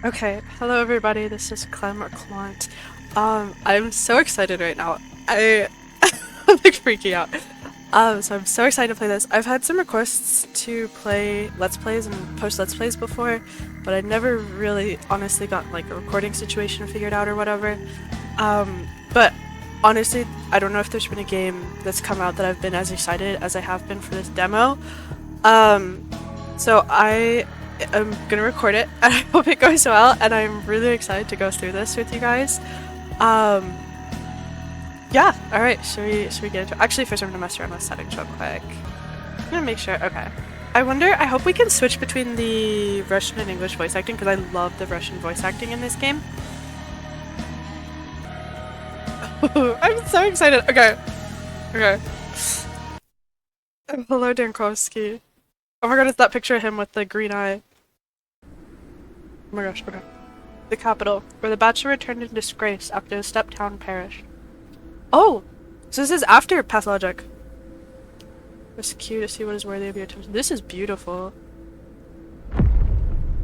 Okay, hello everybody, this is Clem or Clement. I'm so excited right now. I'm like freaking out. So I'm so excited to play this. I've had some requests to play Let's Plays and post Let's Plays before, but I never really honestly got like a recording situation figured out or whatever. But honestly, I don't know if there's been a game that's come out that I've been as excited as I have been for this demo. Um, so I'm gonna record it, and I hope it goes well, and I'm really excited to go through this with you guys. Um, yeah, alright, should we get into it? Actually, first I'm gonna mess around with settings real quick. I'm gonna make sure, okay. I hope we can switch between the Russian and English voice acting, because I love the Russian voice acting in this game. I'm so excited, okay. Okay. Hello, Dankowski. Oh my god, it's that picture of him with the green eye. Oh my gosh, okay. The capital, where the bachelor returned in disgrace after his step-town perished. Oh! So this is after Pathologic. Rescue to see what is worthy of your attention. This is beautiful.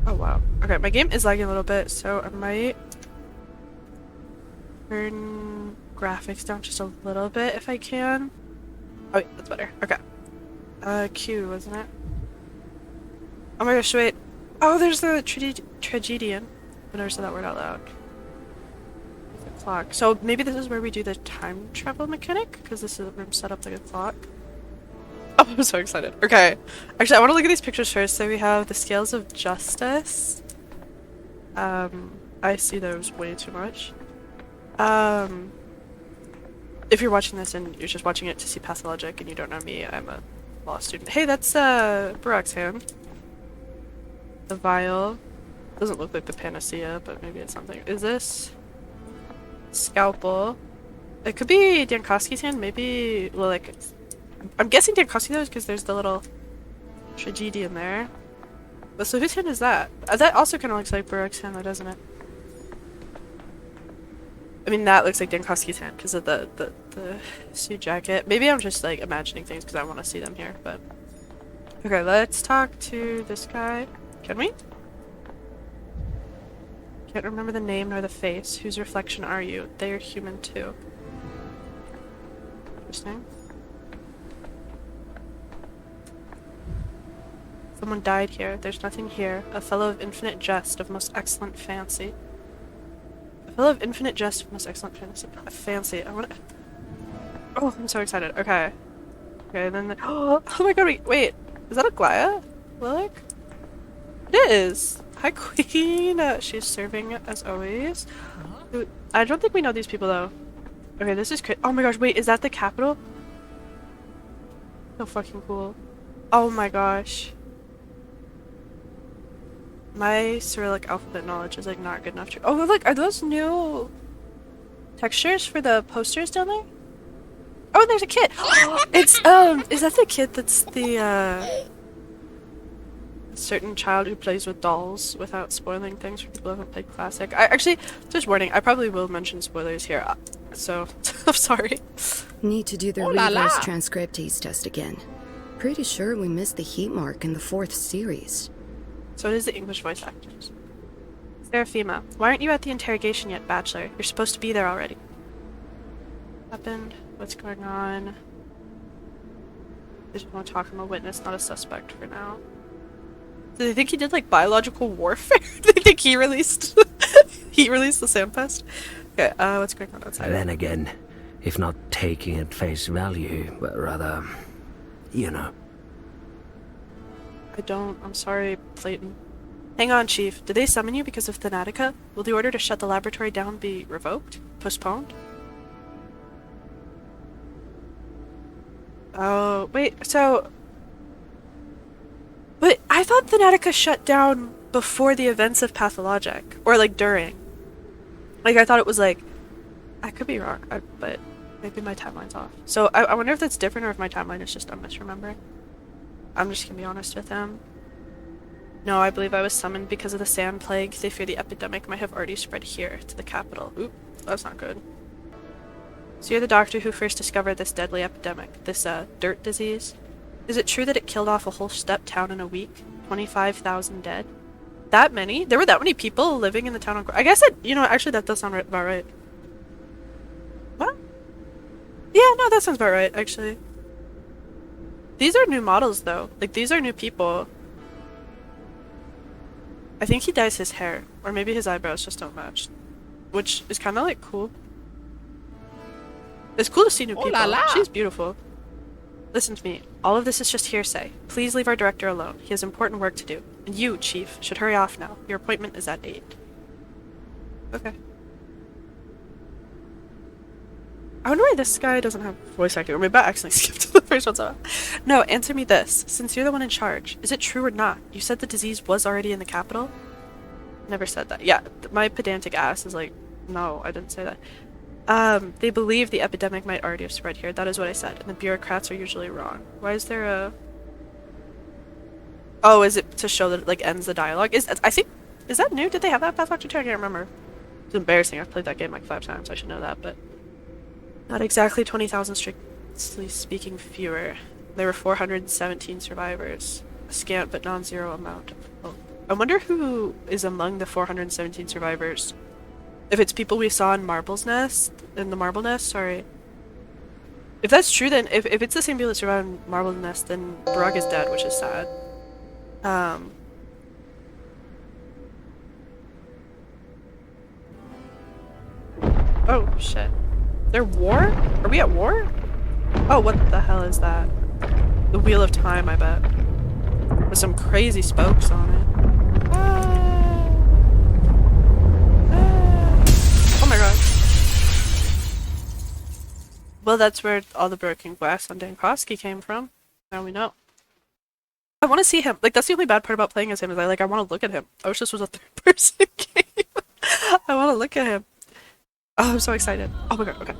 Oh wow. Okay, my game is lagging a little bit, so I might turn graphics down just a little bit if I can. Oh wait, that's better. Okay. Q, wasn't it? Oh my gosh, wait. Oh, there's the tragedian. I never said that word out loud. The clock. So maybe this is where we do the time travel mechanic? Because this is a room set up like a clock. Oh, I'm so excited. Okay. Actually, I want to look at these pictures first. So we have the scales of justice. I see those way too much. If you're watching this and you're just watching it to see Pathologic and you don't know me, I'm a law student. Hey, that's, Barack's hand. The vial. Doesn't look like the panacea, but maybe it's something. Is this scalpel? It could be Dankowski's hand. Maybe. Well, like, I'm guessing Dankowski though, because there's the little tragedy in there. But so whose hand is that? That also kind of looks like Baruch's hand, though, doesn't it? I mean, that looks like Dankowski's hand because of the suit jacket. Maybe I'm just like imagining things because I want to see them here. But okay, let's talk to this guy. Can we? Can't remember the name nor the face. Whose reflection are you? They are human too. Interesting. Someone died here. There's nothing here. A fellow of infinite jest, of most excellent fancy. A fellow of infinite jest, of most excellent fancy. Fancy. I wanna... Oh, I'm so excited. Okay. Okay, then the... Oh my god, wait. Is that a Glaya? Lilac? It is! Hi, Queen! She's serving as always. I don't think we know these people, though. Okay, this is oh my gosh, wait, is that the capital? So fucking cool. Oh my gosh. My Cyrillic alphabet knowledge is, like, not good enough to- Oh, look, are those new textures for the posters down there? Oh, there's a kid! It's, is that the kid that's the, certain child who plays with dolls without spoiling things for people who haven't played Classic? I actually, just warning, I probably will mention spoilers here, so I'm sorry. Need to do the reverse transcriptase test again. Pretty sure we missed the heat mark in the 4th series. So it is the English voice actors. Seraphima, why aren't you at the interrogation yet, Bachelor? You're supposed to be there already. What happened? What's going on? I just want to talk. I'm a witness, not a suspect for now. Do they think he did like biological warfare? Do they think he released the sandpest? Okay, what's going on outside? And then again, if not taking at face value, but rather, you know. I'm sorry, Clayton. Hang on, Chief. Did they summon you because of Thanatica? Will the order to shut the laboratory down be revoked? Postponed? Oh, wait, so... But I thought Thanatica shut down before the events of Pathologic. Or, like, during. Like, I thought it was, like... I could be wrong, but maybe my timeline's off. So, I wonder if that's different or if my timeline is just I'm misremembering. I'm just gonna be honest with him. No, I believe I was summoned because of the sand plague. They fear the epidemic might have already spread here, to the capital. Oop, that's not good. So you're the doctor who first discovered this deadly epidemic, this, dirt disease? Is it true that it killed off a whole steppe town in a week? 25,000 dead? That many? There were that many people living in the town I guess it, actually that does sound about right. What? Yeah, no, that sounds about right, actually. These are new models, though. Like, these are new people. I think he dyes his hair. Or maybe his eyebrows just don't match. Which is kind of, like, cool. It's cool to see new people. La la. She's beautiful. Listen to me. All of this is just hearsay. Please leave our director alone. He has important work to do. And you, Chief, should hurry off now. Your appointment is at 8. Okay. I wonder why this guy doesn't have voice acting. Or maybe I accidentally skipped the first one. So. No, answer me this. Since you're the one in charge, is it true or not? You said the disease was already in the capital? Never said that. Yeah, my pedantic ass is like, no, I didn't say that. They believe the epidemic might already have spread here. That is what I said. And the bureaucrats are usually wrong. Why is there a... Oh, is it to show that it, like, ends the dialogue? Is that new? Did they have that Pathologic 2? I can't remember. It's embarrassing. I've played that game like 5 times. I should know that, but... Not exactly 20,000 strictly speaking fewer. There were 417 survivors. A scant but non-zero amount. Oh. I wonder who is among the 417 survivors. If it's people we saw in the Marble Nest, sorry. If that's true, then if it's the same people that survived in Marble Nest, then Barag is dead, which is sad. Oh shit. There war? Are we at war? Oh, what the hell is that? The Wheel of Time, I bet. With some crazy spokes on it. Oh my god. Well, that's where all the broken glass on Dankowski came from. Now we know. I want to see him. Like, that's the only bad part about playing as him is I want to look at him. I wish this was a third-person game. I want to look at him. Oh, I'm so excited. Oh my god, okay.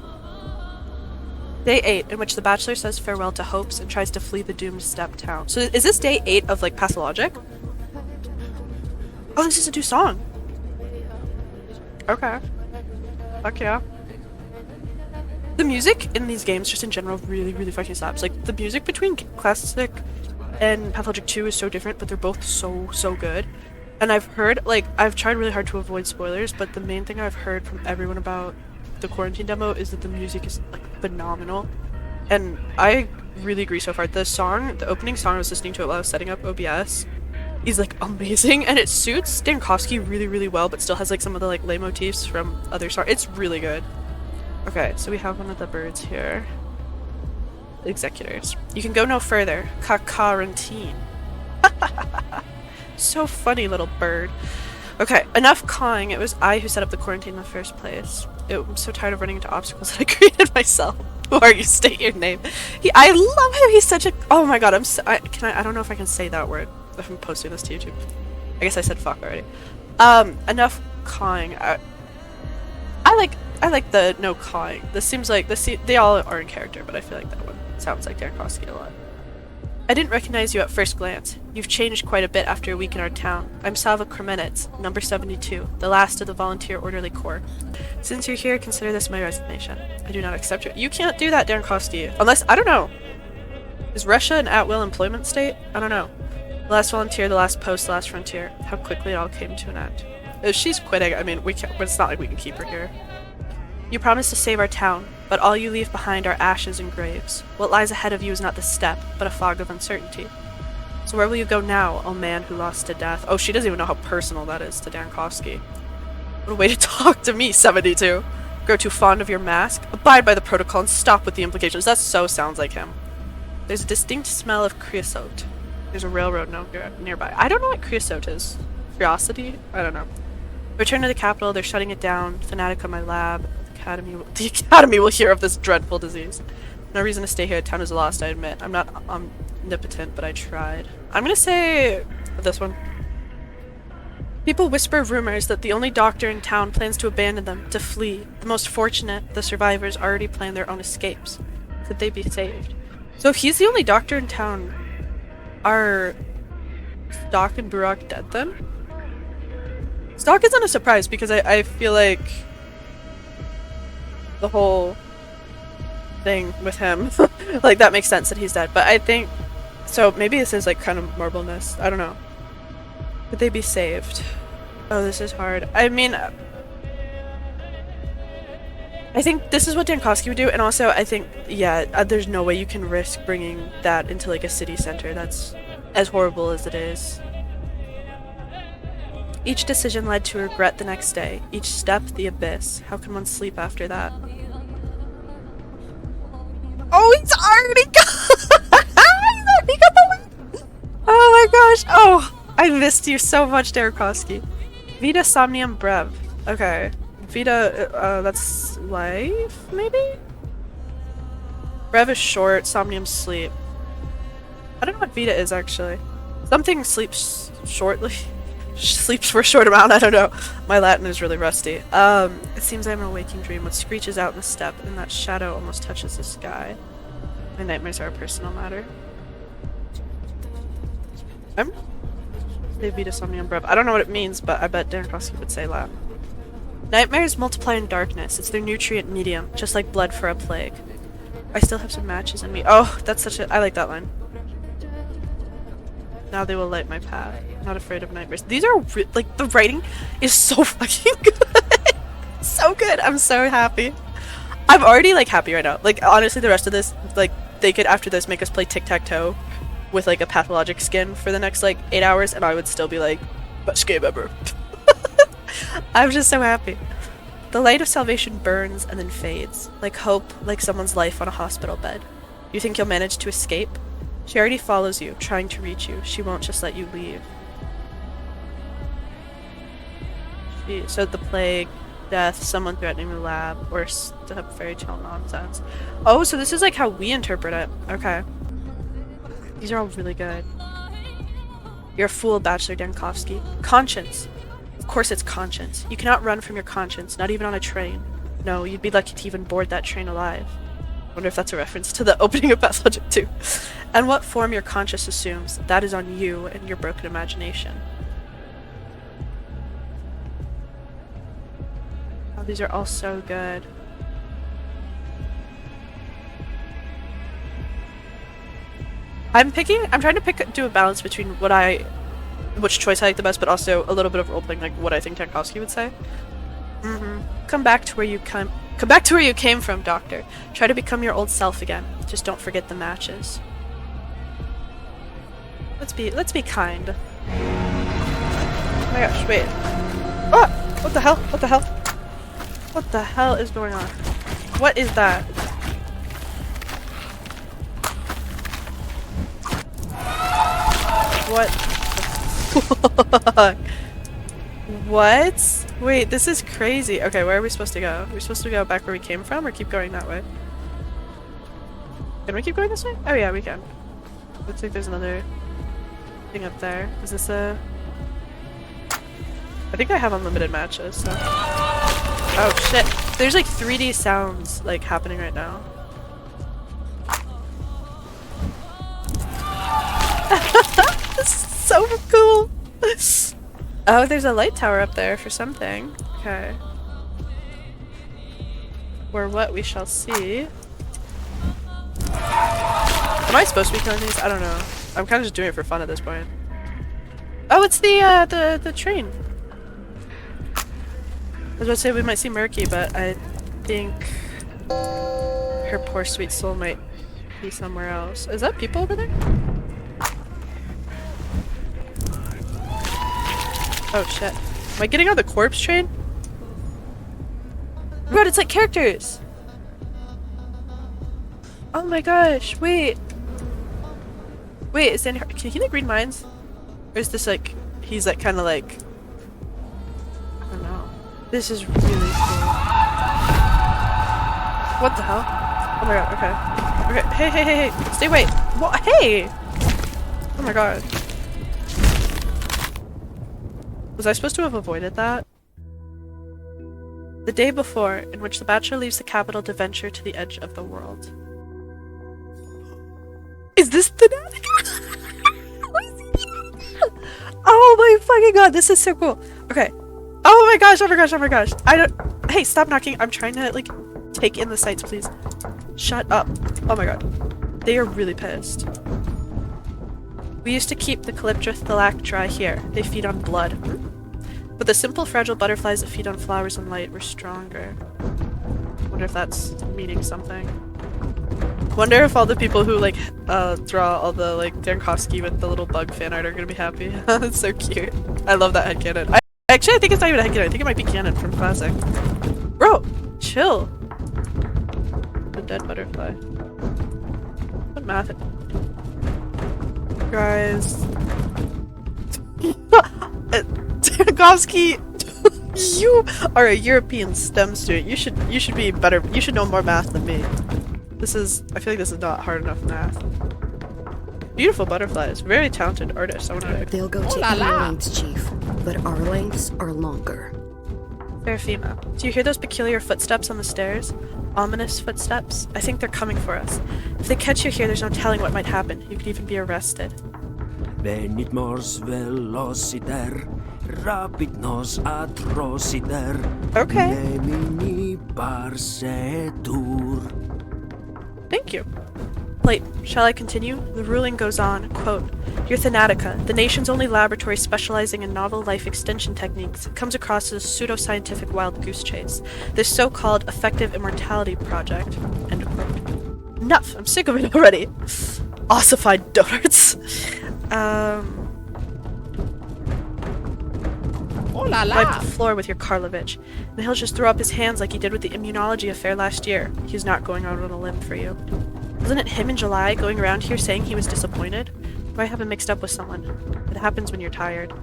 Day 8, in which the Bachelor says farewell to hopes and tries to flee the doomed steppe town. So is this day 8 of, like, Pathologic? Oh, this is a new song. Okay. Fuck yeah. The music in these games, just in general, really, really fucking slaps. Like, the music between Classic and Pathologic 2 is so different, but they're both so, so good. And I've heard, like, I've tried really hard to avoid spoilers, but the main thing I've heard from everyone about the Quarantine demo is that the music is, like, phenomenal. And I really agree so far. The opening song I was listening to it while I was setting up OBS is, like, amazing, and it suits Stankowski really, really well, but still has, like, some of the, like, leitmotifs from other songs. It's really good. Okay, so we have one of the birds here. Executors. You can go no further. Quarantine. So funny, little bird. Okay, enough cawing. It was I who set up the quarantine in the first place. I'm so tired of running into obstacles that I created myself. Who are you? State your name. I love him. He's such a... Oh my god, I don't know if I can say that word if I'm posting this to YouTube. I guess I said fuck already. Enough cawing. I like the no cawing. This seems like... They all are in character, but I feel like that one sounds like Dankowski a lot. I didn't recognize you at first glance. You've changed quite a bit after a week in our town. I'm Salva Kremenets, number 72, the last of the Volunteer Orderly Corps. Since you're here, consider this my resignation. I do not accept it. You can't do that, Dankowski. Unless, I don't know. Is Russia an at-will employment state? I don't know. The last volunteer, the last post, the last frontier. How quickly it all came to an end. If she's quitting, I mean, it's not like we can keep her here. You promised to save our town, but all you leave behind are ashes and graves. What lies ahead of you is not the steppe, but a fog of uncertainty. So where will you go now, oh man who lost to death? Oh, she doesn't even know how personal that is to Dankowski. What a way to talk to me, 72. Grow too fond of your mask? Abide by the protocol and stop with the implications. That so sounds like him. There's a distinct smell of creosote. There's a railroad nearby. I don't know what creosote is. Curiosity? I don't know. Return to the capital. They're shutting it down. Fanatic on my lab. The Academy will hear of this dreadful disease. No reason to stay here. Town is lost, I admit. I'm not omnipotent, but I tried. I'm gonna say this one. People whisper rumors that the only doctor in town plans to abandon them, to flee. The most fortunate, the survivors, already plan their own escapes. Could they be saved? So if he's the only doctor in town, are Stock and Burak dead then? Stock isn't a surprise because I feel like the whole thing with him, like, that makes sense that he's dead. But I think, so maybe this is like kind of Marble Nest. I don't know. Would they be saved? Oh, this is hard. I mean, I think this is what Dankovsky would do, and also I think, yeah, there's no way you can risk bringing that into like a city center. That's as horrible as it is. Each decision led to regret the next day. Each step, the abyss. How can one sleep after that? Oh, he's already got, he's already got the win! Oh my gosh! Oh, I missed you so much, Dankovsky. Vita Somnium Brev. Okay. Vita, that's life, maybe? Brev is short, Somnium sleep. I don't know what Vita is, actually. Something sleeps shortly. Sleeps for a short amount, I don't know. My Latin is really rusty. It seems I'm in a waking dream. What screeches out in the steppe, and that shadow almost touches the sky. My nightmares are a personal matter. I'm... Say Vita Somnium Brev. I don't know what it means, but I bet Dankovsky would say that. Nightmares multiply in darkness. It's their nutrient medium, just like blood for a plague. I still have some matches in me. Oh, that's such a... I like that line. Now they will light my path. Not afraid of nightmares. These are like, the writing is so fucking good. So good. I'm so happy. I'm already like happy right now. Like honestly, the rest of this, like they could after this make us play tic-tac-toe with like a Pathologic skin for the next like 8 hours, and I would still be like, best game ever. I'm just so happy. The light of salvation burns and then fades, like hope, like someone's life on a hospital bed. You think you'll manage to escape? She already follows you, trying to reach you. She won't just let you leave. So the plague, death, someone threatening the lab, or stuff fairy tale nonsense. Oh, so this is like how we interpret it. Okay. These are all really good. You're a fool, Bachelor Dankovsky. Conscience. Of course it's conscience. You cannot run from your conscience, not even on a train. No, you'd be lucky to even board that train alive. Wonder if that's a reference to the opening of Pathologic 2. And what form your conscience assumes, that is on you and your broken imagination. Oh, these are all so good. I'm trying to do a balance between which choice I like the best, but also a little bit of roleplaying, like what I think Dankovsky would say. Come back to where you come back to where you came from, Doctor. Try to become your old self again. Just don't forget the matches. Let's be kind. Oh my gosh, wait. Oh! What the hell? What the hell? What the hell is going on? What is that? What? What? Wait, this is crazy. Okay, where are we supposed to go? Are we supposed to go back where we came from or keep going that way? Can we keep going this way? Oh yeah, we can. Looks like there's another thing up there. Is this a... I think I have unlimited matches, so... Oh shit. There's like 3D sounds like happening right now. This is so cool! Oh, there's a light tower up there for something. Okay. Or what we shall see. Am I supposed to be killing these? I don't know. I'm kind of just doing it for fun at this point. Oh, it's the train. I was about to say we might see Murky, but I think her poor sweet soul might be somewhere else. Is that people over there? Oh shit. Am I getting on the corpse train? Oh god, it's like characters! Oh my gosh, wait. Wait, is Danny can he like read minds? Or is this like, he's like kinda like, I don't know. This is really cool. What the hell? Oh my god, okay. Okay, hey, stay away. What? Hey! Oh my god. Was I supposed to have avoided that? The day before, in which the Bachelor leaves the capital to venture to the edge of the world. Is this the Oh my fucking god, this is so cool. Okay. Oh my gosh, oh my gosh, oh my gosh. I don't- Hey, stop knocking. I'm trying to, like, take in the sights, please. Shut up. Oh my god. They are really pissed. We used to keep the Calyptra thalactri here. They feed on blood. But the simple, fragile butterflies that feed on flowers and light were stronger. Wonder if that's meaning something. Wonder if all the people who, like, draw all the, like, Dankowski with the little bug fan art are gonna be happy. That's so cute. I love that headcanon. Actually, I think it's not even a headcanon. I think it might be canon from Classic. Bro, chill. The dead butterfly. What math? Guys. Dankowski, you are a European STEM student. You should be better. You should know more math than me. I feel like this is not hard enough math. Beautiful butterflies. Very talented artists. I wanna... They'll go to any lengths, Chief, but our lengths are longer. Fair female. Do you hear those peculiar footsteps on the stairs? Ominous footsteps? I think they're coming for us. If they catch you here, there's no telling what might happen. You could even be arrested. Venit mors velociter, rapid nos atrociter. Okay. Nemini parsetur. Thank you. Wait, shall I continue? The ruling goes on, quote, "Your Thanatica, the nation's only laboratory specializing in novel life extension techniques, comes across as a pseudo-scientific wild goose chase. This so-called effective immortality project." End quote. Enough! I'm sick of it already! Ossified donuts. Wipe the floor with your Karlovich. And he'll just throw up his hands like he did with the immunology affair last year. He's not going out on a limb for you. Wasn't it him in July going around here saying he was disappointed? Do I have him mixed up with someone? It happens when you're tired.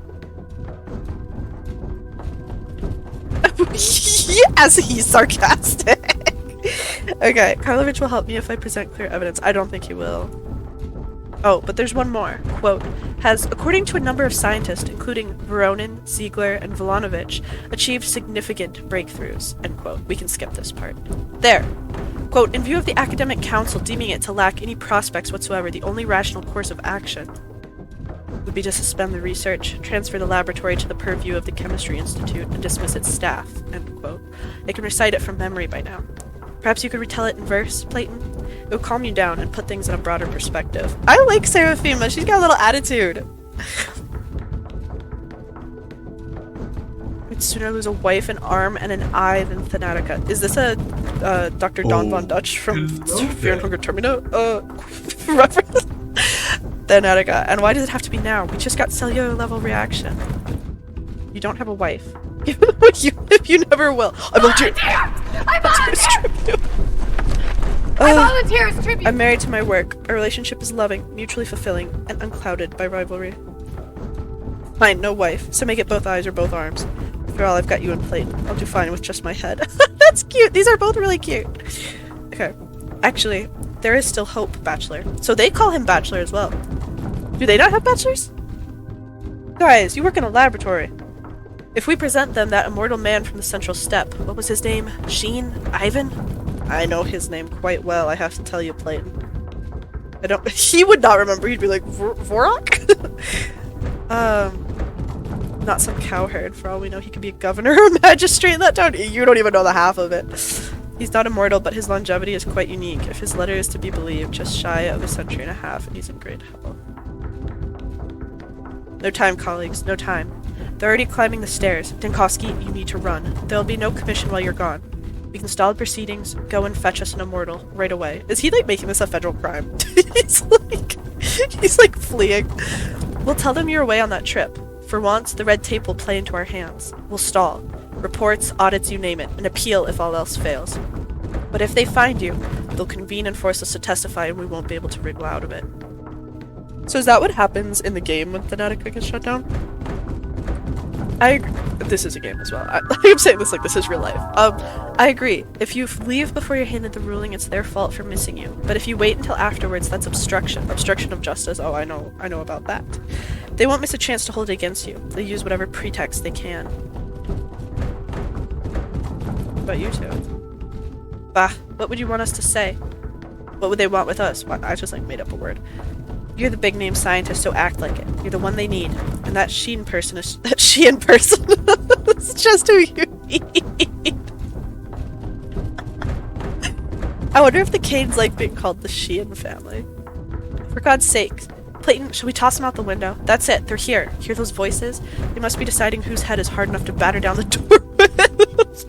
Yes, he's sarcastic! Okay, Karlovich will help me if I present clear evidence. I don't think he will. Oh, but there's one more. Quote, has, according to a number of scientists, including Voronin, Ziegler, and Volanovich, achieved significant breakthroughs. End quote. We can skip this part. There. Quote, in view of the academic council deeming it to lack any prospects whatsoever, the only rational course of action would be to suspend the research, transfer the laboratory to the purview of the Chemistry Institute, and dismiss its staff. End quote. They can recite it from memory by now. Perhaps you could retell it in verse, Playton? It would calm you down and put things in a broader perspective. I like Seraphima. She's got a little attitude. I'd sooner lose a wife, an arm, and an eye than Thanatica. Is this a Dr. Don Von Dutch from Fear and Hunger Terminator reference? Thanatica. And why does it have to be now? We just got cellular level reaction. You don't have a wife. If you never will. I volunteer. I volunteer as tribute. I'm married to my work. Our relationship is loving, mutually fulfilling, and unclouded by rivalry. Fine, no wife, so make it both eyes or both arms. After all, I've got you in plate. I'll do fine with just my head. That's cute. These are both really cute. Okay. Actually, there is still hope, Bachelor. So they call him Bachelor as well. Do they not have bachelors? Guys, you work in a laboratory. If we present them that immortal man from the central step, what was his name? Sheen? Ivan? I know his name quite well, I have to tell you, Playton. He would not remember, he'd be like, Vorok? Not some cowherd, for all we know he could be a governor or a magistrate in that town. You don't even know the half of it. He's not immortal, but his longevity is quite unique. If his letter is to be believed, just shy of a century and a half, and he's in great health. No time, colleagues, no time. They're already climbing the stairs. Dankowski, you need to run. There'll be no commission while you're gone. We can stall proceedings, go and fetch us an immortal, right away. Is he, like, making this a federal crime? he's like fleeing. We'll tell them you're away on that trip. For once, the red tape will play into our hands. We'll stall. Reports, audits, you name it. An appeal if all else fails. But if they find you, they'll convene and force us to testify and we won't be able to wriggle out of it. So is that what happens in the game when Thanatica gets shut down? This is a game as well. I'm saying this like this is real life. I agree. If you leave before you're handed the ruling, it's their fault for missing you. But if you wait until afterwards, that's obstruction. Obstruction of justice. Oh, I know about that. They won't miss a chance to hold it against you. They'll use whatever pretext they can. What about you two? Bah, what would you want us to say? What would they want with us? What, I just like made up a word. You're the big name scientist, so act like it. You're the one they need. And that Sheehan person is it's just who you need. I wonder if the Canes like being called the Sheehan family. For God's sake, Clayton, should we toss them out the window? That's it. They're here. Hear those voices? They must be deciding whose head is hard enough to batter down the door with.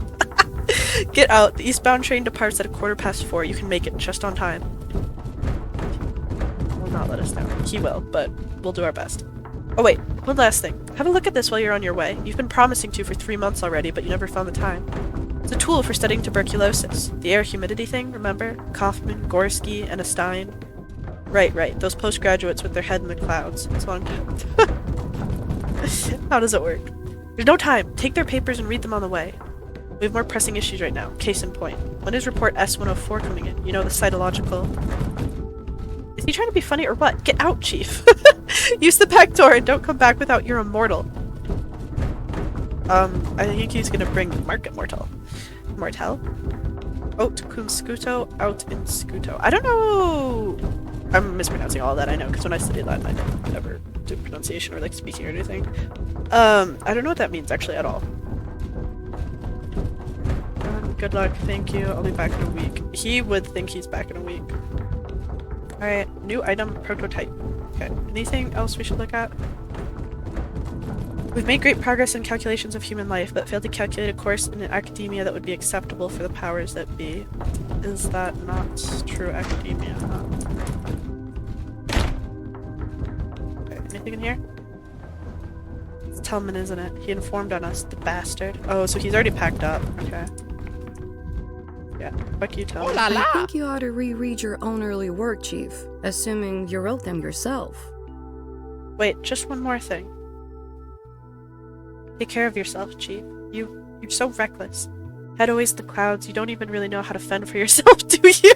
Get out. The eastbound train departs at 4:15. You can make it just on time. He will not let us down. He will, but we'll do our best. Oh wait, one last thing. Have a look at this while you're on your way. You've been promising to for 3 months already, but you never found the time. It's a tool for studying tuberculosis. The air humidity thing, remember? Kaufman, Gorski, and Stein. Right. Those postgraduates with their head in the clouds. It's long time. How does it work? There's no time. Take their papers and read them on the way. We have more pressing issues right now. Case in point. When is report S-104 coming in? You know, the cytological... Is he trying to be funny or what? Get out, Chief. Use the back door and don't come back without your immortal. I think he's gonna bring Mark Immortal. Mortel? Out cum scuto, out in scuto. I don't know... I'm mispronouncing all that, I know, because when I studied Latin, I didn't ever do pronunciation or, like, speaking or anything. I don't know what that means, actually, at all. Good luck, thank you. I'll be back in a week. He would think he's back in a week. Alright, new item, prototype. Okay, anything else we should look at? We've made great progress in calculations of human life, but failed to calculate a course in academia that would be acceptable for the powers that be. Is that not true academia? Okay, anything in here? It's Tellman, isn't it? He informed on us, the bastard. Oh, so he's already packed up. Okay. Yeah, fuck you, Tellman. I think you ought to reread your own early work, Chief, assuming you wrote them yourself. Wait, just one more thing. Take care of yourself, Chief. You're so reckless. Head always the clouds. You don't even really know how to fend for yourself, do you?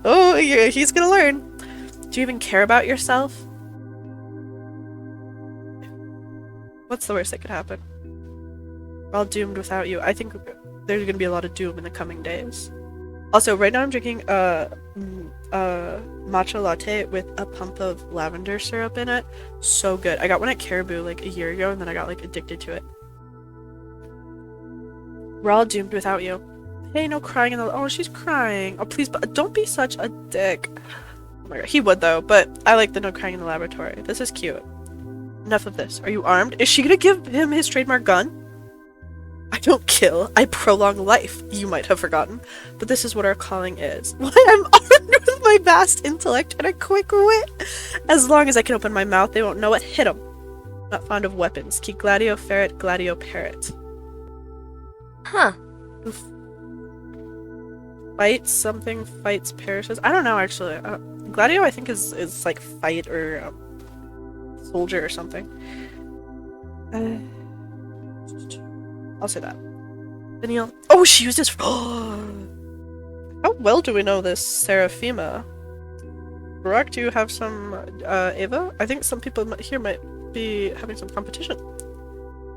Oh, yeah, he's gonna learn. Do you even care about yourself? What's the worst that could happen? We're all doomed without you. I think there's gonna be a lot of doom in the coming days. Also, right now I'm drinking matcha latte with a pump of lavender syrup in it. So good. I got one at Caribou like a year ago and then I got like addicted to it. We're all doomed without you. Hey, no crying in the... Oh, she's crying. Oh, please, but don't be such a dick. Oh my god. He would though, but I like the no crying in the laboratory. This is cute. Enough of this. Are you armed? Is she gonna give him his trademark gun? I don't kill, I prolong life, you might have forgotten. But this is what our calling is. Why, I'm armed with my vast intellect and a quick wit. As long as I can open my mouth, they won't know what hit them. Not fond of weapons. Qui gladio ferret, gladio parrot. Huh. Oof. Fight something, fights perishes. I don't know, actually. Gladio, I think, is like fight or soldier or something. I'll say that. Danielle. Oh, she used this. How well do we know this, Seraphima? Barack, do you have some Ava? I think some people here might be having some competition.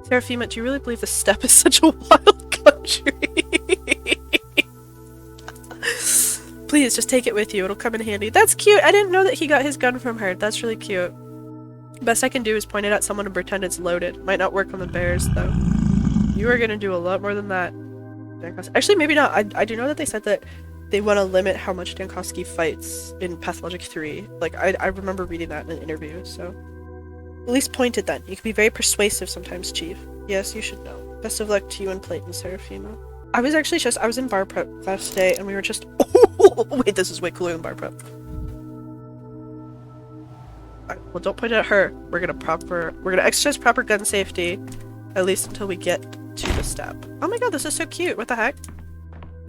Seraphima, do you really believe the steppe is such a wild country? Please, just take it with you. It'll come in handy. That's cute. I didn't know that he got his gun from her. That's really cute. Best I can do is point it at someone and pretend it's loaded. Might not work on the bears, though. You are gonna do a lot more than that. Actually, maybe not. I do know that they said that they want to limit how much Dankowski fights in Pathologic 3. Like, I remember reading that in an interview, so... At least point it then. You can be very persuasive sometimes, Chief. Yes, you should know. Best of luck to you and Clayton, Seraphima. I was actually I was in bar prep class today, and we were just... Oh, wait, this is way cooler than bar prep. Alright, well, don't point it at her. We're gonna exercise proper gun safety, at least until we get to the step. Oh my god, this is so cute. What the heck?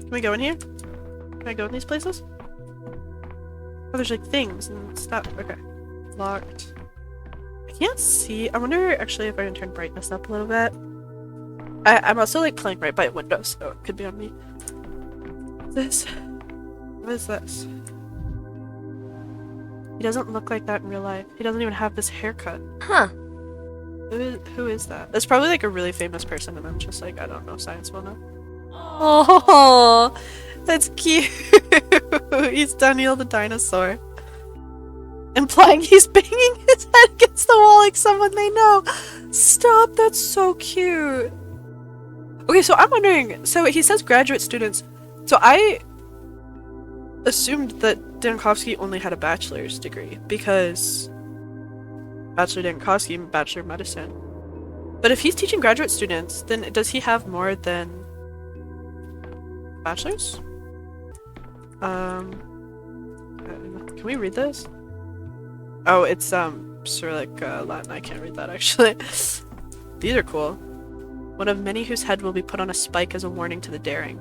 Can we go in here? Can I go in these places? Oh, there's like things and stuff. Okay. Locked. I can't see. I wonder actually if I can turn brightness up a little bit. I'm also like playing right by a window, so it could be on me. This. What is this? He doesn't look like that in real life. He doesn't even have this haircut. Huh. Who is that? That's probably like a really famous person and I'm just like, I don't know, science will know. Oh, that's cute. He's Daniel the dinosaur. Implying he's banging his head against the wall like someone they know. Stop, that's so cute. Okay, so I'm wondering, so he says graduate students, so I assumed that Dankovsky only had a bachelor's degree because Bachelor Dankovsky, Bachelor of Medicine. But if he's teaching graduate students, then does he have more than bachelor's? Can we read this? Oh, it's Cyrillic Latin. I can't read that actually. These are cool. One of many whose head will be put on a spike as a warning to the daring.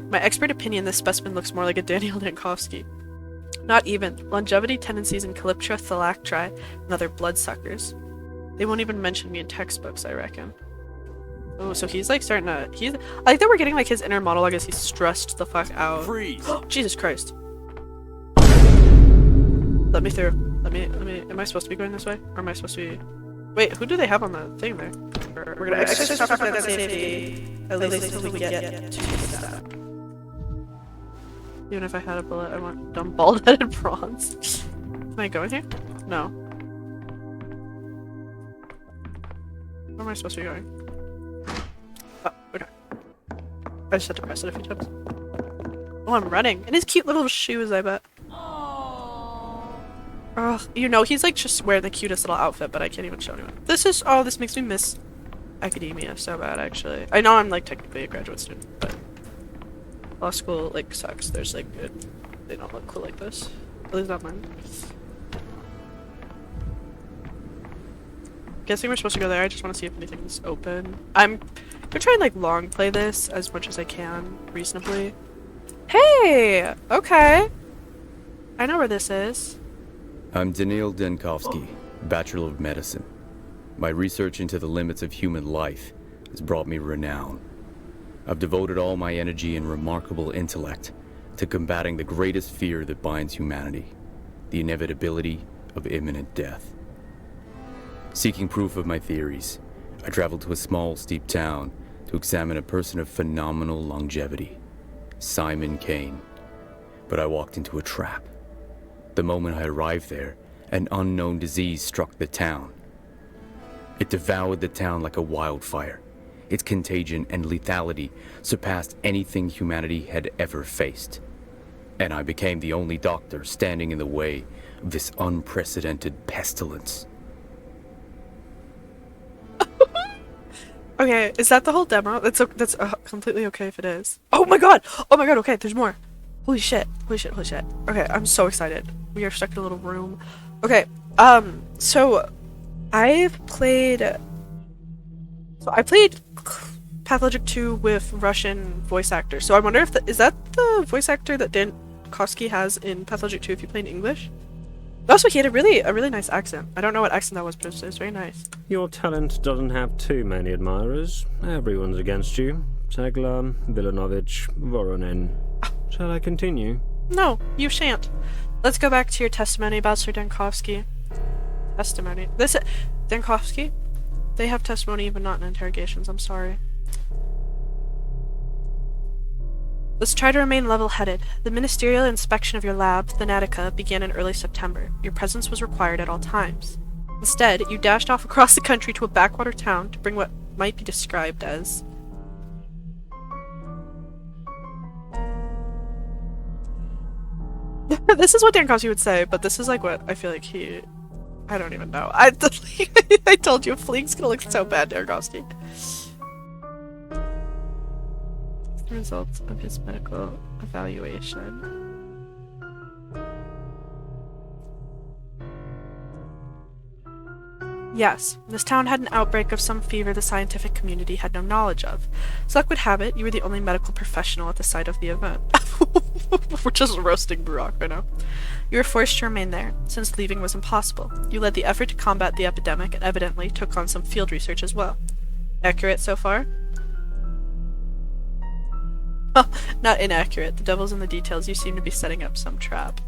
My expert opinion, this specimen looks more like a Daniel Dankovsky. Not even. Longevity tendencies in Calyptra, Phylactri, and other bloodsuckers. They won't even mention me in textbooks, I reckon. Oh, so he's like starting to. I like that we're getting like his inner monologue as he's stressed the fuck out. Freeze! Jesus Christ. Let me through. Let me. Am I supposed to be going this way? Or am I supposed to be. Wait, who do they have on the thing there? We're gonna exercise that safety. At least until we get to that. Even if I had a bullet, I want dumb bald-headed bronze. Am I going here? No. Where am I supposed to be going? Oh, okay. I just had to press it a few times. Oh, I'm running. In his cute little shoes, I bet. Ugh, you know, he's like just wearing the cutest little outfit, but I can't even show anyone. This makes me miss academia so bad, actually. I know I'm like technically a graduate student, but law school like sucks. There's like they don't look cool like this. At least not mine. Guessing we're supposed to go there. I just want to see if anything's open. I'm gonna try and like long play this as much as I can reasonably. Hey, okay. I know where this is. I'm Daniil Dankovsky, Bachelor of Medicine. My research into the limits of human life has brought me renown. I've devoted all my energy and remarkable intellect to combating the greatest fear that binds humanity, the inevitability of imminent death. Seeking proof of my theories, I traveled to a small, steep town to examine a person of phenomenal longevity, Simon Kane. But I walked into a trap. The moment I arrived there, an unknown disease struck the town. It devoured the town like a wildfire. Its contagion and lethality surpassed anything humanity had ever faced. And I became the only doctor standing in the way of this unprecedented pestilence. Okay, is that the whole demo? That's completely okay if it is. Oh my god! Oh my god, okay, there's more. Holy shit. Holy shit, holy shit. Okay, I'm so excited. We are stuck in a little room. Okay, so I played Pathologic 2 with Russian voice actors. So I wonder if is that the voice actor that Dankovsky has in Pathologic 2 if you play in English? Also, he had a really nice accent. I don't know what accent that was, but it was very nice. Your talent doesn't have too many admirers. Everyone's against you. Segler, Villanovich, Voronin. Shall I continue? No, you shan't. Let's go back to your testimony about Sir Dankovsky. Testimony. Dankovsky? They have testimony, but not in interrogations. I'm sorry. Let's try to remain level-headed. The ministerial inspection of your lab, Thanatica, began in early September. Your presence was required at all times. Instead, you dashed off across the country to a backwater town to bring what might be described as... This is what Dankovsky would say, but this is like what I feel like he... I don't even know. I told you, Fleek's gonna look so bad, Dankovsky. The results of his medical evaluation. Yes, this town had an outbreak of some fever the scientific community had no knowledge of. As luck would have it, you were the only medical professional at the site of the event. We're just roasting Barak right now. You were forced to remain there, since leaving was impossible. You led the effort to combat the epidemic and evidently took on some field research as well. Accurate so far? Not inaccurate. The devil's in the details. You seem to be setting up some trap.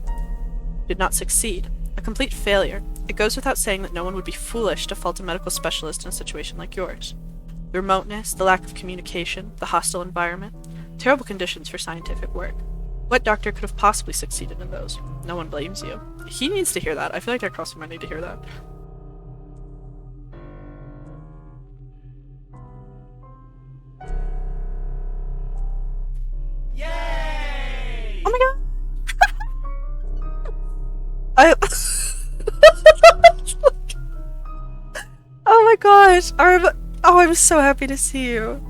Did not succeed. A complete failure. It goes without saying that no one would be foolish to fault a medical specialist in a situation like yours. The remoteness, the lack of communication, the hostile environment. Terrible conditions for scientific work. What doctor could have possibly succeeded in those? No one blames you. He needs to hear that. I feel like Dankovsky might need to hear that. Yay! Oh my god! Oh, I'm so happy to see you.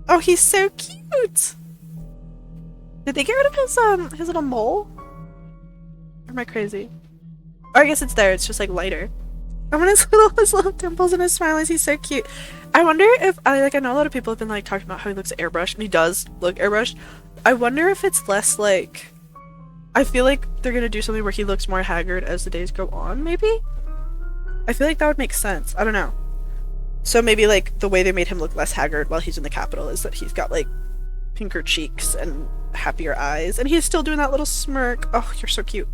Oh, he's so cute. Did they get rid of his little mole? Or am I crazy? Or I guess it's there, it's just like lighter. I want his little dimples and his smileys, he's so cute. I wonder if, I know a lot of people have been like talking about how he looks airbrushed, and he does look airbrushed. I wonder if it's less like, I feel like they're gonna do something where he looks more haggard as the days go on, maybe? I feel like that would make sense, I don't know. So maybe like the way they made him look less haggard while he's in the capital is that he's got like pinker cheeks and happier eyes, and he's still doing that little smirk. Oh, you're so cute.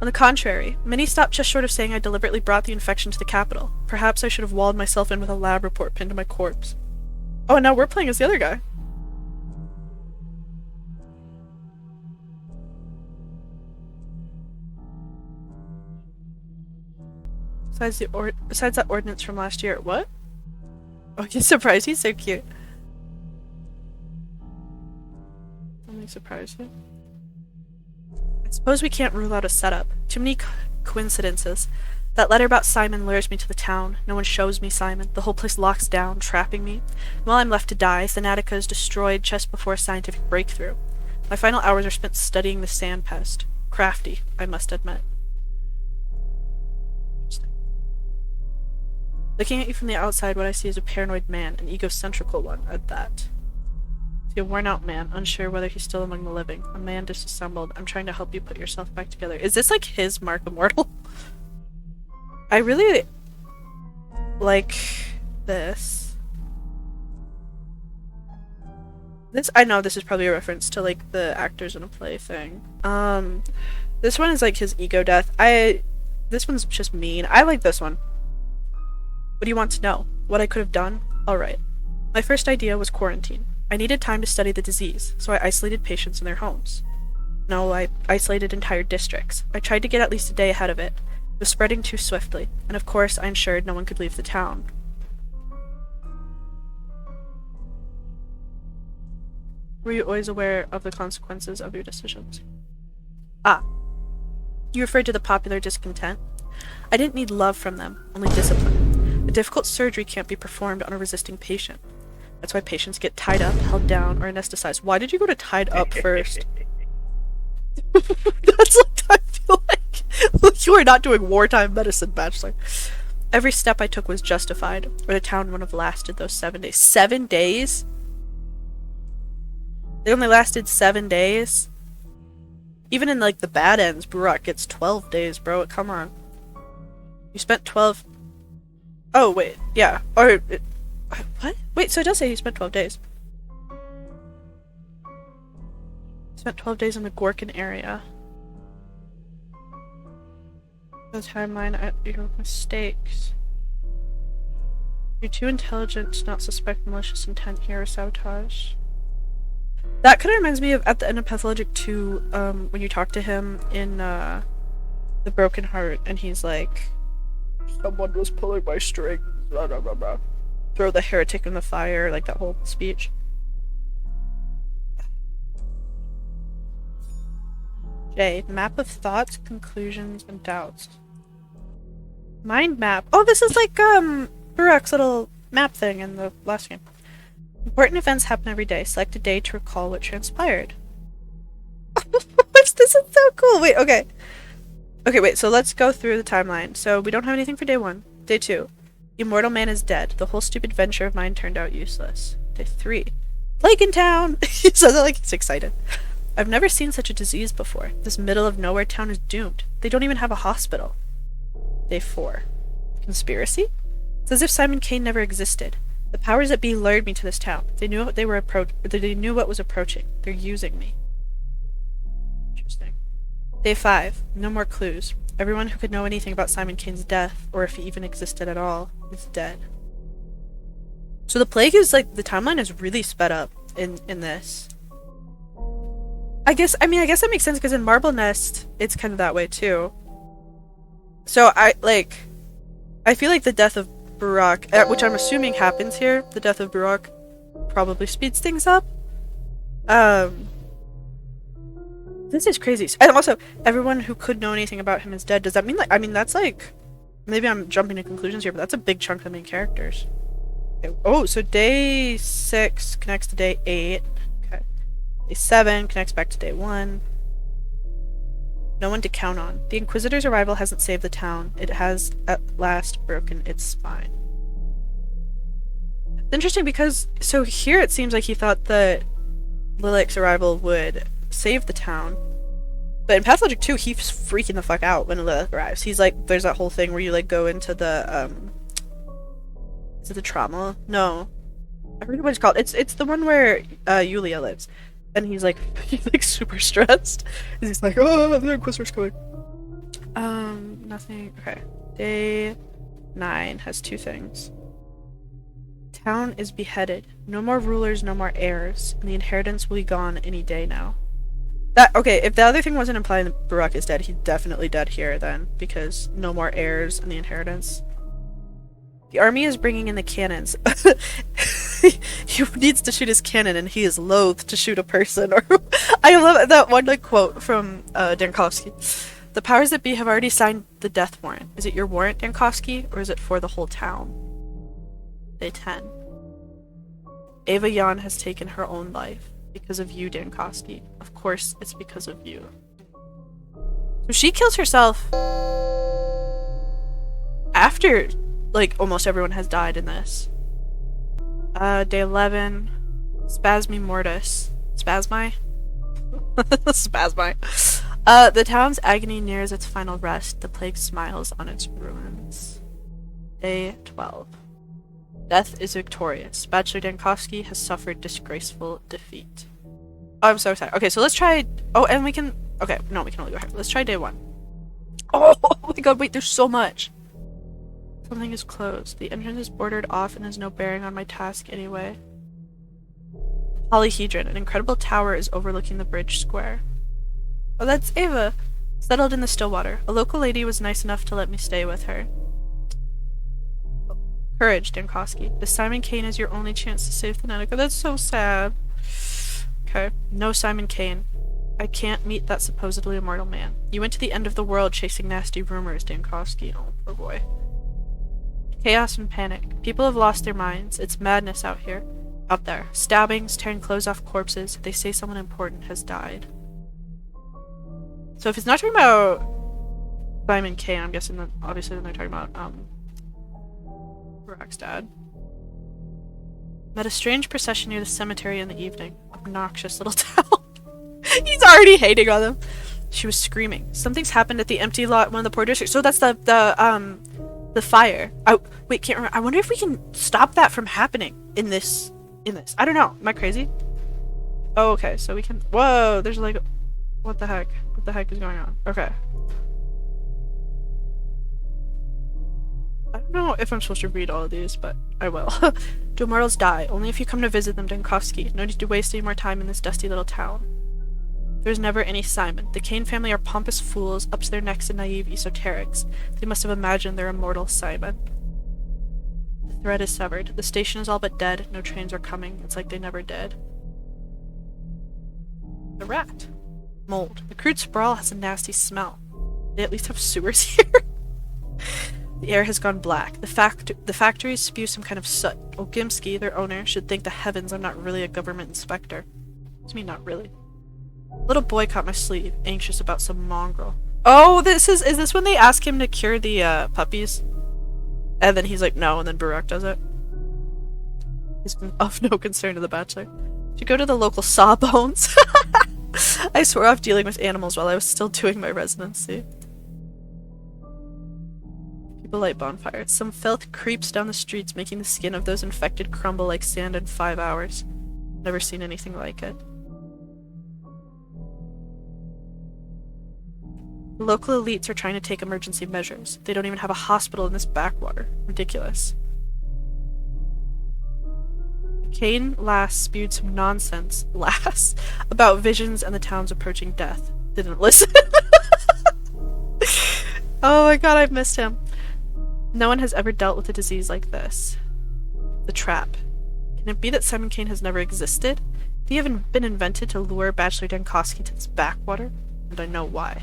On the contrary, many stopped just short of saying I deliberately brought the infection to the capital. Perhaps I should have walled myself in with a lab report pinned to my corpse. Oh, and now we're playing as the other guy. Besides that ordinance from last year, what? Oh, he's surprised. He's so cute. Let me surprise you. I suppose we can't rule out a setup. Too many coincidences. That letter about Simon lures me to the town. No one shows me Simon. The whole place locks down, trapping me. While I'm left to die, Thanatica is destroyed just before a scientific breakthrough. My final hours are spent studying the sand pest. Crafty, I must admit. Looking at you from the outside, what I see is a paranoid man, an egocentrical one at that. See a worn-out man, unsure whether he's still among the living. A man disassembled. I'm trying to help you put yourself back together. Is this like his Mark Immortal? I really like this. I know this is probably a reference to like the actors in a play thing. This one is like his ego death. This one's just mean. I like this one. What do you want to know? What I could have done? Alright. My first idea was quarantine. I needed time to study the disease, so I isolated patients in their homes. No, I isolated entire districts. I tried to get at least a day ahead of it. It was spreading too swiftly, and of course I ensured no one could leave the town. Were you always aware of the consequences of your decisions? Ah. You referred to the popular discontent? I didn't need love from them, only discipline. A difficult surgery can't be performed on a resisting patient. That's why patients get tied up, held down, or anesthetized. Why did you go to tied up first? That's like, I feel like you are not doing wartime medicine, Bachelor. Every step I took was justified, or the town would have lasted those 7 days. 7 days? They only lasted 7 days? Even in, like, the bad ends, Burak gets 12 days, bro. Come on. You spent 12... Oh, wait. Yeah. Or... What? Wait, so it does say he spent 12 days. He spent 12 days in the Gorkin area. The timeline at your mistakes. You're too intelligent to not suspect malicious intent here or sabotage. That kind of reminds me of at the end of Pathologic 2, when you talk to him in The Broken Heart, and he's like, someone was pulling my strings, blah blah blah blah. Throw the heretic in the fire, like that whole speech. J. Map of thoughts, conclusions, and doubts. Mind map. Oh, this is like, Burak's little map thing in the last game. Important events happen every day. Select a day to recall what transpired. This is so cool. Wait, okay. Okay, wait, so let's go through the timeline. So we don't have anything for day 1. Day 2. The immortal man is dead. The whole stupid venture of mine turned out useless. Day 3. Plague in town! He says it like he's excited. I've never seen such a disease before. This middle of nowhere town is doomed. They don't even have a hospital. Day 4. Conspiracy? It's as if Simon Kane never existed. The powers that be lured me to this town. They knew what they knew what was approaching. They're using me. Interesting. Day 5. No more clues. Everyone who could know anything about Simon Kane's death, or if he even existed at all, is dead. So the plague is like, the timeline is really sped up in this. I guess that makes sense because in Marble Nest, it's kind of that way too. So I feel like the death of Burak, which I'm assuming happens here, the death of Burak probably speeds things up. This is crazy. And also, everyone who could know anything about him is dead. Does that mean, like, I mean, that's like Maybe I'm jumping to conclusions here, but that's a big chunk of the main characters. Okay. Oh, so day 6 connects to day 8. Okay. Day 7 connects back to day 1. No one to count on. The Inquisitor's arrival hasn't saved the town. It has at last broken its spine. It's interesting because, so here it seems like he thought that Lilaic's arrival would save the town. But in Pathologic 2, he's freaking the fuck out when Lilac arrives. He's like, there's that whole thing where you like go into the, is it the trauma? No. I forget what it's called. It's the one where Yulia lives. And he's like super stressed. And he's like, oh, the Inquisitor's coming. Nothing. Okay. Day 9 has 2 things. Town is beheaded. No more rulers, no more heirs. And the inheritance will be gone any day now. Okay, if the other thing wasn't implying that Barak is dead, he's definitely dead here then. Because no more heirs and the inheritance. The army is bringing in the cannons. He needs to shoot his cannon and he is loath to shoot a person. Or I love that one like quote from Dankovsky. The powers that be have already signed the death warrant. Is it your warrant, Dankovsky, or is it for the whole town? Day 10. Ava Yan has taken her own life. Because of you, Dankovsky. Of course, it's because of you. So she kills herself after, like, almost everyone has died in this. Day 11. Spasmi Mortis. Spasmi? Spasmi. The town's agony nears its final rest. The plague smiles on its ruins. Day 12. Death is victorious. Bachelor Dankovsky has suffered disgraceful defeat. Oh, I'm so excited. Okay, so let's try... Oh, and we can... Okay, no, we can only go here. Let's try day 1. Oh my god, wait, there's so much! Something is closed. The entrance is bordered off and has no bearing on my task anyway. Polyhedron. An incredible tower is overlooking the bridge square. Oh, that's Ava! Settled in the Stillwater. A local lady was nice enough to let me stay with her. Courage, Dankovsky. The Simon Kane is your only chance to save the Nanica. That's so sad. Okay. No Simon Kane. I can't meet that supposedly immortal man. You went to the end of the world chasing nasty rumors, Dankovsky. Oh, poor boy. Chaos and panic. People have lost their minds. It's madness out here. Out there. Stabbings, tearing clothes off corpses. They say someone important has died. So if it's not talking about Simon Kane, I'm guessing that obviously then they're talking about, Barak's dad. Met a strange procession near the cemetery in the evening. Obnoxious little town. He's already hating on them. She was screaming. Something's happened at the empty lot, one of the poor districts. So that's the fire. Wait, can't remember. I wonder if we can stop that from happening in this. I don't know. Am I crazy? Oh, okay. So we can. Whoa, there's like, what the heck? What the heck is going on? Okay. I don't know if I'm supposed to read all of these, but I will. Do immortals die? Only if you come to visit them, Dankovsky. No need to waste any more time in this dusty little town. There's never any Simon. The Kane family are pompous fools, up to their necks in naive esoterics. They must have imagined their immortal Simon. The thread is severed. The station is all but dead. No trains are coming. It's like they never did. The rat. Mold. The crude sprawl has a nasty smell. They at least have sewers here. The air has gone black. The factories spew some kind of soot. Ogimsky, their owner, should thank the heavens I'm not really a government inspector. What do you mean, not really? Little boy caught my sleeve, anxious about some mongrel. Oh, is this when they ask him to cure the puppies? And then he's like, no, and then Barak does it. He's of no concern to the Bachelor. To go to the local Sawbones. I swore off dealing with animals while I was still doing my residency. People light bonfires. Some filth creeps down the streets, making the skin of those infected crumble like sand in 5 hours. Never seen anything like it. The local elites are trying to take emergency measures. They don't even have a hospital in this backwater. Ridiculous. Kane Lass spewed some nonsense, about visions and the town's approaching death. Didn't listen. Oh my god, I've missed him. No one has ever dealt with a disease like this. The trap. Can it be that Simon Kane has never existed? Did he have been invented to lure Bachelor Dankovsky to this backwater? And I know why.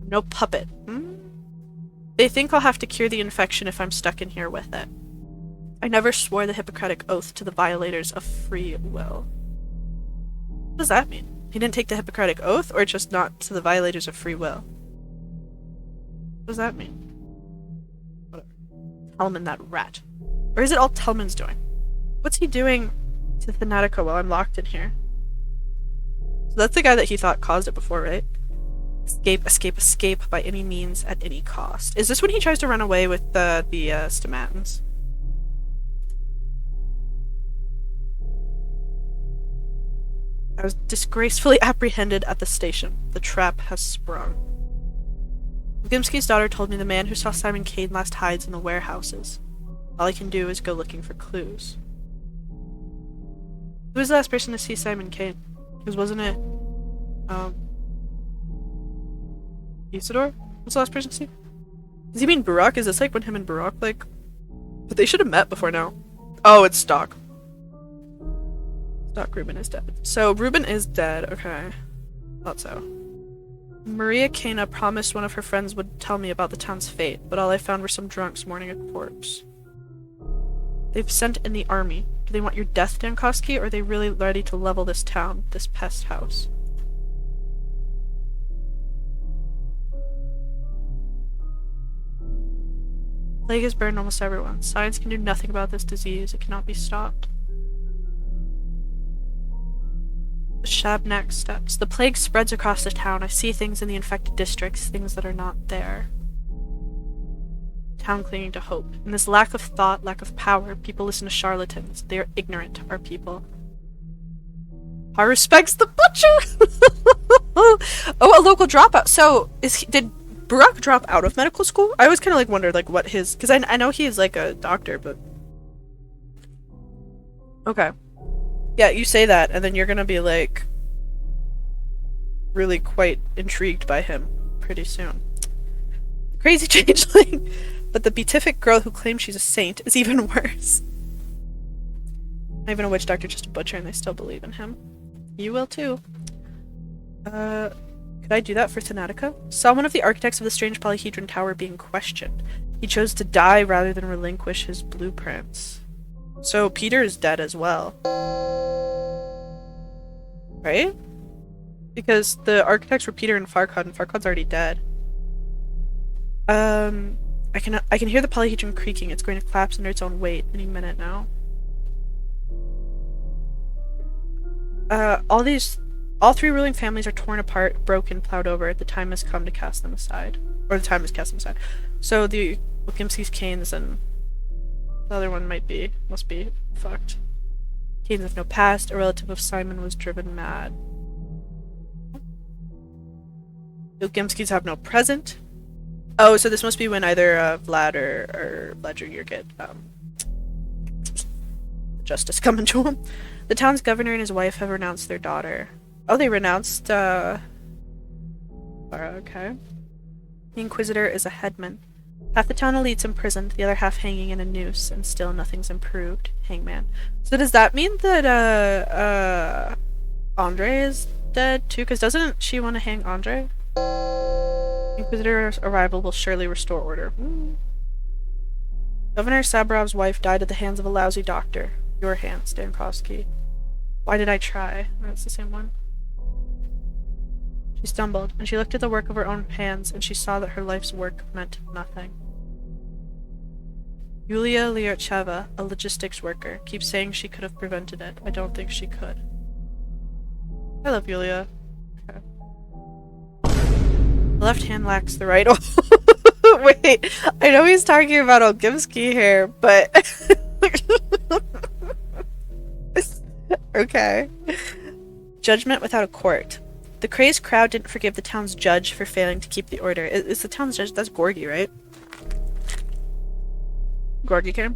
No puppet. They think I'll have to cure the infection if I'm stuck in here with it. I never swore the Hippocratic Oath to the violators of free will. What does that mean? He didn't take the Hippocratic Oath, or just not to the violators of free will? What does that mean? Whatever. Tellman, that rat. Or is it all Tellman's doing? What's he doing to Thanatica while I'm locked in here? So that's the guy that he thought caused it before, right? Escape, escape, escape by any means at any cost. Is this when he tries to run away with the stomatins? I was disgracefully apprehended at the station. The trap has sprung. Gimski's daughter told me the man who saw Simon Cade last hides in the warehouses. All I can do is go looking for clues. Who was the last person to see Simon Cade? Because wasn't it, Isidore? Was the last person to see? Does he mean Barak? Is this like when him and Barak, like... But they should have met before now. Oh, it's Stock. Stock Reuben is dead. So, Reuben is dead, okay. Thought so. Maria Cana promised one of her friends would tell me about the town's fate, but all I found were some drunks mourning a corpse. They've sent in the army. Do they want your death, Dankowski, or are they really ready to level this town, this pest house? Plague has burned almost everyone. Science can do nothing about this disease. It cannot be stopped. The Shabnak steps. The plague spreads across the town. I see things in the infected districts, things that are not there. Town clinging to hope. In this lack of thought, lack of power, people listen to charlatans. They are ignorant, our people. Our respects the butcher! Oh, a local dropout. So, did Barak drop out of medical school? I always kind of like wondered like what his... Because I know he is like a doctor, but... Okay. Yeah, you say that, and then you're gonna be like... really quite intrigued by him pretty soon. Crazy changeling! But the beatific girl who claims she's a saint is even worse. Not even a witch doctor, just a butcher, and they still believe in him. You will too. Could I do that for Thanatica? Saw one of the architects of the strange polyhedron tower being questioned. He chose to die rather than relinquish his blueprints. So Peter is dead as well. Right? Because the architects were Peter and Farquaad's already dead. I can hear the polyhedron creaking. It's going to collapse under its own weight any minute now. All three ruling families are torn apart, broken, plowed over. The time has come to cast them aside. Or the time has cast them aside. So the Wilkimski's Canes and the other one must be fucked. Canes have no past. A relative of Simon was driven mad. Wilkimski's have no present. Oh, so this must be when either Vlad or Ledger get justice coming to him. The town's governor and his wife have renounced their daughter. Oh, they renounced, okay. The Inquisitor is a headman. Half the town elite's imprisoned, the other half hanging in a noose, and still nothing's improved. Hangman. So does that mean that, Andre is dead too? Because doesn't she want to hang Andre? Inquisitor's arrival will surely restore order. Governor Sabarov's wife died at the hands of a lousy doctor. Your hands, Dankowski. Why did I try? That's the same one. She stumbled, and she looked at the work of her own hands, and she saw that her life's work meant nothing. Yulia Lyarcheva, a logistics worker, keeps saying she could have prevented it. I don't think she could. I love Yulia. Okay. The left hand lacks the right. Oh, wait. I know he's talking about Olgimsky here, but... Okay. Judgment without a court. The crazed crowd didn't forgive the town's judge for failing to keep the order. Is the town's judge? That's Gorgie, right? Gorgie came.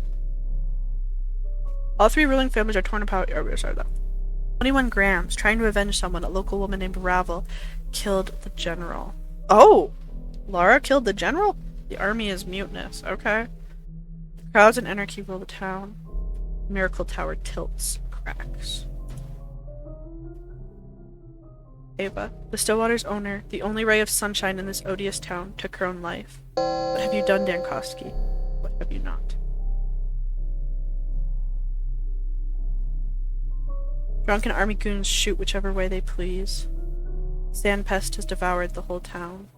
All three ruling families are torn apart. Oh, sorry, though. 21 grams. Trying to avenge someone. A local woman named Ravel killed the general. Oh! Lara killed the general? The army is mutinous. Okay. Crowds and anarchy rule the town. Miracle Tower tilts. Cracks. Ava, the Stillwater's owner, the only ray of sunshine in this odious town, took her own life. What have you done, Dankowski? What have you not? Drunken army goons shoot whichever way they please. Sandpest has devoured the whole town.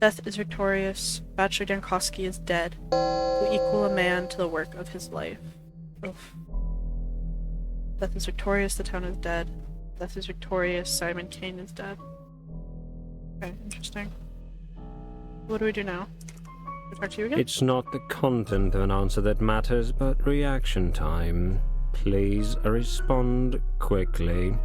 Death is victorious. Bachelor Dankowski is dead. To equal a man to the work of his life. Oof. Death is victorious, the town is dead. Death is victorious, Simon Kane is dead. Okay, interesting. What do we do now? We talk to you again? It's not the content of an answer that matters, but reaction time. Please respond quickly.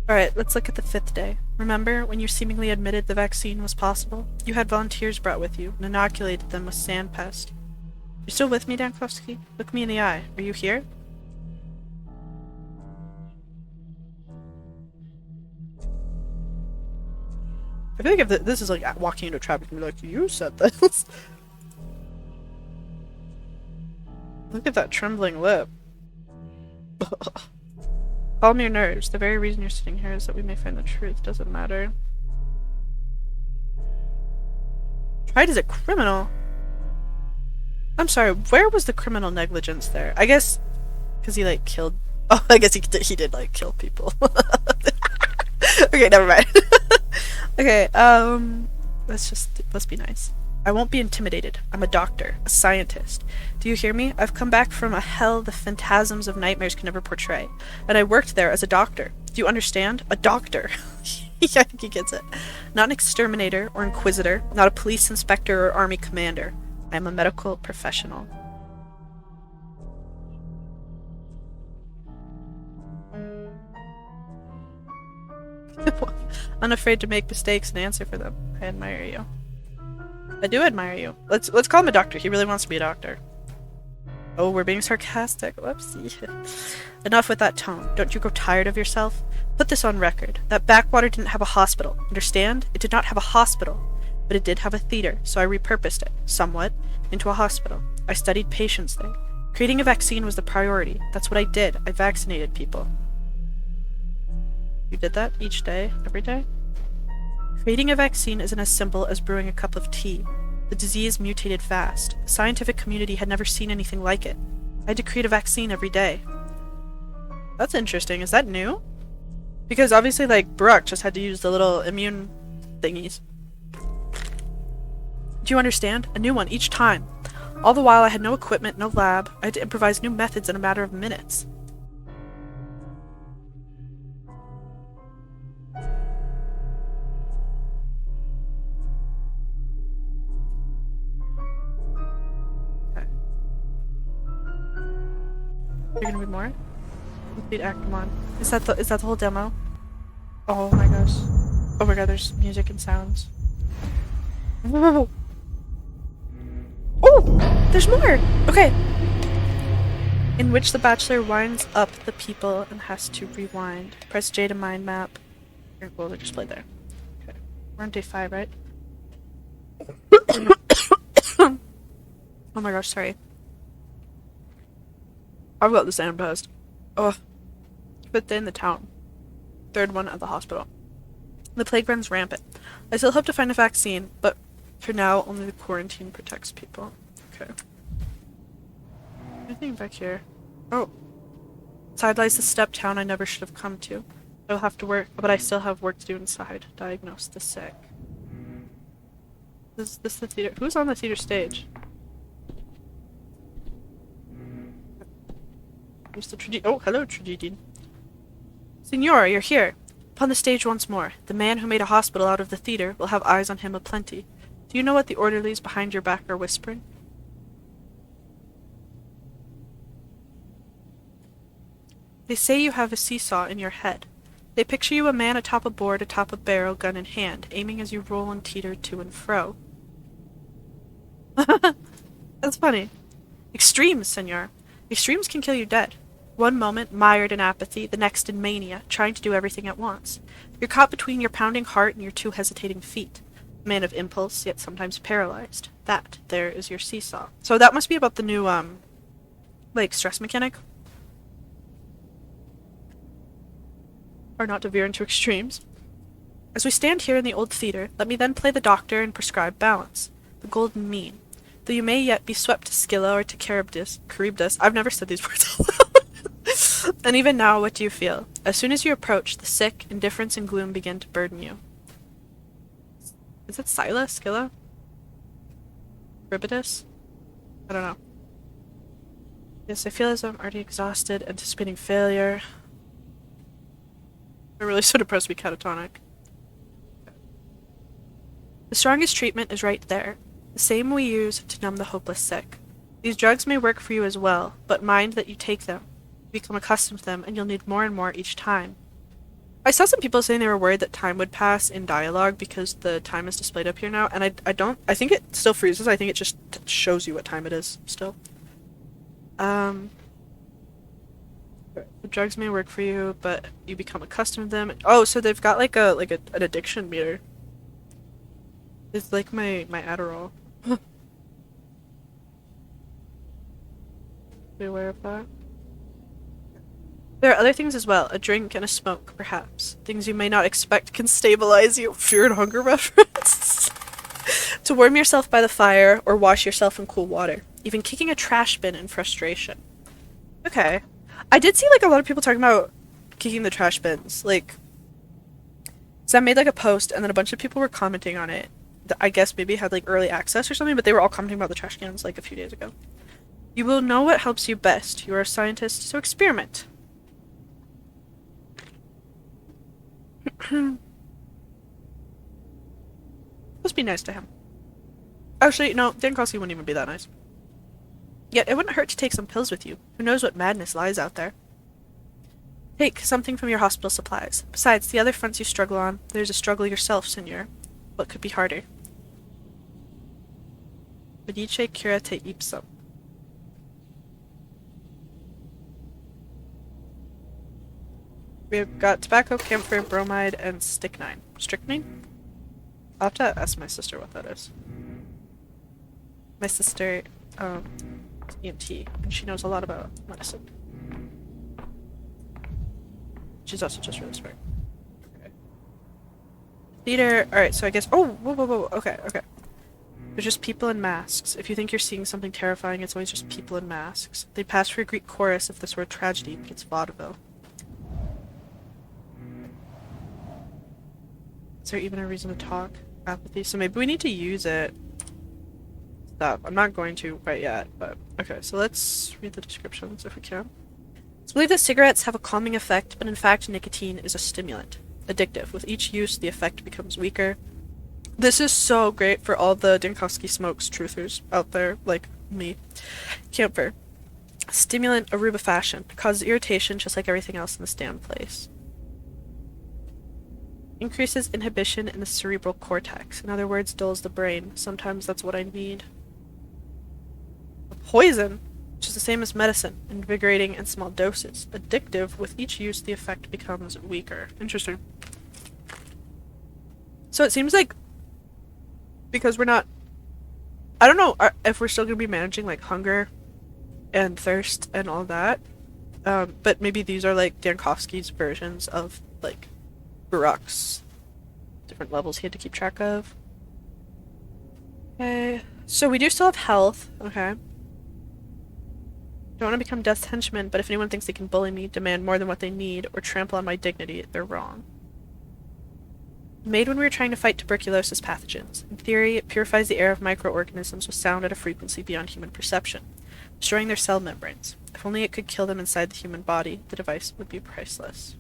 Alright, let's look at the 5th day. Remember when you seemingly admitted the vaccine was possible? You had volunteers brought with you and inoculated them with sandpest. You're still with me, Dankowski? Look me in the eye. Are you here? I feel like if this is like walking into traffic and be like, you said this. Look at that trembling lip. Calm your nerves. The very reason you're sitting here is that we may find the truth. Doesn't matter. Tried as a criminal? I'm sorry, where was the criminal negligence there? I guess because he like killed... Oh, I guess he did like kill people. Okay, never mind. Okay, let's be nice. I won't be intimidated. I'm a doctor, a scientist. Do you hear me? I've come back from a hell the phantasms of nightmares can never portray. And I worked there as a doctor. Do you understand? A doctor. Yeah, I think he gets it. Not an exterminator or inquisitor, not a police inspector or army commander. I am a medical professional. Unafraid to make mistakes and answer for them. I admire you. I do admire you. Let's call him a doctor. He really wants to be a doctor. Oh, we're being sarcastic. Whoopsie. Enough with that tone. Don't you grow tired of yourself? Put this on record. That backwater didn't have a hospital. Understand? It did not have a hospital. But it did have a theater, so I repurposed it, somewhat, into a hospital. I studied patients there. Creating a vaccine was the priority. That's what I did. I vaccinated people. You did that each day? Every day? Creating a vaccine isn't as simple as brewing a cup of tea. The disease mutated fast. The scientific community had never seen anything like it. I had to create a vaccine every day. That's interesting. Is that new? Because obviously, like, Brooke just had to use the little immune thingies. Do you understand? A new one each time. All the while I had no equipment, no lab. I had to improvise new methods in a matter of minutes. Okay. You're gonna be more? Complete Actimon. Is that the whole demo? Oh my gosh. Oh my god, there's music and sounds. Whoa. Oh! There's more! Okay. In which the Bachelor winds up the people and has to rewind. Press J to mind map. Here, well, they're just played there. Okay. We're on day 5, right? Oh my gosh, sorry. I've got the sandpest. Oh. But then the town. 3rd one at the hospital. The plague runs rampant. I still hope to find a vaccine, but for now, only the quarantine protects people. Okay. Anything back here? Oh. Inside lies the step town I never should have come to. I'll have to work, but I still have work to do inside. Diagnose the sick. Is this the theater? Who's on the theater stage? Who's the tragedian? Oh, hello, tragedian. Signora, you're here. Upon the stage once more. The man who made a hospital out of the theater will have eyes on him aplenty. Do you know what the orderlies behind your back are whispering? They say you have a seesaw in your head. They picture you a man atop a board, atop a barrel, gun in hand, aiming as you roll and teeter to and fro. That's funny. Extremes, senor. Extremes can kill you dead. One moment mired in apathy, the next in mania, trying to do everything at once. You're caught between your pounding heart and your two hesitating feet. A man of impulse, yet sometimes paralyzed. That, there, is your seesaw. So that must be about the new, like, stress mechanic. Or not to veer into extremes. As we stand here in the old theater, let me then play the doctor and prescribe balance. The golden mean. Though you may yet be swept to Scylla or to Charybdis, I've never said these words out loud. And even now, what do you feel? As soon as you approach, the sick, indifference and gloom begin to burden you. Is it Scylla? Scylla? Charybdis? I don't know. Yes, I feel as though I'm already exhausted, anticipating failure. I'm really so depressed to be catatonic. The strongest treatment is right there, the same we use to numb the hopeless sick. These drugs may work for you as well, but mind that you take them. You become accustomed to them, and you'll need more and more each time. I saw some people saying they were worried that time would pass in dialogue because the time is displayed up here now, and I think it still freezes. I think it just shows you what time it is still. The drugs may work for you, but you become accustomed to them. Oh, so they've got like an addiction meter. It's like my Adderall. Be aware of that. There are other things as well. A drink and a smoke, perhaps. Things you may not expect can stabilize you. Fear and hunger reference. To warm yourself by the fire or wash yourself in cool water. Even kicking a trash bin in frustration. Okay. I did see like a lot of people talking about kicking the trash bins. Like, so I made like a post and then a bunch of people were commenting on it. I guess maybe had like early access or something, but they were all commenting about the trash cans like a few days ago. You will know what helps you best. You are a scientist, so experiment. Must be nice to him. Actually, no, Dankowski wouldn't even be that nice. Yet it wouldn't hurt to take some pills with you. Who knows what madness lies out there? Take something from your hospital supplies. Besides the other fronts you struggle on, there's a struggle yourself, senor. What could be harder? Vidice curate ipsum. We've got tobacco, camphor, bromide, and strychnine. Strychnine? I'll have to ask my sister what that is. My sister, EMT, and she knows a lot about medicine. She's also just really smart. Okay. Theater, alright, so I guess, oh, whoa, okay. They're just people in masks. If you think you're seeing something terrifying, it's always just people in masks. They'd pass for a Greek chorus if this were a tragedy, but it's vaudeville. Is there even a reason to talk? Apathy. So maybe we need to use it. Stop. I'm not going to quite yet, but okay, so let's read the descriptions if we can. It's believed that cigarettes have a calming effect, but in fact nicotine is a stimulant. Addictive. With each use, the effect becomes weaker. This is so great for all the Dankowski smokes truthers out there, like me. Camphor. Stimulant Aruba fashion. Causes irritation just like everything else in this damn place. Increases inhibition in the cerebral cortex. In other words, dulls the brain. Sometimes that's what I need. A poison, which is the same as medicine, invigorating in small doses. Addictive, with each use the effect becomes weaker. Interesting. So it seems like, because we're not, I don't know if we're still going to be managing like hunger and thirst and all that, but maybe these are like Dankowski's versions of like Baruch's different levels he had to keep track of. Okay, so we do still have health. Okay. Don't want to become Death's henchmen, but if anyone thinks they can bully me, demand more than what they need, or trample on my dignity, they're wrong. Made when we were trying to fight tuberculosis pathogens. In theory, it purifies the air of microorganisms with sound at a frequency beyond human perception, destroying their cell membranes. If only it could kill them inside the human body, the device would be priceless.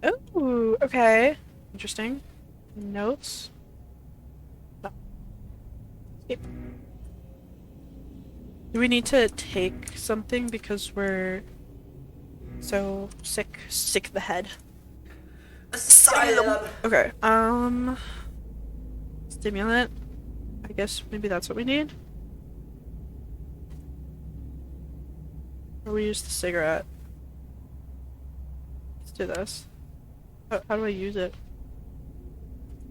Oh, okay. Interesting. Notes. No. Escape. Do we need to take something because we're so sick the head? Asylum. Okay. Stimulant. I guess maybe that's what we need. Or we use the cigarette. Let's do this. How do I use it?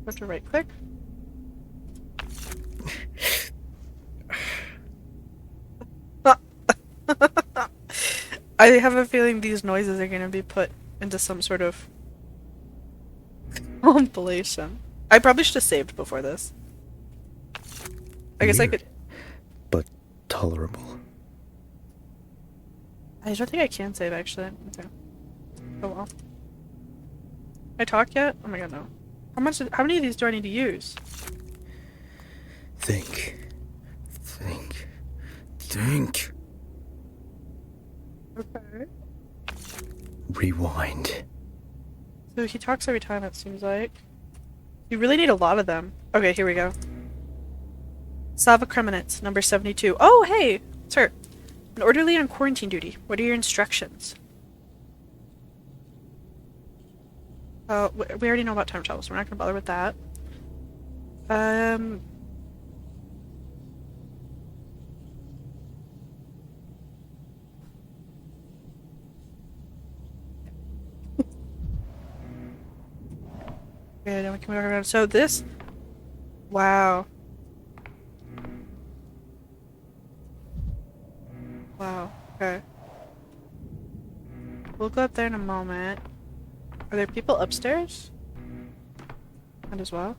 I have to right click? I have a feeling these noises are going to be put into some sort of compilation. I probably should have saved before this. I guess I could. But tolerable. I don't think I can save actually. Okay. Oh well. I talk yet? Oh my god, no. How many of these do I need to use? Think. Okay. Rewind. So he talks every time, it seems like. You really need a lot of them. Okay, here we go. Salva Kremenitz, number 72. Oh, hey! Sir. An orderly on quarantine duty. What are your instructions? We already know about time travel, so we're not gonna bother with that. Okay, then we can walk around. So this... Wow. Wow, okay. We'll go up there in a moment. Are there people upstairs? And as well?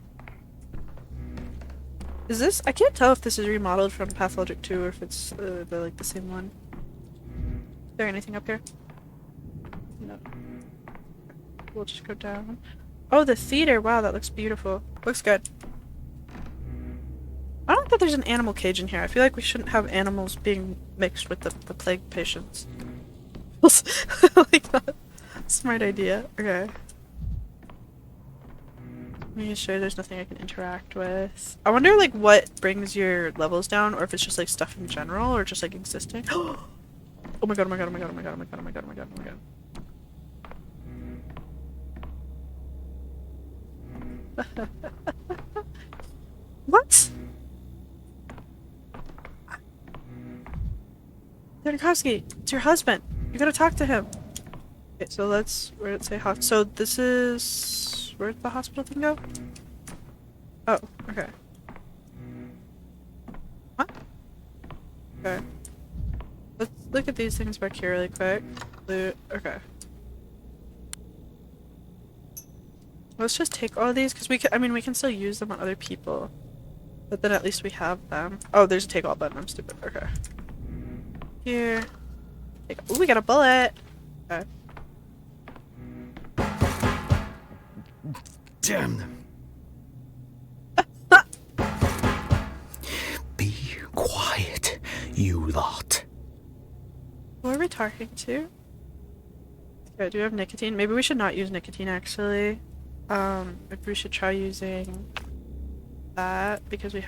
Is this... I can't tell if this is remodeled from Pathologic 2 or if it's the same one. Is there anything up here? No. We'll just go down. Oh, the theater! Wow, that looks beautiful. Looks good. I don't think there's an animal cage in here. I feel like we shouldn't have animals being mixed with the plague patients. Like that. Smart idea. Okay. Making sure there's nothing I can interact with. I wonder like what brings your levels down, or if it's just like stuff in general, or just like existing. Oh my god, oh my god, oh my god, oh my god, oh my god, oh my god, oh my god, oh my god. What? Tarkovsky, it's your husband. You gotta talk to him. Okay, so let's... Where did it say so this is... Where'd the hospital thing go? Oh, okay. What? Okay. Let's look at these things back here really quick. Loot. Okay. Let's just take all of these, because we can, I mean, we can still use them on other people. But then at least we have them. Oh, there's a take all button. I'm stupid. Okay. Here. Ooh, we got a bullet! Okay. Damn them. Be quiet, you lot. Who are we talking to? Okay, do we have nicotine? Maybe we should not use nicotine, actually. Maybe we should try using that, because we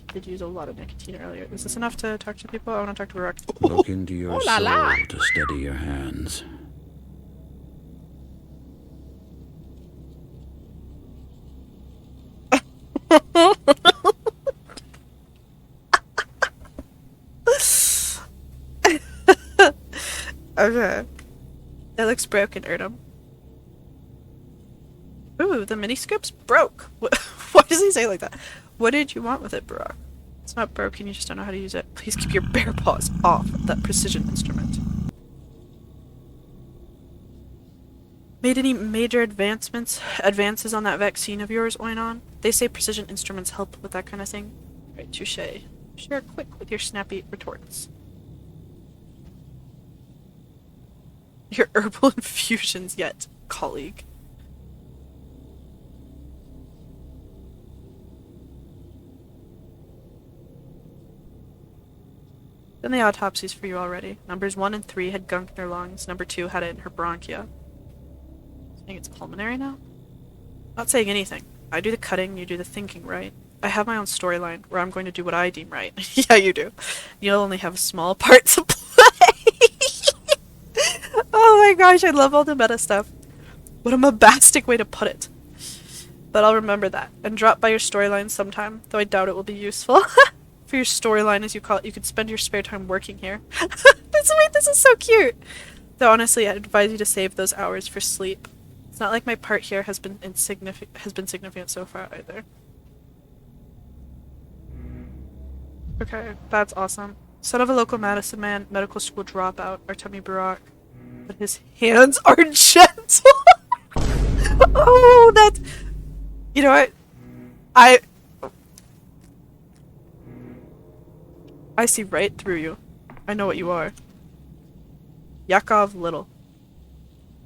did use a lot of nicotine earlier. Is this enough to talk to people? I want to talk to Rook. Look into your soul to steady your hands. Okay. That looks broken, Erdem. Ooh, the miniscope's broke. Why does he say it like that? What did you want with it, Barack? It's not broken, you just don't know how to use it. Please keep your bare paws off that precision instrument. Made any major advances on that vaccine of yours, Oinon? They say precision instruments help with that kind of thing. Right, touche. Share quick with your snappy retorts. Your herbal infusions yet, colleague. Done the autopsies for you already. Numbers 1 and 3 had gunk in their lungs. Number 2 had it in her bronchia. Saying it's pulmonary now? Not saying anything. I do the cutting, you do the thinking, right? I have my own storyline, where I'm going to do what I deem right. Yeah, you do. You'll only have a small part to play. Oh my gosh, I love all the meta stuff. What a bombastic way to put it. But I'll remember that, and drop by your storyline sometime, though I doubt it will be useful. For your storyline, as you call it, you could spend your spare time working here. Wait, this is so cute. Though honestly, I'd advise you to save those hours for sleep. It's not like my part here has been significant so far either. Okay, that's awesome. Son of a local Madison man, medical school dropout, Artemi Barak. But his hands are gentle. Oh, that's... You know what? I see right through you. I know what you are. Yakov Little.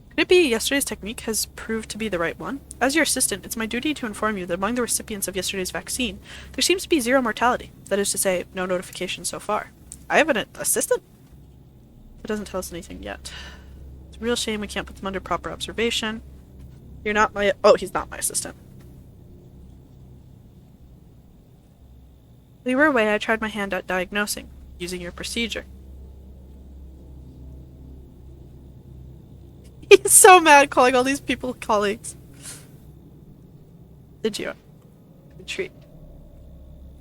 Could it be yesterday's technique has proved to be the right one? As your assistant, it's my duty to inform you that among the recipients of yesterday's vaccine, there seems to be 0 mortality. That is to say, no notifications so far. I have an assistant? It doesn't tell us anything yet. It's a real shame we can't put them under proper observation. You're not my... Oh, he's not my assistant. While you were away, I tried my hand at diagnosing, using your procedure. He's so mad calling all these people colleagues. Did you? Intrigued.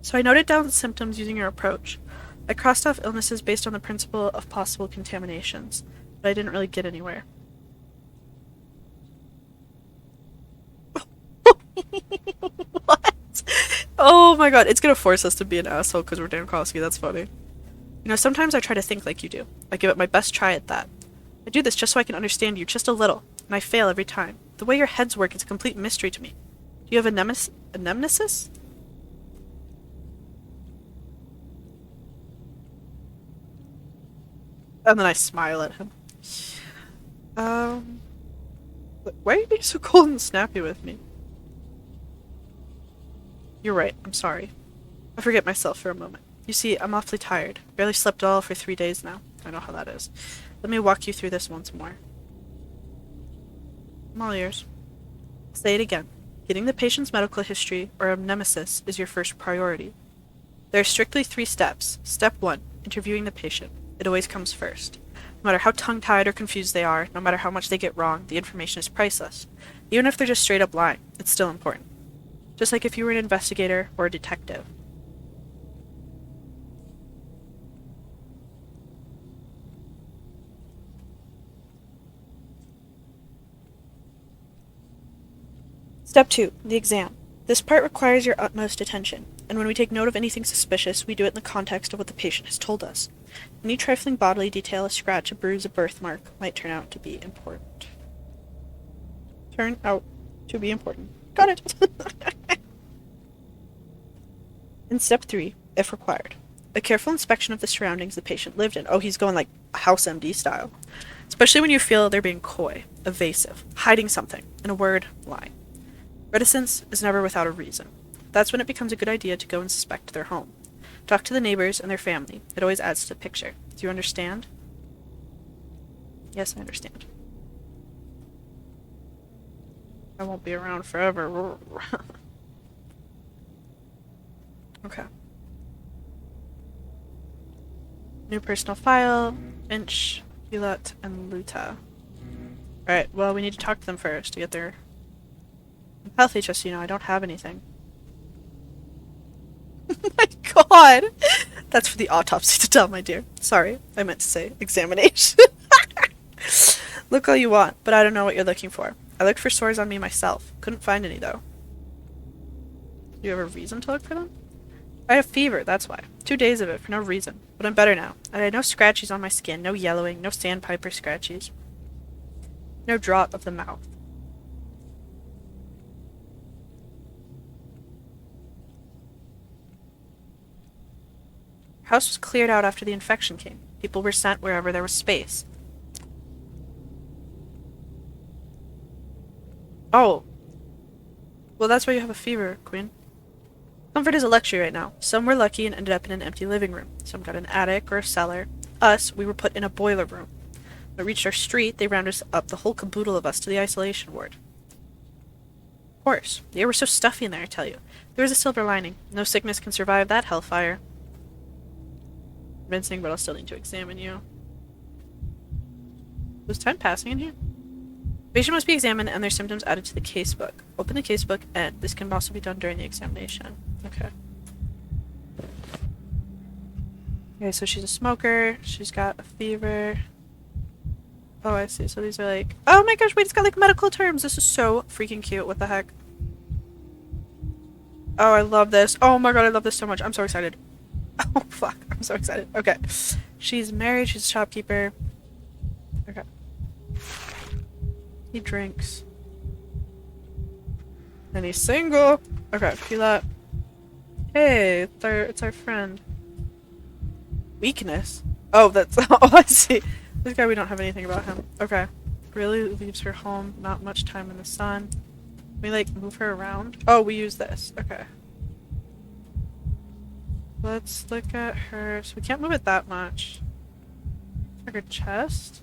So I noted down the symptoms using your approach. I crossed off illnesses based on the principle of possible contaminations, but I didn't really get anywhere. What? Oh my god, it's gonna force us to be an asshole because we're Dankovsky, that's funny. You know, sometimes I try to think like you do. I give it my best try at that. I do this just so I can understand you just a little, and I fail every time. The way your heads work is a complete mystery to me. Do you have a nemesis? And then I smile at him. Why are you being so cold and snappy with me? You're right, I'm sorry. I forget myself for a moment. You see, I'm awfully tired. Barely slept at all for 3 days now. I know how that is. Let me walk you through this once more. I'm all ears. Say it again. Getting the patient's medical history, or a nemesis, is your first priority. There are strictly 3 steps. Step 1, interviewing the patient. It always comes first. No matter how tongue-tied or confused they are, no matter how much they get wrong, the information is priceless. Even if they're just straight up lying, it's still important. Just like if you were an investigator or a detective. Step 2, the exam. This part requires your utmost attention, and when we take note of anything suspicious, we do it in the context of what the patient has told us. Any trifling bodily detail, a scratch, a bruise, a birthmark, might turn out to be important. Turn out to be important. Got it! In step 3, if required, a careful inspection of the surroundings the patient lived in. Oh, he's going like House MD style. Especially when you feel they're being coy, evasive, hiding something, in a word, lying. Reticence is never without a reason. That's when it becomes a good idea to go and inspect their home. Talk to the neighbors and their family. It always adds to the picture. Do you understand? Yes, I understand. I won't be around forever. Okay. New personal file. Inch, Filat, and Luta. Alright, well, we need to talk to them first to get their health HS, you know, I don't have anything. Oh my god! That's for the autopsy to tell, my dear. Sorry, I meant to say examination. Look all you want, but I don't know what you're looking for. I looked for sores on me myself. Couldn't find any, though. Do you have a reason to look for them? I have fever, that's why. 2 days of it for no reason. But I'm better now. I had no scratchies on my skin, no yellowing, no sandpiper scratchies. No drop of the mouth. Our house was cleared out after the infection came. People were sent wherever there was space. Oh. Well, that's why you have a fever, Queen. Comfort is a luxury right now. Some were lucky and ended up in an empty living room. Some got an attic or a cellar. Us, we were put in a boiler room. When it reached our street, they rounded us up, the whole caboodle of us, to the isolation ward. Of course. The air was so stuffy in there, I tell you. There was a silver lining. No sickness can survive that hellfire. Convincing, but I'll still need to examine you. Was time passing in here? Patient must be examined and their symptoms added to the casebook. Open the casebook, and this can also be done during the examination. Okay. Okay, so she's a smoker. She's got a fever. Oh, I see. So these are like... Oh my gosh, wait, it's got like medical terms. This is so freaking cute. What the heck? Oh, I love this. Oh my god, I love this so much. I'm so excited. Oh, fuck. I'm so excited. Okay. She's married. She's a shopkeeper. Okay. He drinks. And he's single. Okay, feel that. Hey, it's our friend. Weakness? Oh, that's... Oh, I see. This guy, we don't have anything about him. Okay. Really leaves her home. Not much time in the sun. Can we, like, move her around? Oh, we use this. Okay. Let's look at her. So we can't move it that much. Like her chest?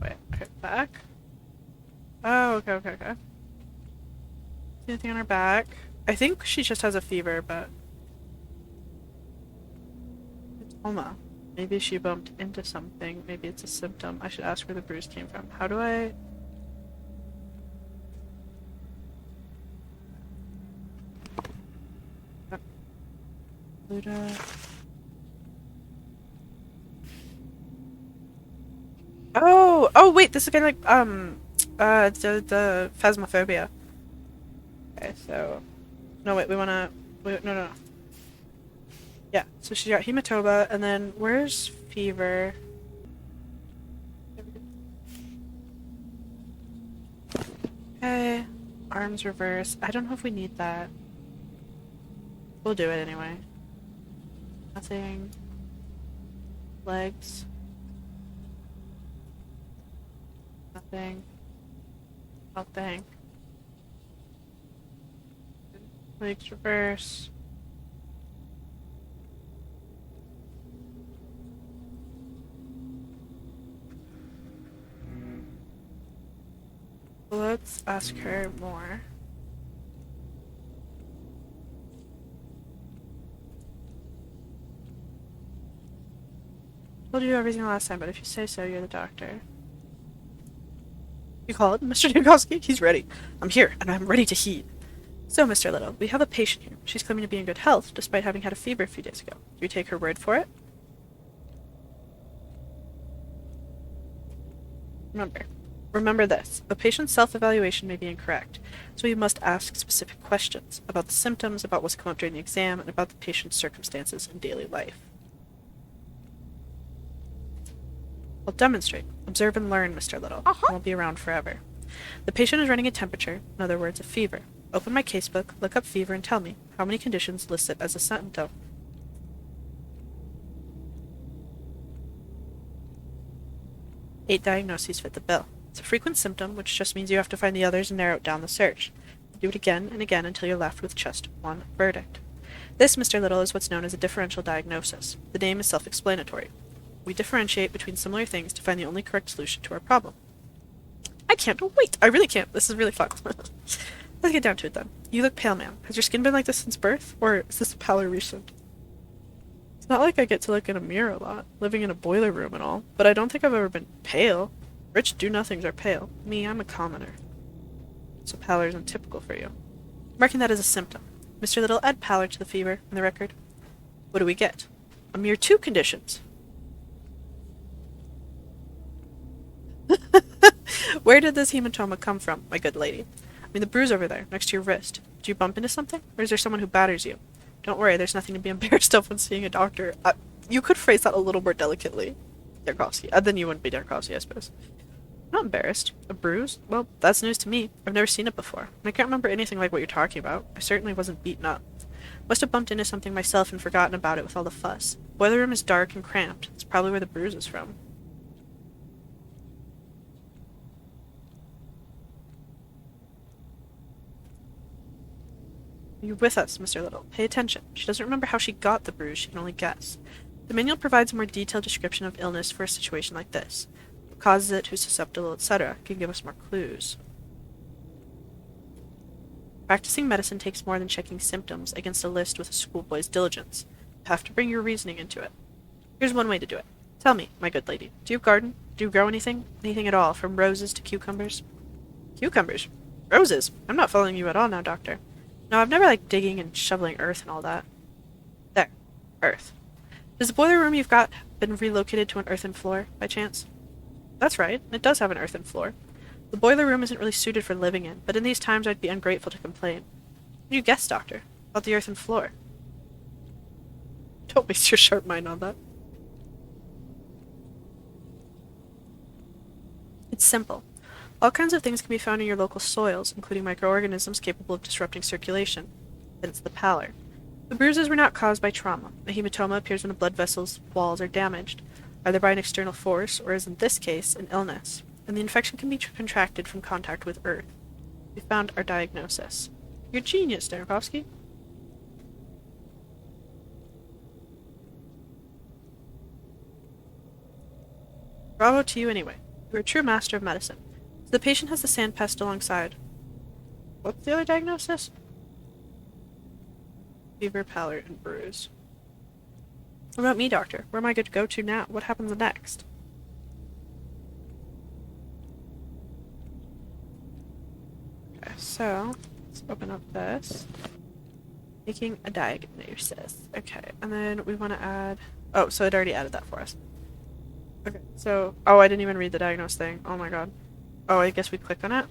Wait, okay, back? Oh, okay. Anything on her back? I think she just has a fever, but... It's Oma. Maybe she bumped into something. Maybe it's a symptom. I should ask where the bruise came from. How do I... Luda... Oh, wait, this is kind of like, the phasmophobia. Okay, so... No, wait, we wanna... Wait, no. Yeah, so she got hematoma, and then where's fever? Okay, arms reverse. I don't know if we need that. We'll do it anyway. Nothing. Legs. Nothing. Nothing. Legs reverse. Let's ask her more. Told you everything last time, but if you say so, you're the doctor. You called, Mr. Dukowski? He's ready. I'm here, and I'm ready to heed. So, Mr. Little, we have a patient here. She's claiming to be in good health, despite having had a fever a few days ago. Do you take her word for it? Remember this. A patient's self-evaluation may be incorrect, so you must ask specific questions about the symptoms, about what's come up during the exam, and about the patient's circumstances in daily life. I'll demonstrate. Observe and learn, Mr. Little. I won't be around forever. The patient is running a temperature, in other words, a fever. Open my casebook, look up fever, and tell me how many conditions list it as a symptom. Eight diagnoses fit the bill. It's a frequent symptom, which just means you have to find the others and narrow down the search. Do it again and again until you're left with just one verdict. This, Mr. Little, is what's known as a differential diagnosis. The name is self-explanatory. We differentiate between similar things to find the only correct solution to our problem. I can't wait! I really can't. This is really fun. Let's get down to it then. You look pale, ma'am. Has your skin been like this since birth, or is this pallor recent? It's not like I get to look in a mirror a lot, living in a boiler room and all, but I don't think I've ever been pale. Rich do-nothings are pale. Me, I'm a commoner. So pallor isn't typical for you. Marking that as a symptom. Mr. Little, add pallor to the fever in the record. What do we get? A mere 2 conditions. Where did this hematoma come from, my good lady? I mean, the bruise over there, next to your wrist. Did you bump into something? Or is there someone who batters you? Don't worry, there's nothing to be embarrassed of when seeing a doctor. You could phrase that a little more delicately, Darkovsky. Then you wouldn't be Darkovsky, I suppose. I'm not embarrassed. A bruise? Well, that's news to me. I've never seen it before. And I can't remember anything like what you're talking about. I certainly wasn't beaten up. Must have bumped into something myself and forgotten about it with all the fuss. Boiler room is dark and cramped. It's probably where the bruise is from. You're with us, Mr. Little. Pay attention. She doesn't remember how she got the bruise, she can only guess. The manual provides a more detailed description of illness for a situation like this. What causes it, who's susceptible, etc. can give us more clues. Practicing medicine takes more than checking symptoms against a list with a schoolboy's diligence. You have to bring your reasoning into it. Here's one way to do it. Tell me, my good lady, do you garden? Do you grow anything? Anything at all, from roses to cucumbers? Cucumbers? Roses? I'm not following you at all now, Doctor. No, I've never liked digging and shoveling earth and all that. There. Earth. Has the boiler room you've got been relocated to an earthen floor, by chance? That's right, it does have an earthen floor. The boiler room isn't really suited for living in, but in these times I'd be ungrateful to complain. What do you guess, Doctor? About the earthen floor? Don't waste your sharp mind on that. It's simple. All kinds of things can be found in your local soils, including microorganisms capable of disrupting circulation. Then it's the pallor. The bruises were not caused by trauma. A hematoma appears when the blood vessels' walls are damaged, either by an external force or, as in this case, an illness, and the infection can be contracted from contact with earth. We found our diagnosis. You're a genius, Tarkovsky. Bravo to you anyway. You're a true master of medicine. So the patient has the sand pest alongside. What's the other diagnosis? Fever, pallor, and bruise. What about me, Doctor? Where am I good to go to now? What happens next? Okay, so let's open up this. Making a diagnosis. Okay, and then we want to add... Oh, so it already added that for us. Okay, so... Oh, I didn't even read the diagnose thing. Oh my god. Oh, I guess we click on it?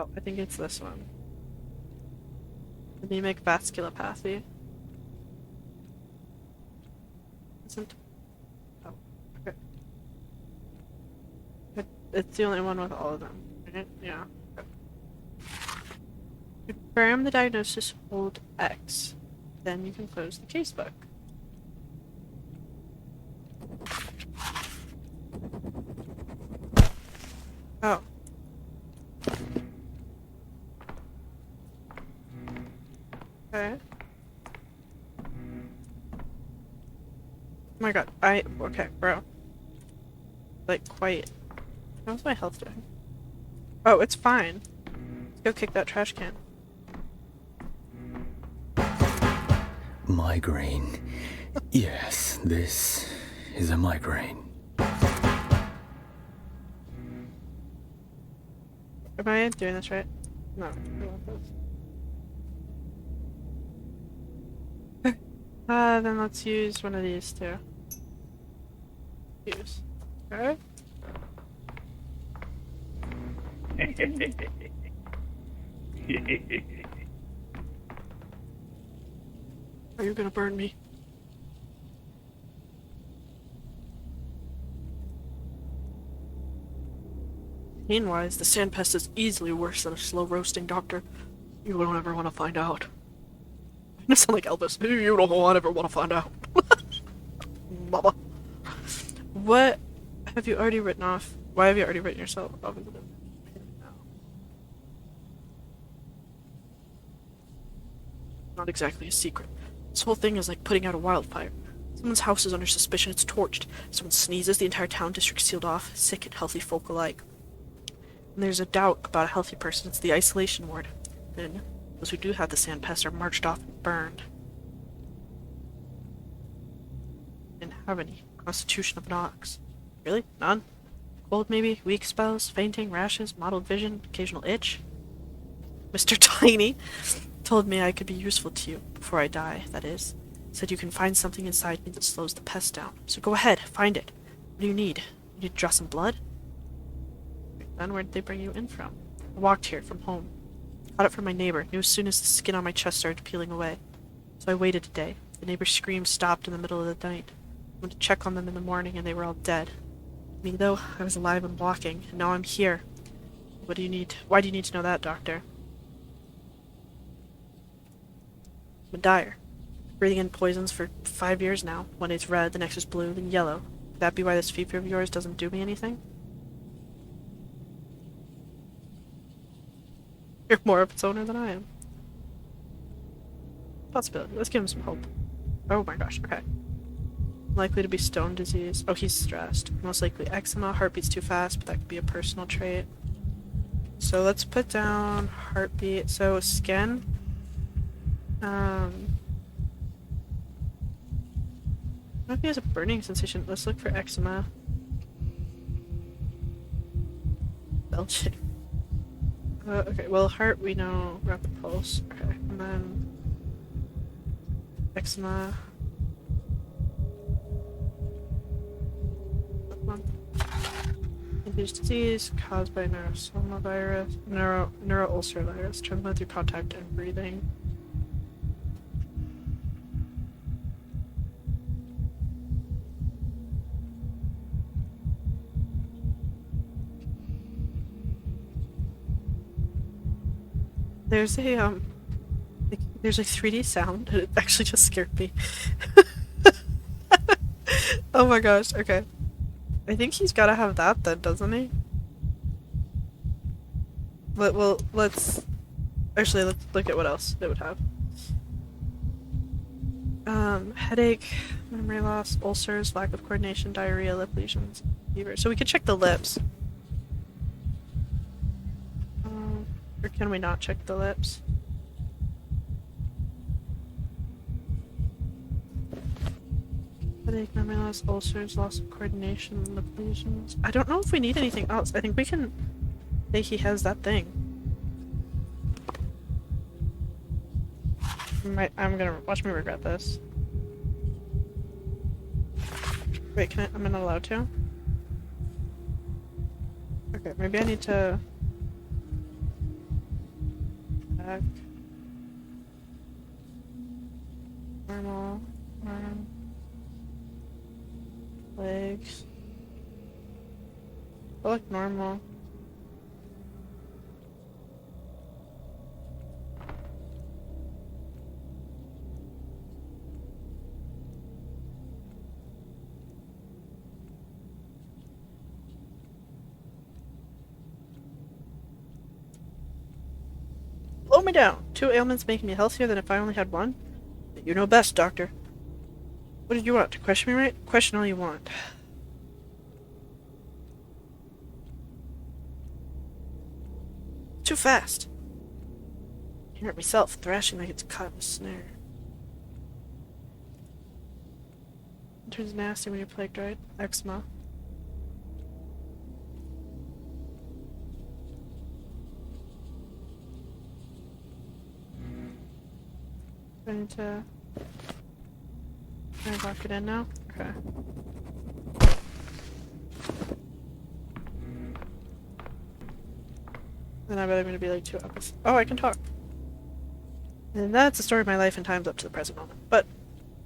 Oh, I think it's this one. Anemic vasculopathy. Isn't... Oh, okay. It's the only one with all of them, right? Yeah. Okay. Confirm the diagnosis, hold X. Then you can close the casebook. Oh. Okay. Oh my god, okay, bro. Like, quite. How's my health doing? Oh, it's fine. Let's go kick that trash can. Migraine. Yes, this is a migraine. Am I doing this right? No, I want this. Then let's use one of these two. Use. Okay. Are you gonna burn me? Pain-wise, the sand pest is easily worse than a slow roasting, Doctor. You don't ever want to find out. I sound like Elvis. You don't ever want to find out. Mama. What have you already written off? Why have you already written yourself off into the... Not exactly a secret. This whole thing is like putting out a wildfire. Someone's house is under suspicion, it's torched. Someone sneezes, the entire town district sealed off, sick and healthy folk alike. And there's a doubt about a healthy person, it's the isolation ward. Then, those who do have the sand pest are marched off and burned. Didn't have any. Constitution of Nox. Really? None? Cold maybe? Weak spells? Fainting? Rashes? Mottled vision? Occasional itch? Mr. Tiny told me I could be useful to you, before I die, that is. Said you can find something inside me that slows the pest down. So go ahead, find it. What do you need? You need to draw some blood? Then where did they bring you in from? I walked here, from home. Got it from my neighbor, knew as soon as the skin on my chest started peeling away. So I waited a day. The neighbor's screams stopped in the middle of the night. I went to check on them in the morning and they were all dead. Me though, I was alive and walking, and now I'm here. What do you need? Why do you need to know that, Doctor? I'm a dyer. Breathing in poisons for 5 years now. One day's red, the next is blue, then yellow. Could that be why this fever of yours doesn't do me anything? You're more of its owner than I am. Possibility. Let's give him some hope. Oh my gosh, okay. Likely to be stone disease. Oh, he's stressed. Most likely eczema. Heartbeat's too fast, but that could be a personal trait. So let's put down heartbeat. So skin. What if he has a burning sensation? Let's look for eczema. Belching. Okay, well, heart we know, rapid pulse. Okay, and then eczema. Infectious disease caused by neurosoma virus, neuroulcer virus, transmitted through contact and breathing. There's a there's a 3D sound, and it actually just scared me. Oh my gosh, okay. I think he's gotta have that then, doesn't he? Let's look at what else it would have. Headache, memory loss, ulcers, lack of coordination, diarrhea, lip lesions, fever. So we could check the lips. Or can we not check the lips? Headache, memory loss, ulcers, loss of coordination, lip lesions. I don't know if we need anything else. I think we can say he has that thing. I'm gonna watch me regret this. Wait, am I not allowed to? Okay, maybe I need to... back. Normal. Arm. Legs. I look normal. Blow me down. 2 ailments make me healthier than if I only had one. You know best, doctor. What did you want? To question me, right? Question all you want. Too fast. I hear it myself, thrashing like it's caught in a snare. It turns nasty when you're plagued, right? Eczema. I need to... Can I lock it in now? Okay. Then I bet I'm gonna be like 2 hours. Oh, I can talk. And that's the story of my life and times up to the present moment. But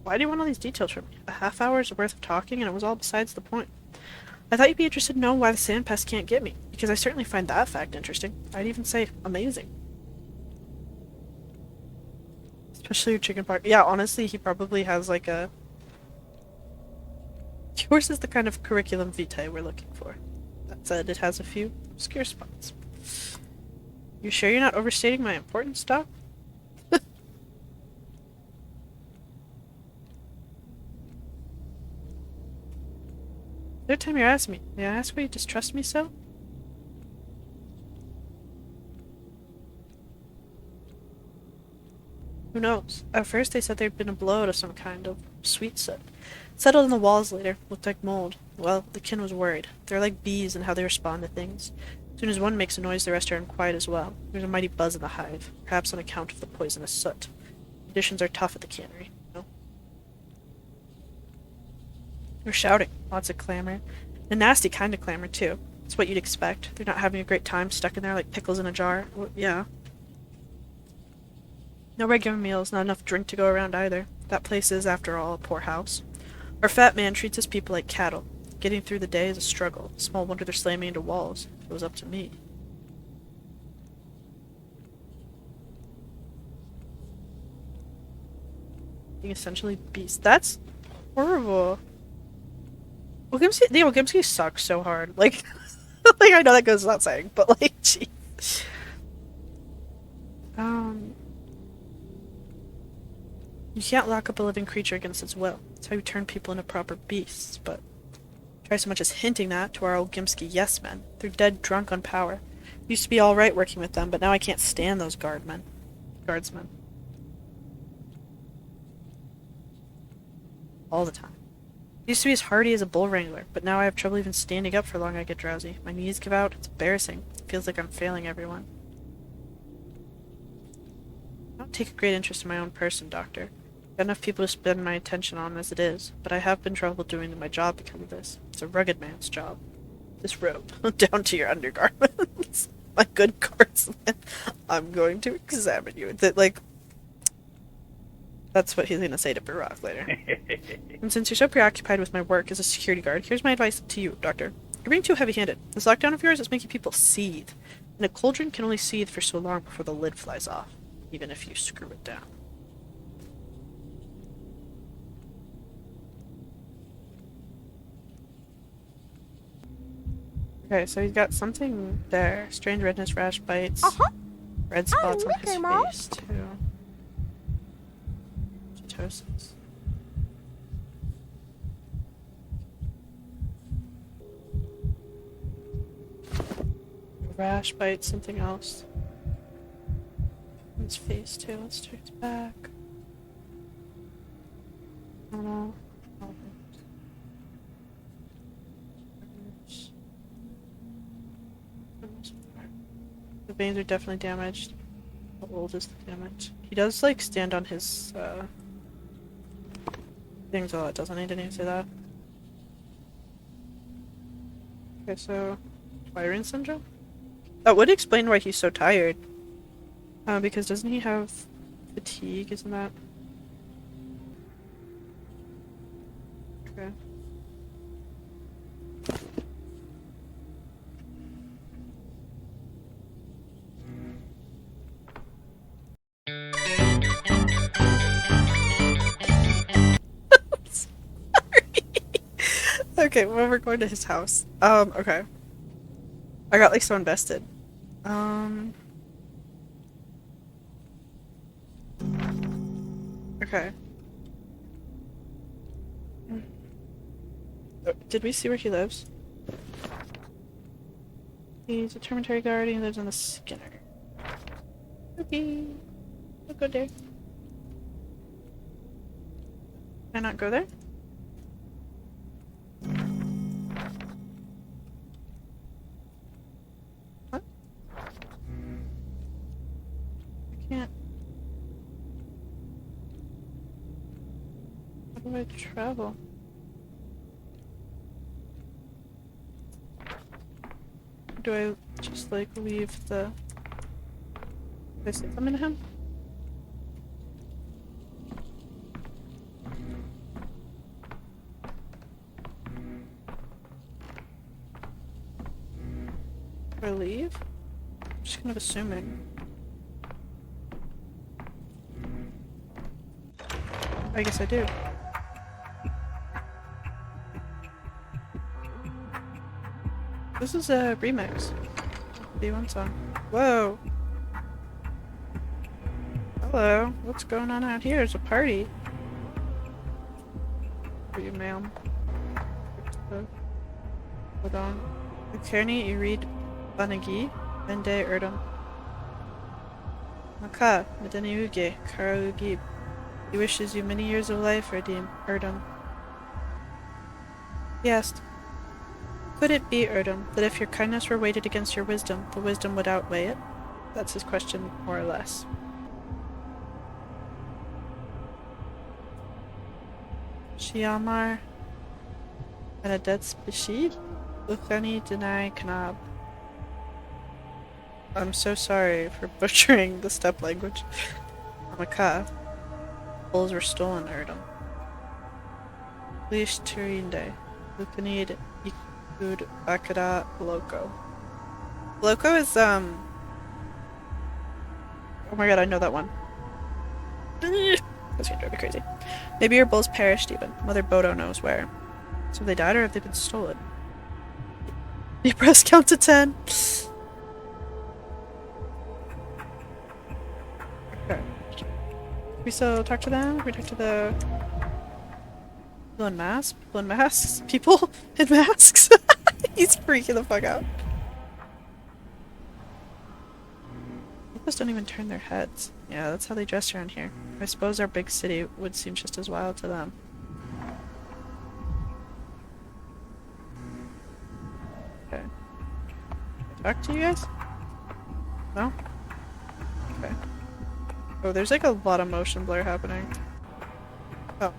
why do you want all these details from me? A half hour's worth of talking and it was all besides the point. I thought you'd be interested to know why the sand pest can't get me, because I certainly find that fact interesting. I'd even say amazing. Especially your chicken part. Yeah, honestly, he probably has like a... Yours is the kind of curriculum vitae we're looking for. That said, it has a few obscure spots. You sure you're not overstating my importance, Doc? Third time you're asking me. May I ask why you distrust me so? Who knows? At first they said there'd been a blow to some kind of sweet soot. Settled in the walls later, looked like mold. Well, the kin was worried. They're like bees in how they respond to things. As soon as one makes a noise, the rest are unquiet as well. There's a mighty buzz in the hive, perhaps on account of the poisonous soot. Conditions are tough at the cannery, you know? They're shouting, lots of clamor. A nasty kind of clamor, too. It's what you'd expect. They're not having a great time stuck in there like pickles in a jar. Well, yeah. No regular meals, not enough drink to go around either. That place is, after all, a poor house. Our fat man treats his people like cattle. Getting through the day is a struggle. Small wonder they're slamming into walls. If it was up to me. Being essentially beast. That's horrible. The Ogimski sucks so hard. Like, like I know that goes without saying, but like, gee. You can't lock up a living creature against its will. That's how you turn people into proper beasts, but try so much as hinting that to our old Gimski yes-men. They're dead drunk on power. Used to be alright working with them, but now I can't stand those guardsmen. All the time. Used to be as hardy as a bull wrangler, but now I have trouble even standing up for long. I get drowsy. My knees give out. It's embarrassing. It feels like I'm failing everyone. I don't take a great interest in my own person, Doctor. Got enough people to spend my attention on as it is, but I have been trouble doing my job because of this. It's a rugged man's job. This robe, down to your undergarments. My good guardsman, I'm going to examine you. That's what he's gonna say to Barak later. And since you're so preoccupied with my work as a security guard, here's my advice to you, Doctor. You're being too heavy-handed. This lockdown of yours is making people seethe. And a cauldron can only seethe for so long before the lid flies off, even if you screw it down. Okay, so he's got something there. Strange redness, rash bites, red spots on his face, too. Ketosis. Rash bites, something else. On his face, too. Let's check his back. I don't know. The veins are definitely damaged. How old is the damage? He does, like, stand on his, things a lot, doesn't he? Didn't he say that? Okay, so... Twirling syndrome? That would explain why he's so tired. Because doesn't he have fatigue, isn't that? Okay. Okay, well, we're going to his house. Okay. I got, like, so invested. Okay. Did we see where he lives? He's a terminatory guard and he lives on the Skinner. Okay. I'll go there. Can I not go there? What? I can't. How do I travel? Do I just, like, leave the... Did I say something to him? Do I leave? I'm just kind of assuming. I guess I do. This is a remix. B1 song. Whoa! Hello, what's going on out here? There's a party. For you, ma'am. Hold on. Kearney, Irid, Banagi, Bende, Erdum. Maka, Medeni Uge, Kara Ugib. He wishes you many years of life, Erdum. He asked, could it be, Erdum, that if your kindness were weighted against your wisdom, the wisdom would outweigh it? That's his question, more or less. Shiamar and a dead species? Ukhani Denai Knab. I'm so sorry for butchering the steppe language. Amaka. Bulls were stolen, Erdum. Lish Turinde. Ukhanid Ikud Akada Loco. Loco is, oh my god, I know that one. That's gonna drive me crazy. Maybe your bulls perished even. Mother Bodo knows where. So have they died or have they been stolen? You press count to 10. Okay. We still talk to them? We talk to the people in masks? People in masks? People in masks? He's freaking the fuck out. People don't even turn their heads. Yeah, that's how they dress around here. I suppose our big city would seem just as wild to them. Okay. Can I talk to you guys? No? Okay. Oh, there's like a lot of motion blur happening. Oh.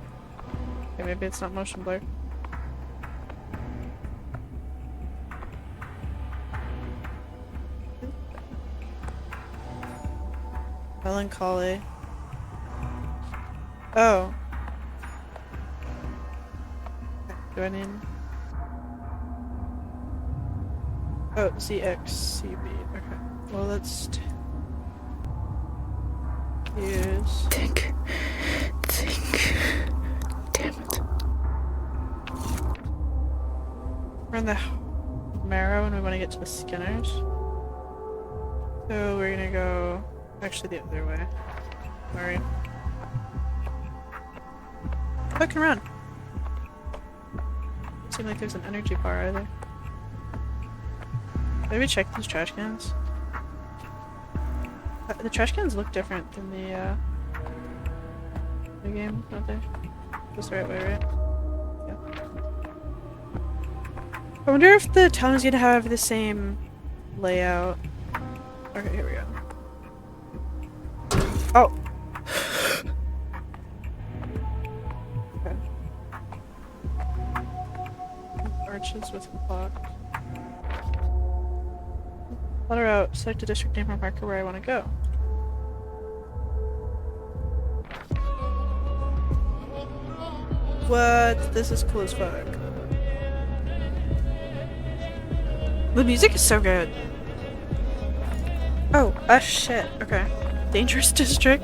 Okay, maybe it's not motion blur. Melancholy. Oh. Do I need... Oh, ZXCB. Okay. Well, let's use... Think. Damn it. We're in the marrow and we want to get to the Skinners. So we're gonna go... Actually, the other way. Sorry. I can run. Doesn't seem like there's an energy bar either. Maybe check these trash cans. The trash cans look different than the game, don't they? Just the right way, right? Yeah. I wonder if the town is gonna have the same layout. Okay, here we go. Oh! Okay. Arches with clock. Letter out. Select a district name or marker where I want to go. What? This is cool as fuck. The music is so good. Oh, shit. Okay. Dangerous district.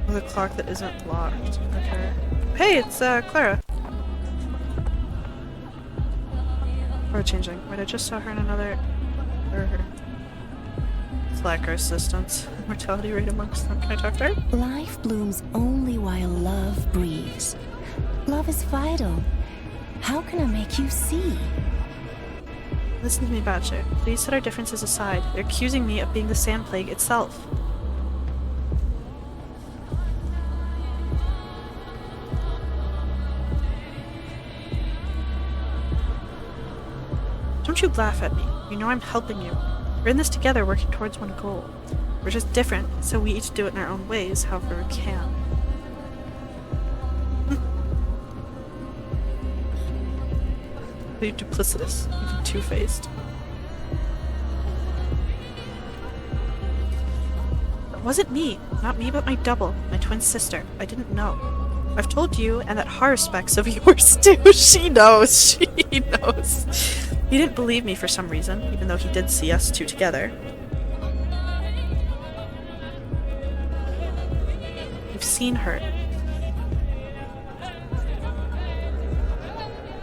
With a clock that isn't locked. Okay. Hey, it's Clara. Or changing. Wait, I just saw her in another... Or her... Slacker assistants. Mortality rate amongst them. Can I talk to her? Life blooms only while love breathes. Love is vital. How can I make you see? Listen to me, Batcher. Please set our differences aside. They're accusing me of being the Sand Plague itself. Don't you laugh at me. You know I'm helping you. We're in this together, working towards one goal. We're just different, so we each do it in our own ways, however we can. You're duplicitous, even two-faced. It wasn't me. Not me, but my double, my twin sister. I didn't know. I've told you, and that horror specs of yours too. She knows. She knows. He didn't believe me for some reason, even though he did see us two together. You've seen her.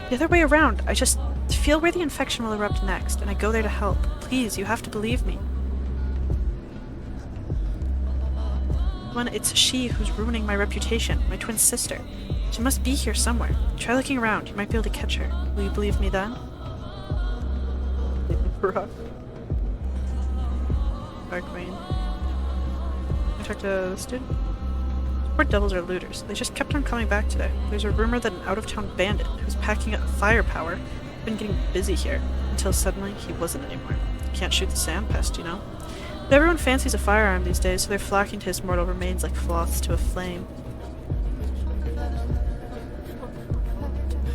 The other way around. I just feel where the infection will erupt next, and I go there to help. Please, you have to believe me. One, it's she who's ruining my reputation, my twin sister. She must be here somewhere. Try looking around. You might be able to catch her. Will you believe me then? Dark Queen. I talked to this dude. Poor devils are looters. They just kept on coming back today. There's a rumor that an out-of-town bandit who's packing up firepower had been getting busy here, until suddenly he wasn't anymore. Can't shoot the sand pest, you know? But everyone fancies a firearm these days, so they're flocking to his mortal remains like sloths to a flame.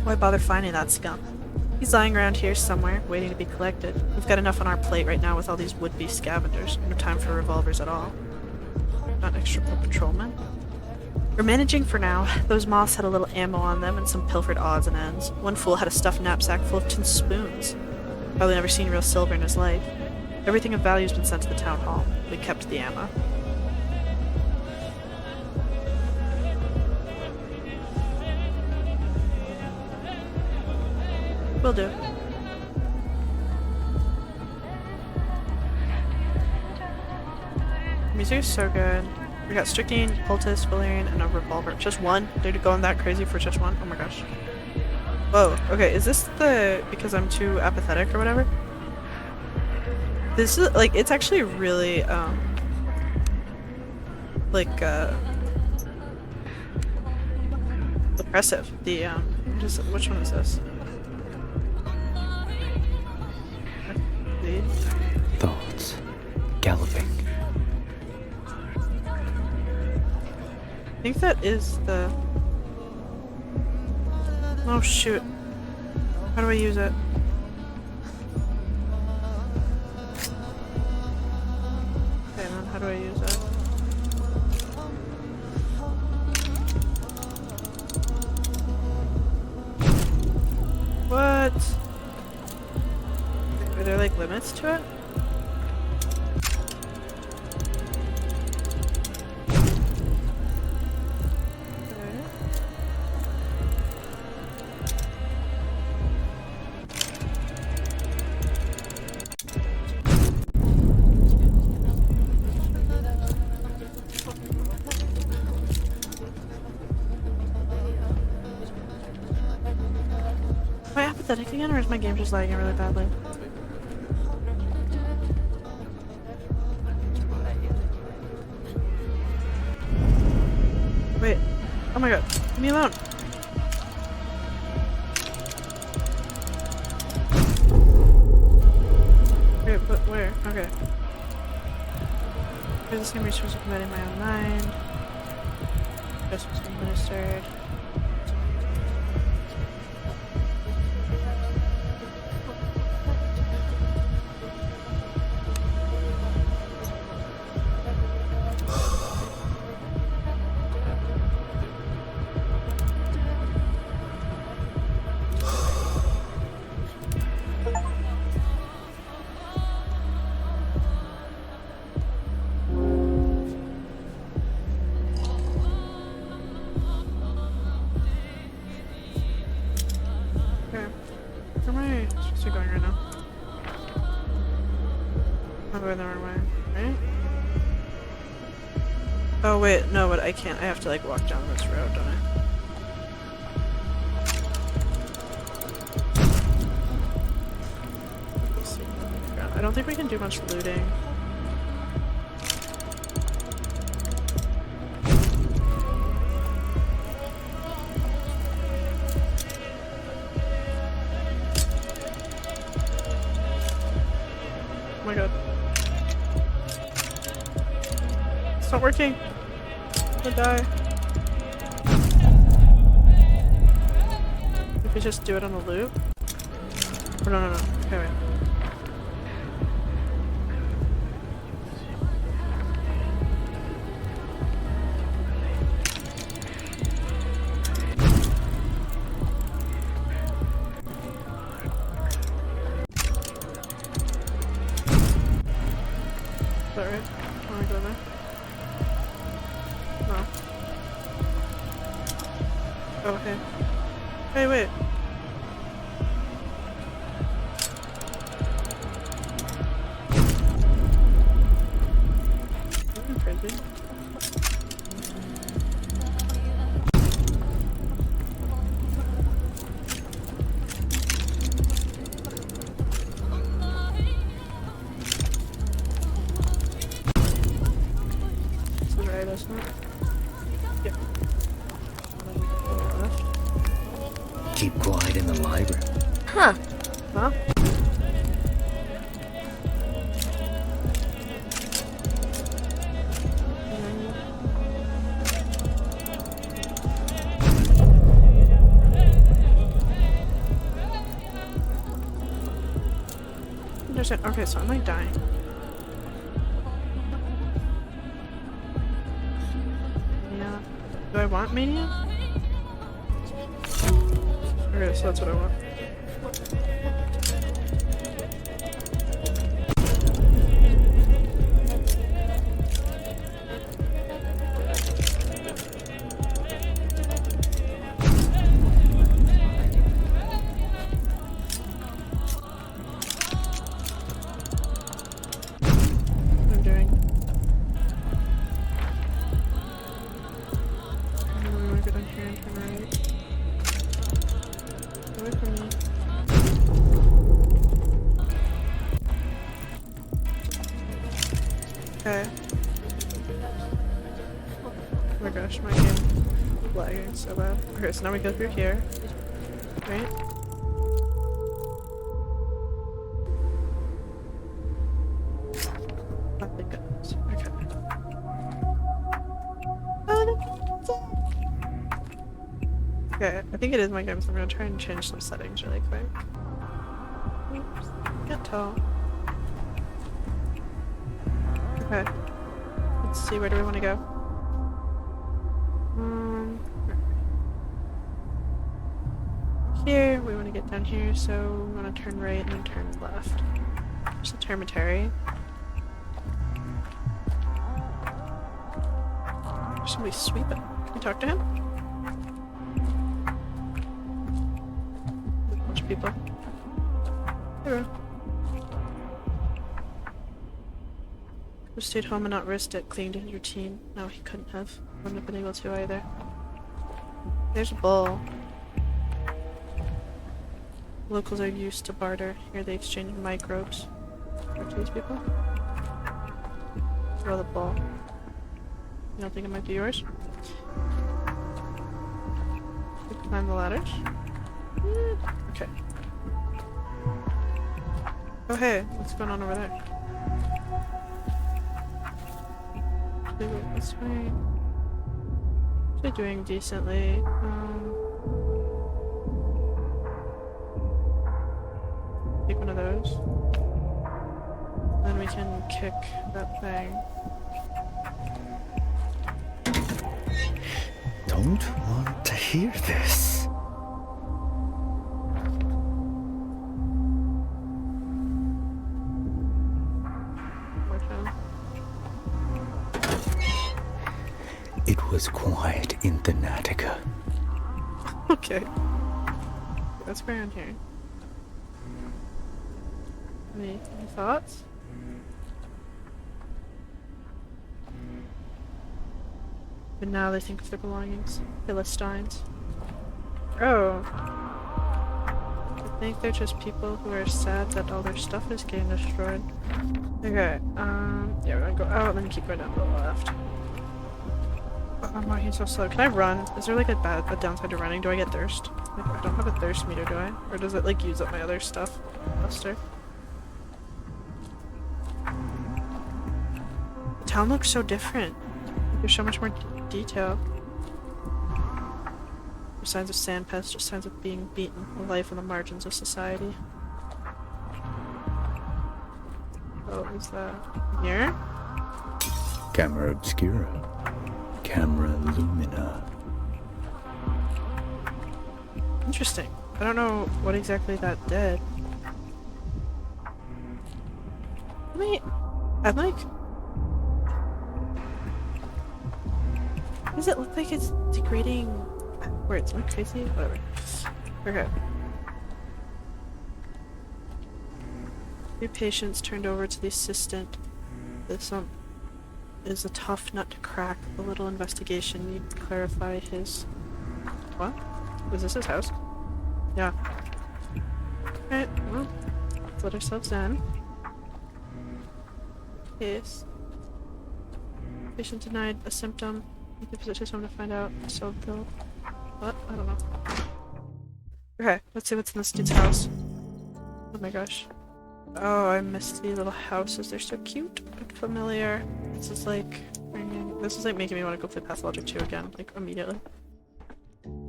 Why bother finding that scum? He's lying around here somewhere, waiting to be collected. We've got enough on our plate right now with all these would-be scavengers. No time for revolvers at all. Not extra for patrolmen. We're managing for now. Those moths had a little ammo on them and some pilfered odds and ends. One fool had a stuffed knapsack full of tin spoons. Probably never seen real silver in his life. Everything of value's been sent to the town hall. We kept the ammo. Will do. Music is so good. We got Strychnine, Poultice, Valerian, and a revolver. Just one? They're going that crazy for just one? Oh my gosh. Whoa, okay, is this the... because I'm too apathetic or whatever? This is, like, it's actually really, oppressive. The, just, which one is this? Thoughts galloping. think that is the... Oh shoot. How do I use it? Okay, then how do I use it? What? Are there like limits to it? Am I apathetic again, or is my game just lagging really badly? Wait. Oh my god. Leave me alone. Wait, but where? Okay. Here's the same resource of committing my own mind. Justice administered. Where am I supposed to be going right now? I'm going the wrong way, right? Oh wait, no, but I can't. I have to like walk down this road, don't I? Let's see. I don't think we can do much looting. Oh my god. It's not working. I'm gonna die. If we just do it on a loop? Oh, no. Okay, wait. Is that right? Wanna go there? No. Oh, okay. Hey, wait. I'm crazy. This is right, isn't it? Yep. Left. Keep quiet in the library. Huh? Huh? Understand. Okay, so I'm like dying. Yeah. Do I want mania? Okay, so that's what I want. What I'm doing. I'm gonna go down here and turn right. Away from me. Okay. Oh my gosh, my game is lagging so bad. Okay, so now we go through here. Right? Oh my goodness. Okay. Oh, Okay, I think it is my game, so I'm gonna try and change some settings really quick. Oops, can't tell. Okay. Let's see, where do we want to go? Here, we want to get down here, so we want to turn right and then turn left. There's a termitary. There's somebody sweeping. Can we talk to him? There's a bunch of people. Hey, who stayed home and not risked it, cleaned his routine. No, he couldn't have. Wouldn't have been able to either. There's a bull. Locals are used to barter. Here they exchange microbes. Talk to these people. Throw the bull. You don't think it might be yours? We can climb the ladders. Okay. Oh hey, what's going on over there? Should we go this way? They're doing decently. Take one of those. Then we can kick that thing. Don't want to hear this. More time. It was quiet in the Natica. Okay. Let's go around here. Any thoughts? But now they think of their belongings. Philistines. Oh. I think they're just people who are sad that all their stuff is getting destroyed. Okay, yeah, we're gonna go out and then keep going down to the left. I'm walking so slow. Can I run? Is there like a downside to running? Do I get thirst? Like, I don't have a thirst meter, do I? Or does it like use up my other stuff faster? The town looks so different. There's so much more detail. No signs of sand pests, just signs of being beaten, a life on the margins of society. Oh, is that here? Camera obscura. Camera lumina. Interesting. I don't know what exactly that did. I'm like... Does it look like it's degrading words? Am I crazy? Whatever. Okay. 3 patients turned over to the assistant. This is a tough nut to crack. A little investigation need to clarify his... What? Was this his house? Yeah. Alright, well, let's let ourselves in. Yes. Patient denied a symptom. Need to visit his home to find out. So they'll... What? I don't know. Okay, let's see what's in this dude's house. Oh my gosh. Oh, I missed the little houses. They're so cute and familiar. This is like making me want to go play Pathologic 2 again, like immediately.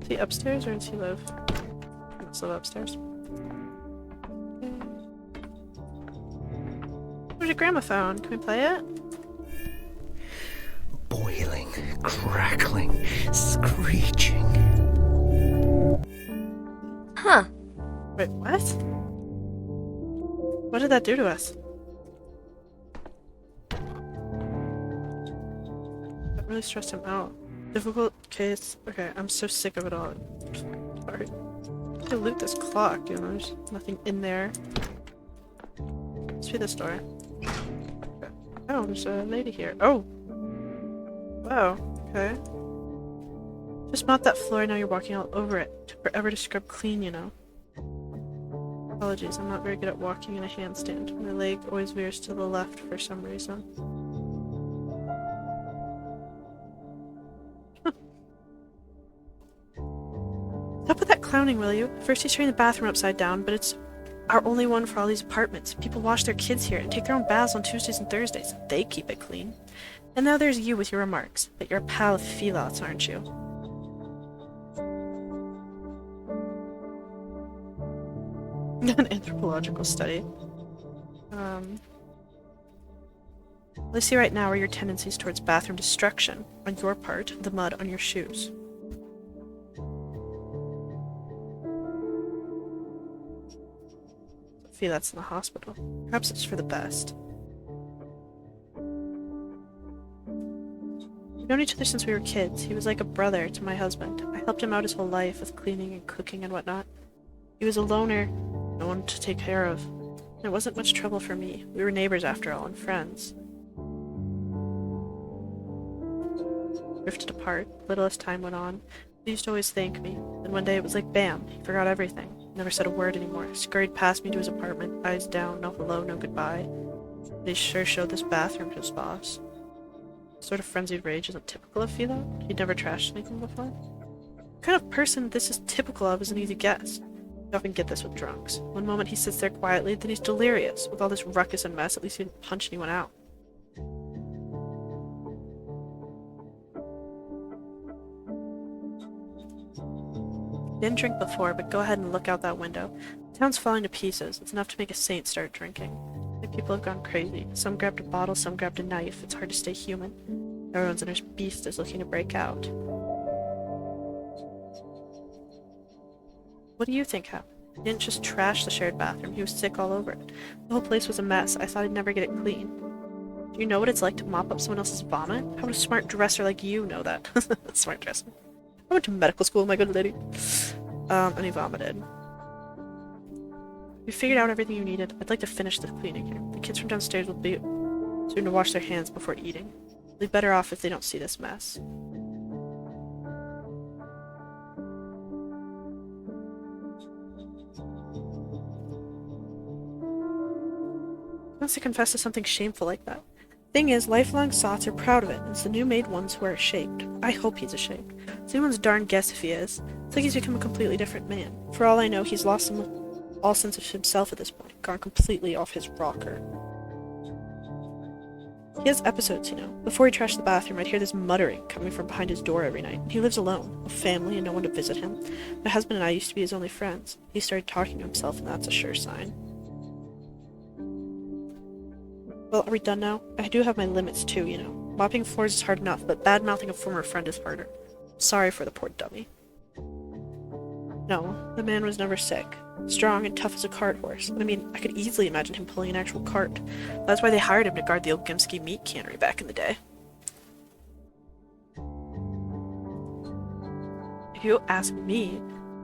Is he upstairs or does he live? He must live upstairs. Okay. There's a gramophone. Can we play it? Boiling, crackling, screeching. Huh. Wait, what? What did that do to us? That really stressed him out. Difficult case. Okay, I'm so sick of it all. Sorry. I have to loot this clock, you know, there's nothing in there. Let's be this door. Okay. Oh, there's a lady here. Oh! Wow, okay. Just mop that floor, now you're walking all over it. Took forever to scrub clean, you know. Apologies, I'm not very good at walking in a handstand. My leg always veers to the left for some reason. Stop with that clowning, will you? First he's turning the bathroom upside down, but it's our only one for all these apartments. People wash their kids here and take their own baths on Tuesdays and Thursdays. They keep it clean. And now there's you with your remarks. But you're a pal of Philots, aren't you? An anthropological study. What I see right now are your tendencies towards bathroom destruction on your part, the mud on your shoes. I feel that's in the hospital. Perhaps it's for the best. We've known each other since we were kids. He was like a brother to my husband. I helped him out his whole life with cleaning and cooking and whatnot. He was a loner, no one to take care of. It wasn't much trouble for me. We were neighbors after all, and friends. Drifted apart, little as time went on. He used to always thank me. Then one day it was like bam, he forgot everything. Never said a word anymore. Scurried past me to his apartment, eyes down, no hello, no goodbye. But he sure showed this bathroom to his boss. Sort of frenzied rage isn't typical of Philo. He'd never trashed anything before. What kind of person this is typical of is an easy guess. You often get this with drunks. One moment he sits there quietly, then he's delirious. With all this ruckus and mess, at least he didn't punch anyone out. Didn't drink before, but go ahead and look out that window. The town's falling to pieces. It's enough to make a saint start drinking. I think people have gone crazy. Some grabbed a bottle, some grabbed a knife. It's hard to stay human. Everyone's inner beast is looking to break out. What do you think happened? He didn't just trash the shared bathroom. He was sick all over it. The whole place was a mess. I thought I'd never get it clean. Do you know what it's like to mop up someone else's vomit? How would a smart dresser like you know that? Smart dresser. I went to medical school, my good lady. And he vomited. You figured out everything you needed. I'd like to finish the cleaning here. The kids from downstairs will be soon to wash their hands before eating. They'll be better off if they don't see this mess. He wants to confess to something shameful like that. Thing is, lifelong sots are proud of it, and it's the new-made ones who are ashamed. I hope he's ashamed. It's anyone's darn guess if he is. It's like he's become a completely different man. For all I know, he's lost all sense of himself at this point, gone completely off his rocker. He has episodes, you know. Before he trashed the bathroom, I'd hear this muttering coming from behind his door every night. He lives alone, with family and no one to visit him. My husband and I used to be his only friends. He started talking to himself, and that's a sure sign. Well, are we done now? I do have my limits too, you know. Mopping floors is hard enough, but bad-mouthing a former friend is harder. Sorry for the poor dummy. No, the man was never sick. Strong and tough as a cart horse. I mean, I could easily imagine him pulling an actual cart. That's why they hired him to guard the Olgimsky meat cannery back in the day. If you ask me,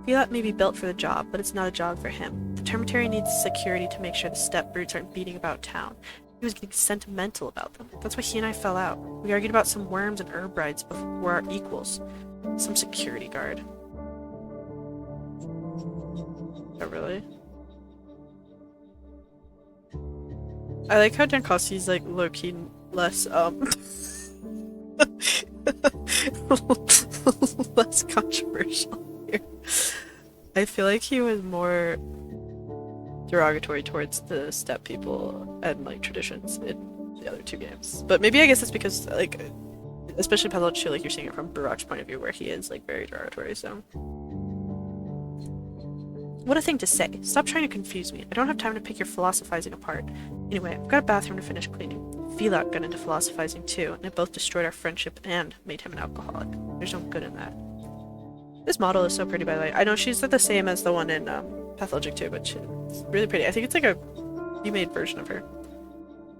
Fiat may be built for the job, but it's not a job for him. The Termitary needs security to make sure the step brutes aren't beating about town. He was getting sentimental about them. That's why he and I fell out. We argued about some worms and herb rights before our equals. Some security guard. Oh, really? I like how Jankowski's like low-key less, less controversial here. I feel like he was more derogatory towards the step people and like traditions in the other two games. But maybe I guess it's because like, especially Pathologic, like you're seeing it from Barak's point of view where he is like very derogatory, so. What a thing to say. Stop trying to confuse me. I don't have time to pick your philosophizing apart. Anyway, I've got a bathroom to finish cleaning. Filat got into philosophizing too, and it both destroyed our friendship and made him an alcoholic. There's no good in that. This model is so pretty, by the way. I know she's the same as the one in Pathologic too, but she's really pretty. I think it's like a remade version of her.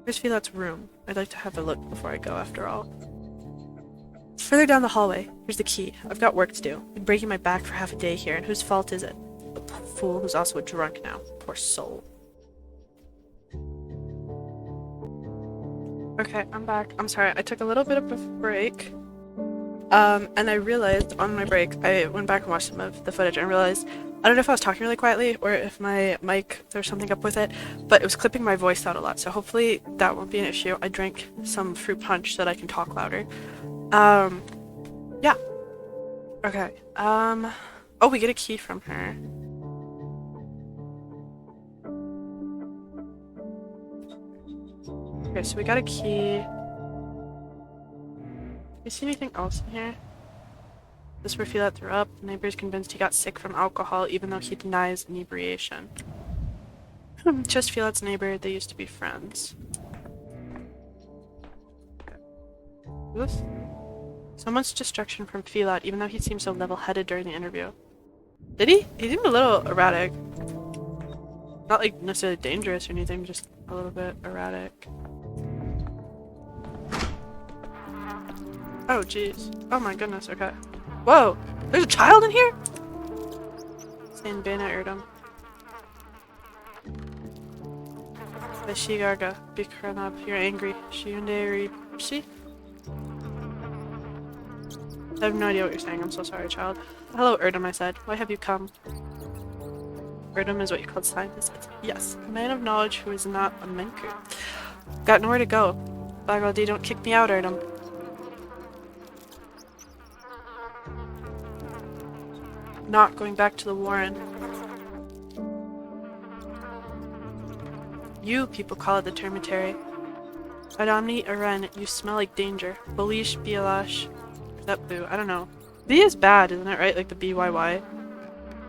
Here's Filat's room. I'd like to have a look before I go, after all. It's further down the hallway. Here's the key. I've got work to do. I've been breaking my back for half a day here, and whose fault is it? A fool who's also a drunk now. Poor soul. Okay, I'm back. I'm sorry, I took a little bit of a break. And I realized on my break, I went back and watched some of the footage and realized, I don't know if I was talking really quietly or if my mic, there's something up with it, but it was clipping my voice out a lot, so hopefully that won't be an issue. I drank some fruit punch so that I can talk louder. Yeah. Okay, oh, we get a key from her. Okay, so we got a key. You see anything else in here? This is where Filat threw up. The neighbor is convinced he got sick from alcohol, even though he denies inebriation. Just Field's neighbor, they used to be friends. This? So much destruction from Filat, even though he seemed so level-headed during the interview. Did he? He seemed a little erratic. Not like necessarily dangerous or anything, just a little bit erratic. Oh jeez. Oh my goodness, okay. Whoa! There's a child in here?! Saying Bana Erdem. Shigarga, Bikranab, you're angry. Shiunderi, she? I have no idea what you're saying, I'm so sorry, child. Hello, Erdem, I said. Why have you come? Erdem is what you called scientist. Yes, a man of knowledge who is not a Menku. Got nowhere to go. Bagaldi, don't kick me out, Erdem. Not going back to the Warren. You people call it the Termitary. Adamni Aren, you smell like danger. Bolish Bialash. That boo, I don't know. B is bad, isn't it, right? Like the BYY. I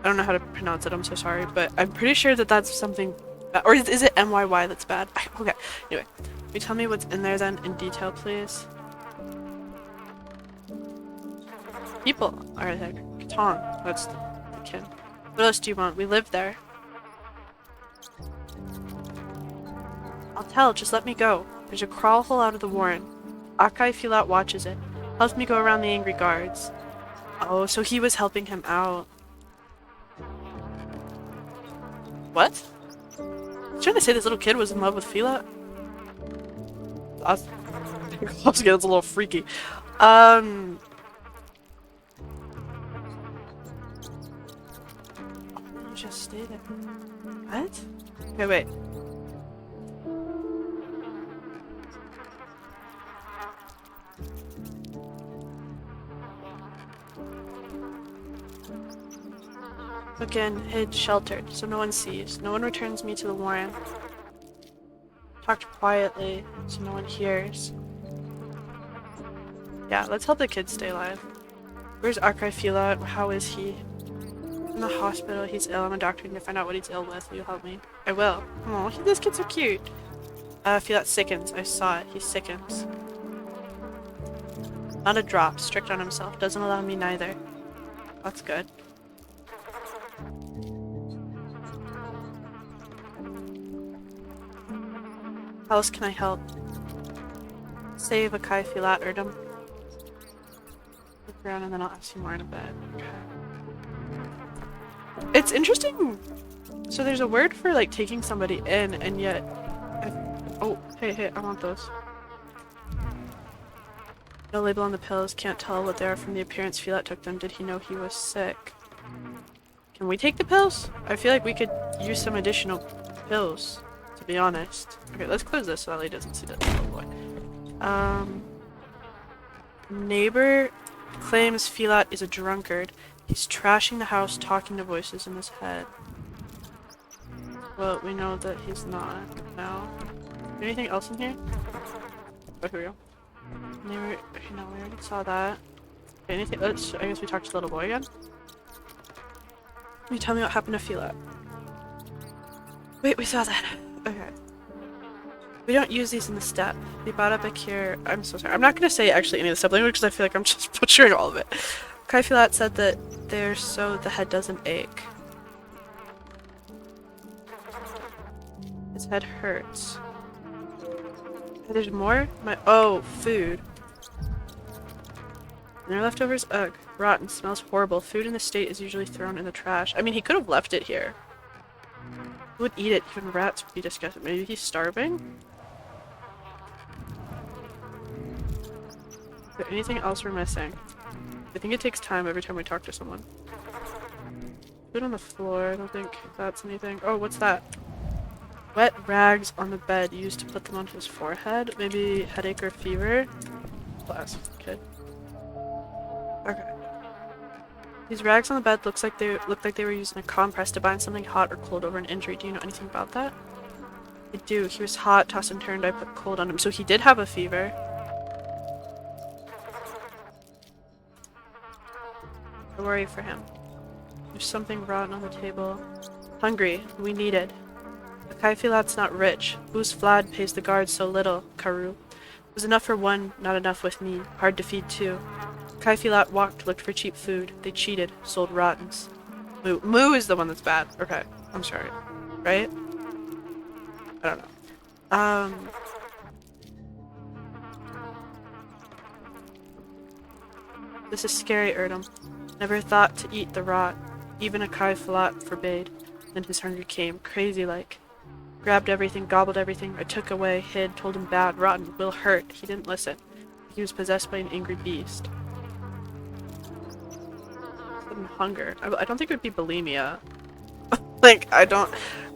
don't know how to pronounce it, I'm so sorry, but I'm pretty sure that that's something. Or is it MYY that's bad? Okay, anyway. Can you tell me what's in there then in detail, please? People are there. Catan, that's the kid. What else do you want? We live there. I'll tell, just let me go. There's a crawl hole out of the Warren. Akai Filat watches it. Helps me go around the angry guards. Oh, so he was helping him out. What? I was trying to say this little kid was in love with Filat? I was getting a little freaky. You just stay there. What? Okay, wait. Again, hid, sheltered, so no one sees. No one returns me to the Warren. Talked quietly, so no one hears. Yeah, let's help the kid stay alive. Where's Arkai Fila? How is he? In the hospital, he's ill. I'm a doctor, and to find out what he's ill with. Will you help me? I will. Oh, this kid's so cute. Fila sickens. I saw it. He sickens. Not a drop. Strict on himself. Doesn't allow me neither. That's good. How else can I help? Save a Kai Filat Erdem. Look around and then I'll ask you more in a bit. Okay. It's interesting. So there's a word for like taking somebody in and yet... Oh, hey, I want those. No label on the pills. Can't tell what they are from the appearance Filat took them. Did he know he was sick? Can we take the pills? I feel like we could use some additional pills. To be honest. Okay, let's close this so Ellie doesn't see that. Oh boy. Neighbor claims Filat is a drunkard. He's trashing the house, talking to voices in his head. Well, we know that he's not now. Anything else in here? Oh, here we go. Neighbor, no, we already saw that. Okay, anything? I guess we talked to the little boy again. Can you tell me what happened to Filat? Wait, we saw that. Okay. We don't use these in the step. We bought up a cure. I'm so sorry. I'm not going to say actually any of the step language because I feel like I'm just butchering all of it. Kai Filat said that they're so the head doesn't ache. His head hurts. There's more? Oh, food. And their leftovers? Ugh. Rotten. Smells horrible. Food in the state is usually thrown in the trash. I mean, he could have left it here. Who would eat it? Even rats would be disgusted. Maybe he's starving? Is there anything else we're missing? I think it takes time every time we talk to someone. Food on the floor. I don't think that's anything. Oh, what's that? Wet rags on the bed used to put them on his forehead. Maybe headache or fever? Bless, kid. Okay. These rags on the bed looked like they were using a compress to bind something hot or cold over an injury. Do you know anything about that? I do. He was hot, tossed and turned. I put cold on him. So he did have a fever. I worry for him. There's something rotten on the table. Hungry. We need it. A Kaifilat's not rich. Whose Vlad pays the guards so little, Karu? It was enough for one, not enough with me. Hard to feed two. Kaifilat walked, looked for cheap food. They cheated, sold rottens. Moo. Moo is the one that's bad. Okay, I'm sorry. Right? I don't know. This is scary, Erdem. Never thought to eat the rot. Even a Kaifilat forbade. Then his hunger came, crazy-like. Grabbed everything, gobbled everything. I took away, hid, told him bad, rotten, will hurt. He didn't listen. He was possessed by an angry beast. Sudden hunger. I don't think it would be bulimia. Like, I don't...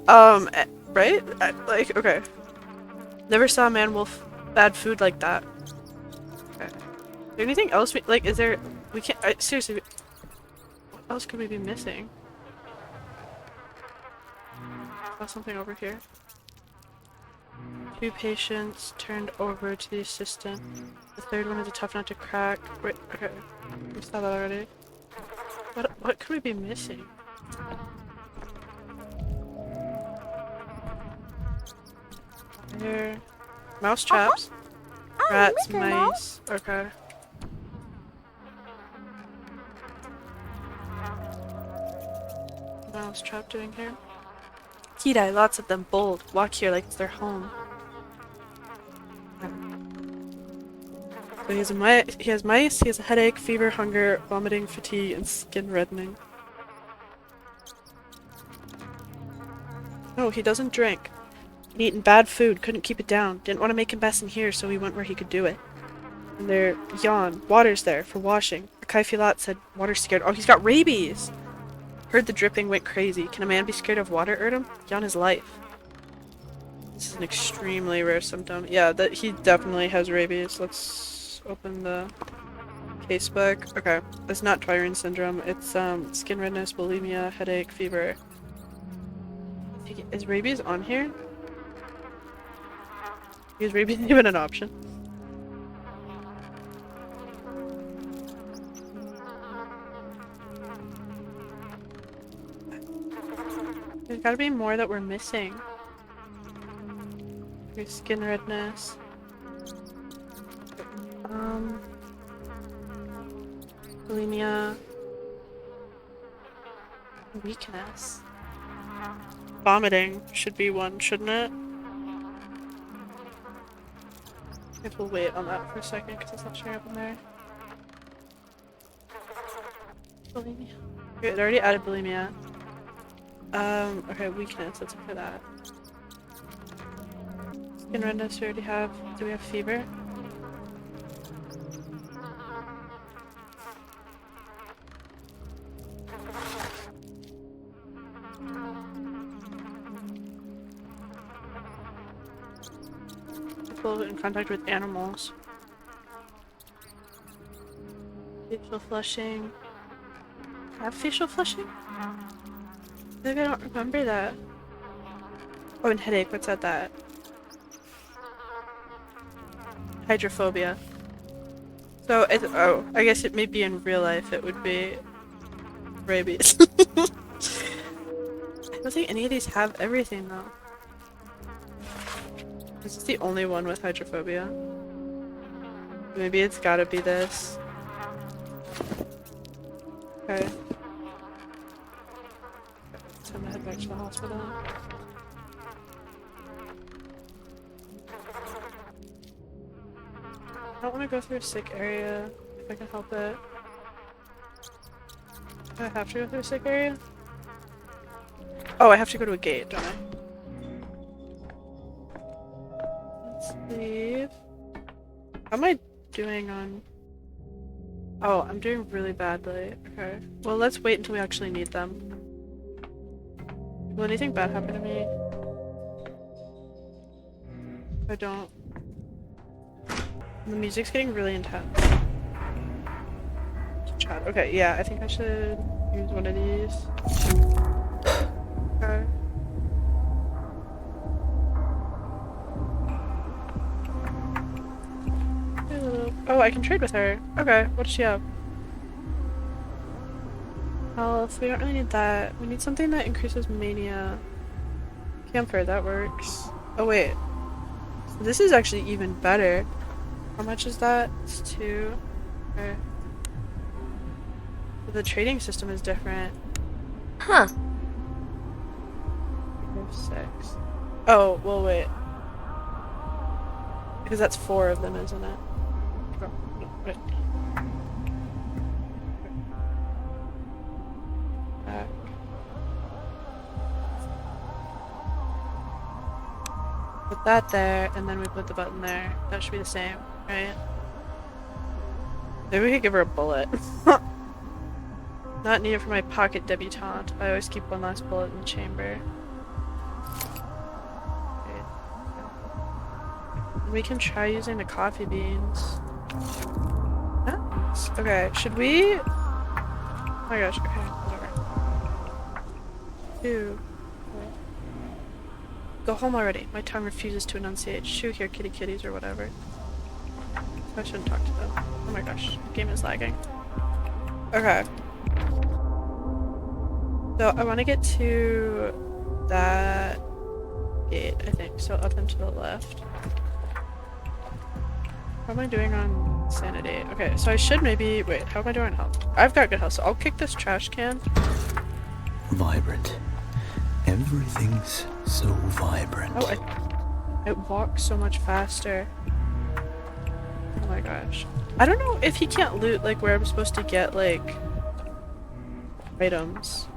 right? Like, okay. Never saw a man wolf bad food like that. Okay. Is there anything else we... Like, is there... We can't... seriously... What else could we be missing? Something over here. 2 patients turned over to the assistant. The third one is a tough nut to crack. Wait, okay. We saw that already. What could we be missing? Here. Mouse traps. Rats, mice. Okay. Mouse trap doing here? Kidai, lots of them, bold. Walk here like it's their home. So he has mice, he has a headache, fever, hunger, vomiting, fatigue, and skin reddening. No, he doesn't drink. He'd eaten bad food, couldn't keep it down. Didn't want to make him best in here, so he went where he could do it. And there, yawn. Water's there, for washing. Kaifilat said, water's scared. Oh, he's got rabies! Heard the dripping, went crazy. Can a man be scared of water, Erdem? Yawn his life. This is an extremely rare symptom. Yeah, that he definitely has rabies. Let's open the casebook. Okay, it's not Twirine syndrome. It's skin redness, bulimia, headache, fever. Is rabies on here? Is rabies even an option? There's gotta be more that we're missing. Your skin redness. Bulimia. Weakness. Vomiting should be one, shouldn't it? I guess we'll wait on that for a second because it's not showing up in there. Bulimia. Okay, it already added bulimia. Okay, weakness, let's look for that. Skin redness we already have. Do we have fever? People in contact with animals. Facial flushing. Have facial flushing? I think I don't remember that. Oh, and headache, what's that? Hydrophobia. So, oh, I guess it may be in real life, it would be rabies. I don't think any of these have everything though. This is the only one with hydrophobia. Maybe it's gotta be this. Okay. Time to head back to the hospital. I don't want to go through a sick area if I can help it. Do I have to go through a sick area? Oh, I have to go to a gate, don't I? Let's leave. How am I doing on... Oh, I'm doing really badly. Okay. Well, let's wait until we actually need them. Will anything bad happen to me? I don't. The music's getting really intense. Chat. Okay, yeah, I think I should use one of these. Okay. Oh, I can trade with her. Okay, what does she have? Health. We don't really need that. We need something that increases mania. Camphor, that works. Oh wait. This is actually even better. How much is that? It's 2. Okay. The trading system is different. Huh. 6. Oh, well wait. Because that's 4 of them, isn't it? Oh, no, wait. Back. Put that there, and then we put the button there. That should be the same, right? Maybe we could give her a bullet. Not needed for my pocket debutante. I always keep one last bullet in the chamber. Okay. We can try using the coffee beans. Nice. Okay, should we... Oh my gosh, okay, whatever. 2. Go home already. My tongue refuses to enunciate. Shoo here, kitty kitties, or whatever. I shouldn't talk to them. Oh my gosh, the game is lagging. Okay. So I want to get to that gate, I think. So up and to the left. How am I doing on sanity? Okay, so I should maybe... Wait, how am I doing on health? I've got good health, so I'll kick this trash can. Vibrant. Everything's so vibrant. Oh, it walks so much faster. Oh my gosh. I don't know if he can't loot, like, where I'm supposed to get, like, items.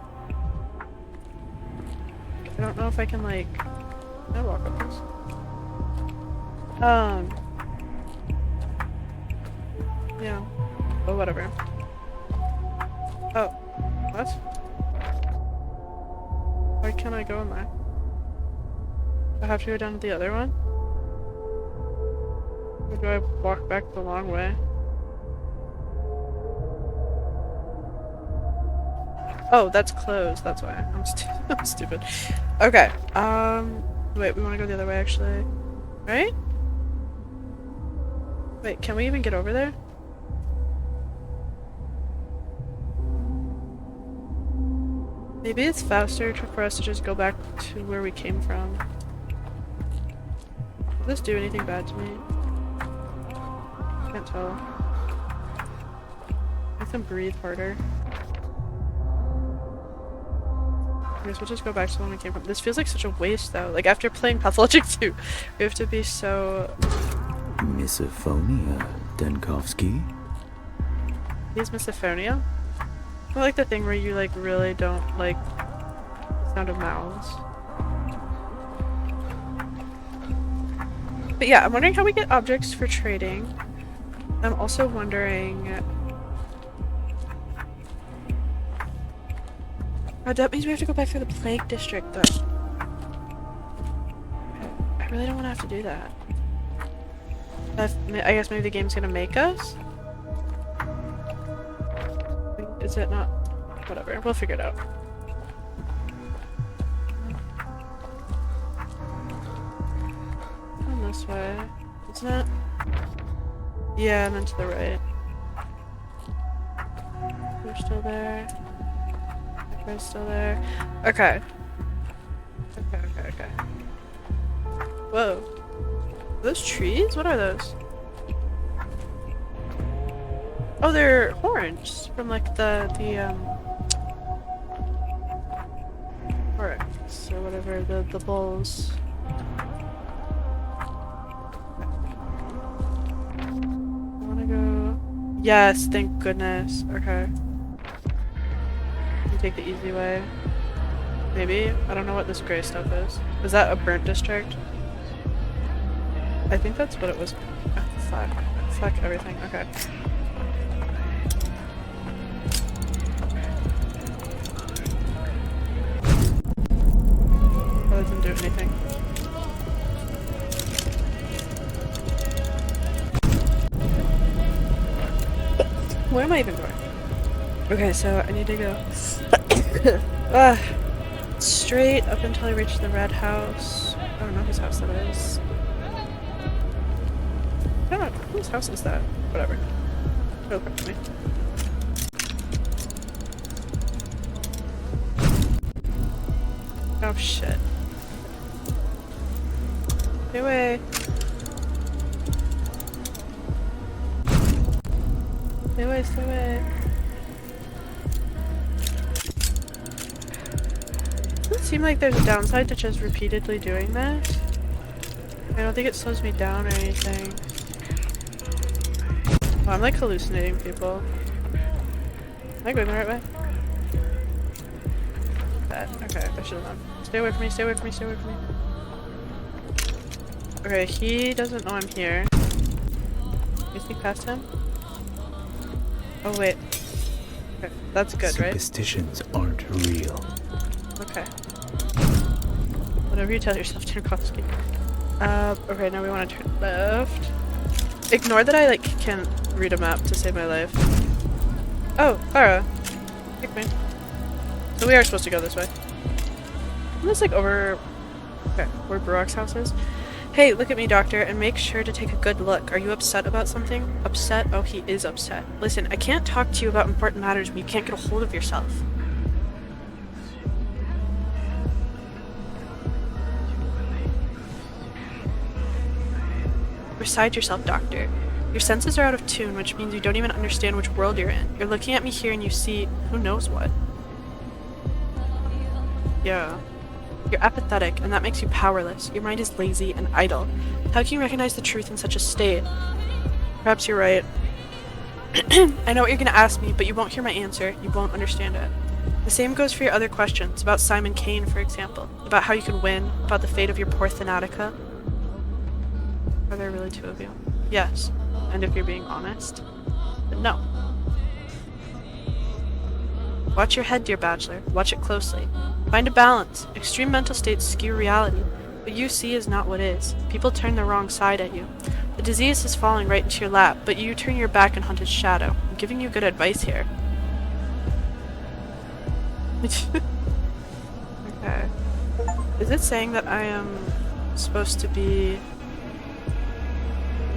I don't know if I can, like... Can I walk up this? Yeah. Oh, whatever. Oh. What? Why can't I go in there? I have to go down to the other one? Or do I walk back the long way? Oh, that's closed. That's why. I'm stupid. Okay. Wait, we want to go the other way, actually. Right? Wait, can we even get over there? Maybe it's faster for us to just go back to where we came from. Does this do anything bad to me? Can't tell. Make them breathe harder. I guess we'll just go back to the one we came from. This feels like such a waste though. Like after playing Pathologic 2, we have to be so... Misophonia, Denkovsky. Is misophonia? I like the thing where you like really don't like the sound of mouths. But yeah, I'm wondering how we get objects for trading. I'm also wondering... Oh, that means we have to go back through the Plague District though. I really don't want to have to do that. I guess maybe the game's gonna make us? Is it not? Whatever, we'll figure it out. Come this way, isn't it? Yeah, and then to the right. We're still there. That guy's still there. Okay. Okay. Whoa. Are those trees? What are those? Oh, they're horns from like the oryx or whatever, the bulls. I wanna go... Yes, thank goodness. Okay. You take the easy way. Maybe? I don't know what this gray stuff is. Is that a burnt district? I think that's what it was. Oh, fuck. Fuck everything. Okay. That doesn't do anything. Where am I even going? Okay, so I need to go straight up until I reach the red house. I don't know whose house that is. I don't know. Whose house is that? Whatever. It'll come to me. Oh shit. Stay away. Stay away, stay away. Doesn't seem like there's a downside to just repeatedly doing this. I don't think it slows me down or anything. Oh, I'm like hallucinating people. Am I going the right way? Bad. Okay, I should have known. Stay away from me, stay away from me, stay away from me. Okay, he doesn't know I'm here. Can you sneak past him? Oh wait. Okay, that's good, right? Superstitions aren't real. Okay. Whatever you tell yourself, Tarkovsky. Okay, now we want to turn left. Ignore that I, like, can't read a map to save my life. Oh, Clara. Pick me. So we are supposed to go this way. Isn't this, like, over... Okay, where Barak's house is? Hey, look at me, doctor, and make sure to take a good look. Are you upset about something? Upset? Oh, he is upset. Listen, I can't talk to you about important matters when you can't get a hold of yourself. Beside yourself, doctor. Your senses are out of tune, which means you don't even understand which world you're in. You're looking at me here and you see who knows what. Yeah. You're apathetic, and that makes you powerless. Your mind is lazy and idle. How can you recognize the truth in such a state? Perhaps you're right. I know what you're going to ask me, but you won't hear my answer. You won't understand it. The same goes for your other questions, about Simon Kane, for example. About how you can win, about the fate of your poor Thanatica. Are there really two of you? Yes. And if you're being honest, then no. Watch your head, dear bachelor. Watch it closely. Find a balance. Extreme mental states skew reality. What you see is not what is. People turn the wrong side at you. The disease is falling right into your lap, but you turn your back and hunt its shadow. I'm giving you good advice here. Okay. Is it saying that I am supposed to be...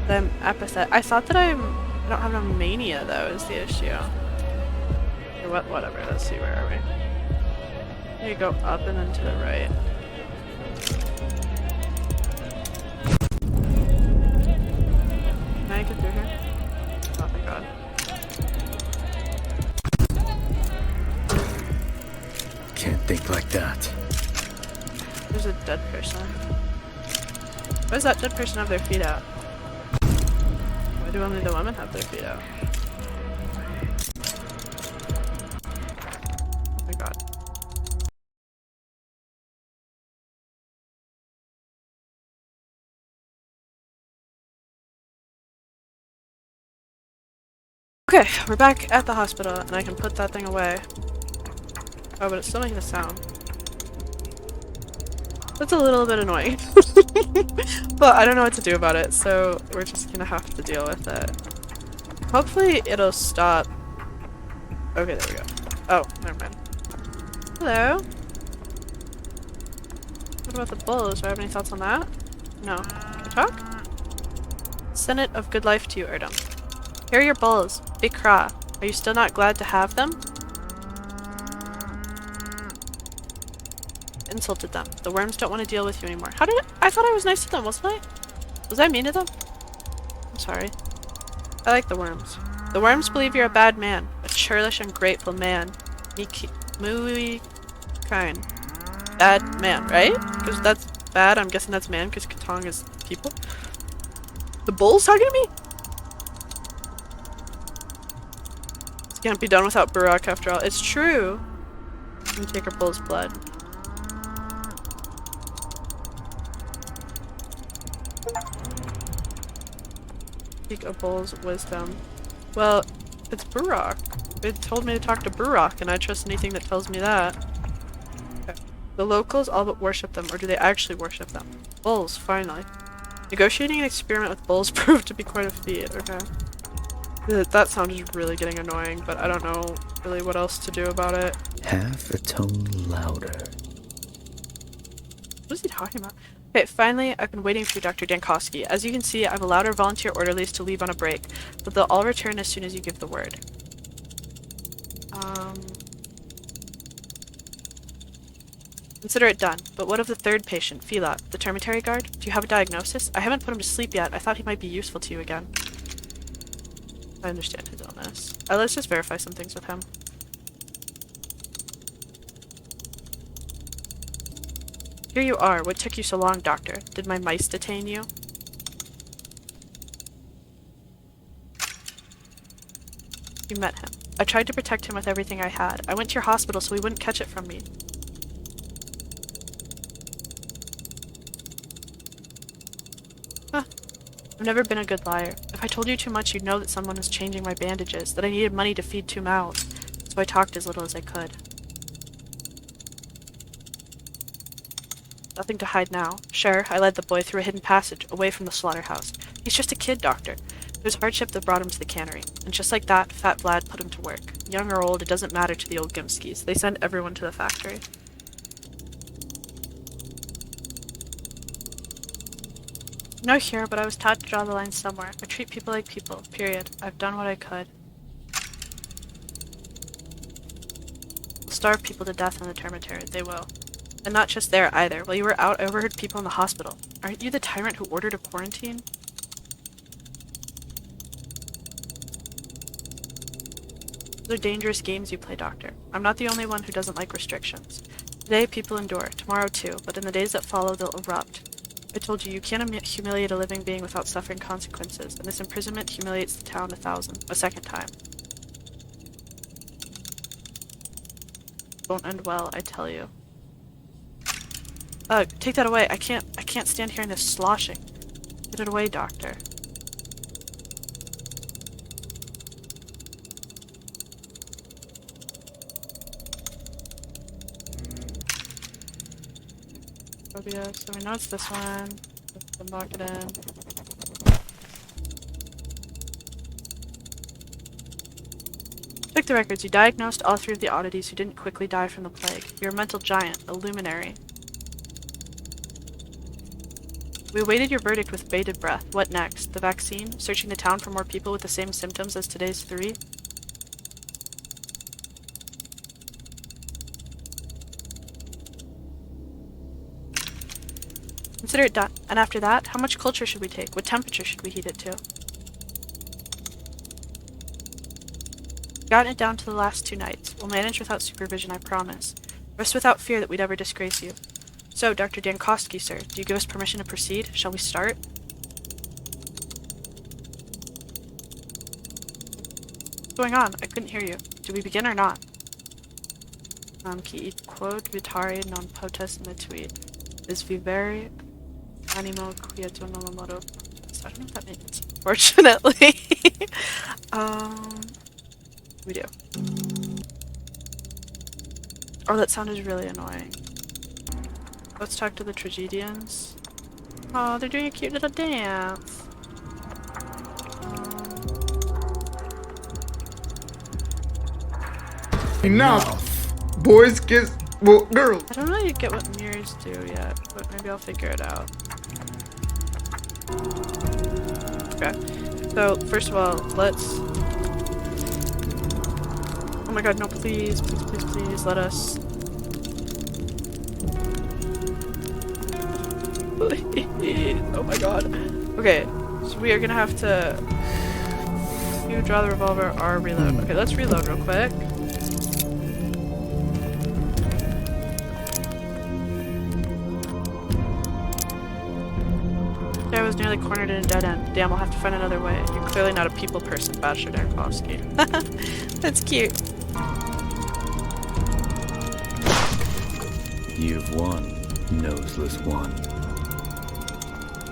that I'm apathetic? I thought that I don't have no mania, though, is the issue. Or whatever, let's see, where are we? You go up and then to the right. Can I get through here? Oh my god. Can't think like that. There's a dead person. Why does that dead person have their feet out? Why do only the women have their feet out? Oh my god. Okay, we're back at the hospital, and I can put that thing away. Oh, but it's still making a sound. That's a little bit annoying. But I don't know what to do about it, so we're just gonna have to deal with it. Hopefully it'll stop. Okay, there we go. Oh, never mind. Hello? What about the bulls? Do I have any thoughts on that? No. Can you talk? Senate of good life to you, Erdem. Here are your bulls. Big Kra. Are you still not glad to have them? Insulted them. The worms don't want to deal with you anymore. How did I thought I was nice to them, wasn't I? Was I mean to them? I'm sorry. I like the worms. The worms believe you're a bad man. A churlish, ungrateful man. Muy kind. Bad man, right? Because that's bad. I'm guessing that's man because Katong is people. The bull's talking to me? This can't be done without Barak after all. It's true. Let me take our bull's blood. Speak a bull's wisdom. Well, it's Barak. It told me to talk to Barak, and I trust anything that tells me that. Okay. The locals all but worship them, or do they actually worship them? Bulls, finally. Negotiating an experiment with bulls proved to be quite a feat, okay. That sound is really getting annoying, but I don't know really what else to do about it. Half a tone louder. What is he talking about? Okay, finally, I've been waiting for you, Dr. Dankowski. As you can see, I've allowed our volunteer orderlies to leave on a break, but they'll all return as soon as you give the word. Consider it done. But what of the third patient, Philot, the termitary guard? Do you have a diagnosis? I haven't put him to sleep yet. I thought he might be useful to you again. I understand his illness. Let's just verify some things with him. Here you are. What took you so long, Doctor? Did my mice detain you? You met him. I tried to protect him with everything I had. I went to your hospital so he wouldn't catch it from me. Huh. I've never been a good liar. If I told you too much, you'd know that someone was changing my bandages, that I needed money to feed 2 mouths. So I talked as little as I could. Nothing to hide now. Sure, I led the boy through a hidden passage, away from the slaughterhouse. He's just a kid, Doctor. It was hardship that brought him to the cannery. And just like that, Fat Vlad put him to work. Young or old, it doesn't matter to the old Gimskis. They send everyone to the factory. No here, but I was taught to draw the line somewhere. I treat people like people, period. I've done what I could. We'll starve people to death in the termitary. They will. And not just there, either. While you were out, I overheard people in the hospital. Aren't you the tyrant who ordered a quarantine? Those are dangerous games you play, Doctor. I'm not the only one who doesn't like restrictions. Today, people endure. Tomorrow, too. But in the days that follow, they'll erupt. I told you, you can't humiliate a living being without suffering consequences, and this imprisonment humiliates the town a second time. Won't end well, I tell you. Take that away. I can't stand hearing this sloshing. Get it away, Doctor. So we know it's this one. Let's lock it in. Check the records. You diagnosed all 3 of the oddities who didn't quickly die from the plague. You're a mental giant, a luminary. We awaited your verdict with bated breath. What next? The vaccine? Searching the town for more people with the same symptoms as today's 3? Consider it done. And after that, how much culture should we take? What temperature should we heat it to? Gotten it down to the last 2 nights. We'll manage without supervision, I promise. Rest without fear that we'd ever disgrace you. So, Dr. Dankowski, sir, do you give us permission to proceed? Shall we start? What's going on? I couldn't hear you. Do we begin or not? Qui quod vitari non potes metuit. Is vivere animo quieto non modo. I don't know what that means. Fortunately. We do. Oh, that sound is really annoying. Let's talk to the tragedians. Oh, they're doing a cute little dance. Enough! Boys get... well, girls. I don't really get what mirrors do yet, but maybe I'll figure it out. Okay. So, first of all, let's... Oh my god, no, please, please, please, please, let us... Please. Oh my god. Okay, so we are gonna have to... You draw the revolver or reload. Okay, let's reload real quick. I was nearly cornered in a dead end. Damn, I'll have to find another way. You're clearly not a people person, Bachelor Dankowski. That's cute. You've won, noseless one.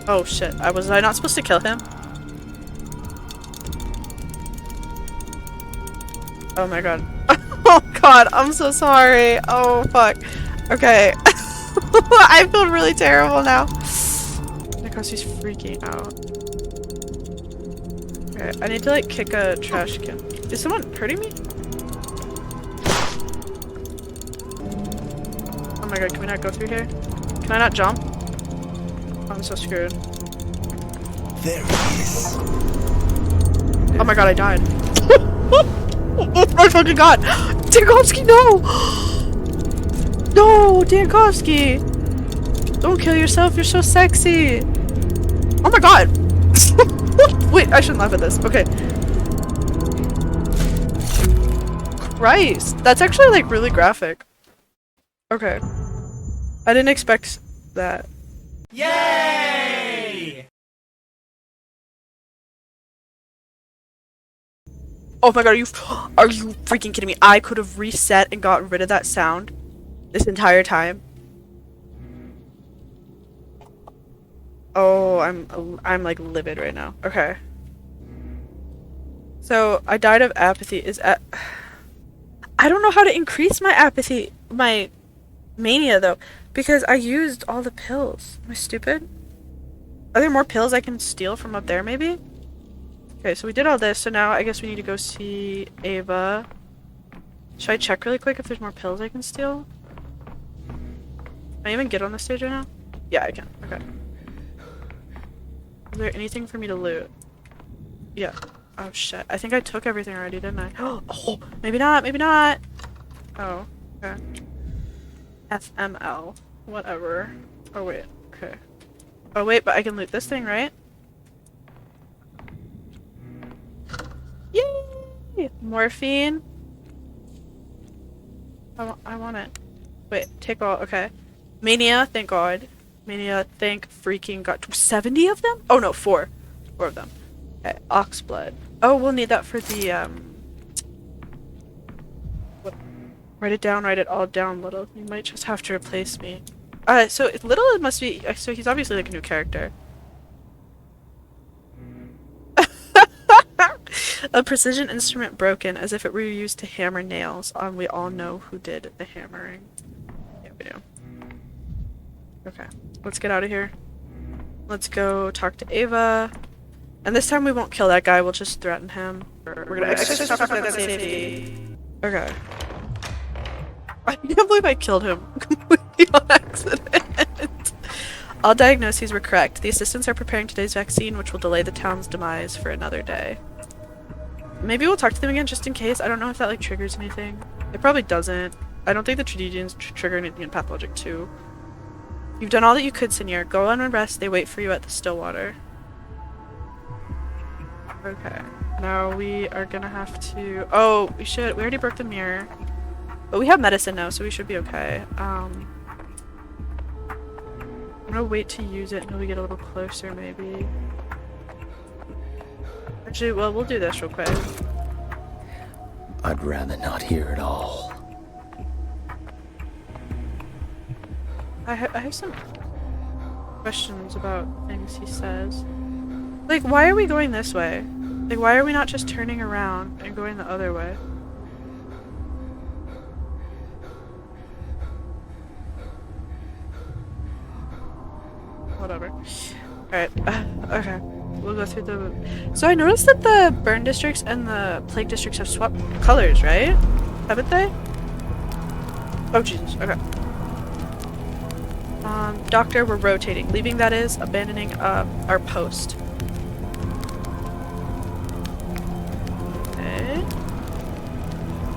Oh shit, was I not supposed to kill him? Oh my god. Oh god, I'm so sorry. Oh fuck. Okay. I feel really terrible now. Because he's freaking out. Okay, I need to like kick a trash can. Is someone hurting me? Oh my god, can we not go through here? Can I not jump? I'm so screwed. There he is. Oh my god, I died. Oh my fucking god! Tarkovsky, no! No! Dankovsky! Don't kill yourself, you're so sexy! Oh my god! Wait, I shouldn't laugh at this. Okay. Christ! That's actually like really graphic. Okay. I didn't expect that. Yay! Oh my god, are you freaking kidding me? I could have reset and gotten rid of that sound this entire time. Oh, I'm like livid right now. Okay. So, I died of apathy. I don't know how to increase my apathy, my mania though, because I used all the pills. Am I stupid? Are there more pills I can steal from up there maybe? Okay, so we did all this, so now I guess we need to go see Ava. Should I check really quick if there's more pills I can steal? Can I even get on the stage right now? Yeah, I can. Okay. Is there anything for me to loot? Yeah. Oh shit. I think I took everything already, didn't I? Oh, maybe not, maybe not! Oh, okay. FML. Whatever. Oh wait, okay. Oh wait, but I can loot this thing, right? Yay! Morphine. I want it. Wait, take all, okay. Mania, thank god. Mania, thank freaking god. 70 of them? Oh no, 4. 4 of them. Okay, ox blood. Oh, we'll need that for the, what? Write it down, write it all down, Little. You might just have to replace me. So Little must be, so he's obviously like a new character. A precision instrument broken, as if it were used to hammer nails. We all know who did the hammering. Yeah, we do. Okay, let's get out of here. Let's go talk to Ava. And this time we won't kill that guy, we'll just threaten him. We're gonna exercise that safety. Okay. I can't believe I killed him completely on accident. All diagnoses were correct. The assistants are preparing today's vaccine, which will delay the town's demise for another day. Maybe we'll talk to them again just in case. I don't know if that like triggers anything. It probably doesn't. I don't think the Tragedians trigger anything in Pathologic 2. You've done all that you could, Seigneur. Go on and rest. They wait for you at the Stillwater. Okay. Now we are gonna have to... Oh, we already broke the mirror. But we have medicine now, so we should be okay. I'm gonna wait to use it until we get a little closer, maybe. Actually, well, we'll do this real quick. I'd rather not hear it all. I have some questions about things he says. Like, why are we going this way? Like, why are we not just turning around and going the other way? Whatever. Alright, okay. We'll go through the... So I noticed that the burn districts and the plague districts have swapped colors, right? Haven't they? Oh, Jesus. Okay. Doctor, we're rotating. Leaving, that is, abandoning our post. Okay.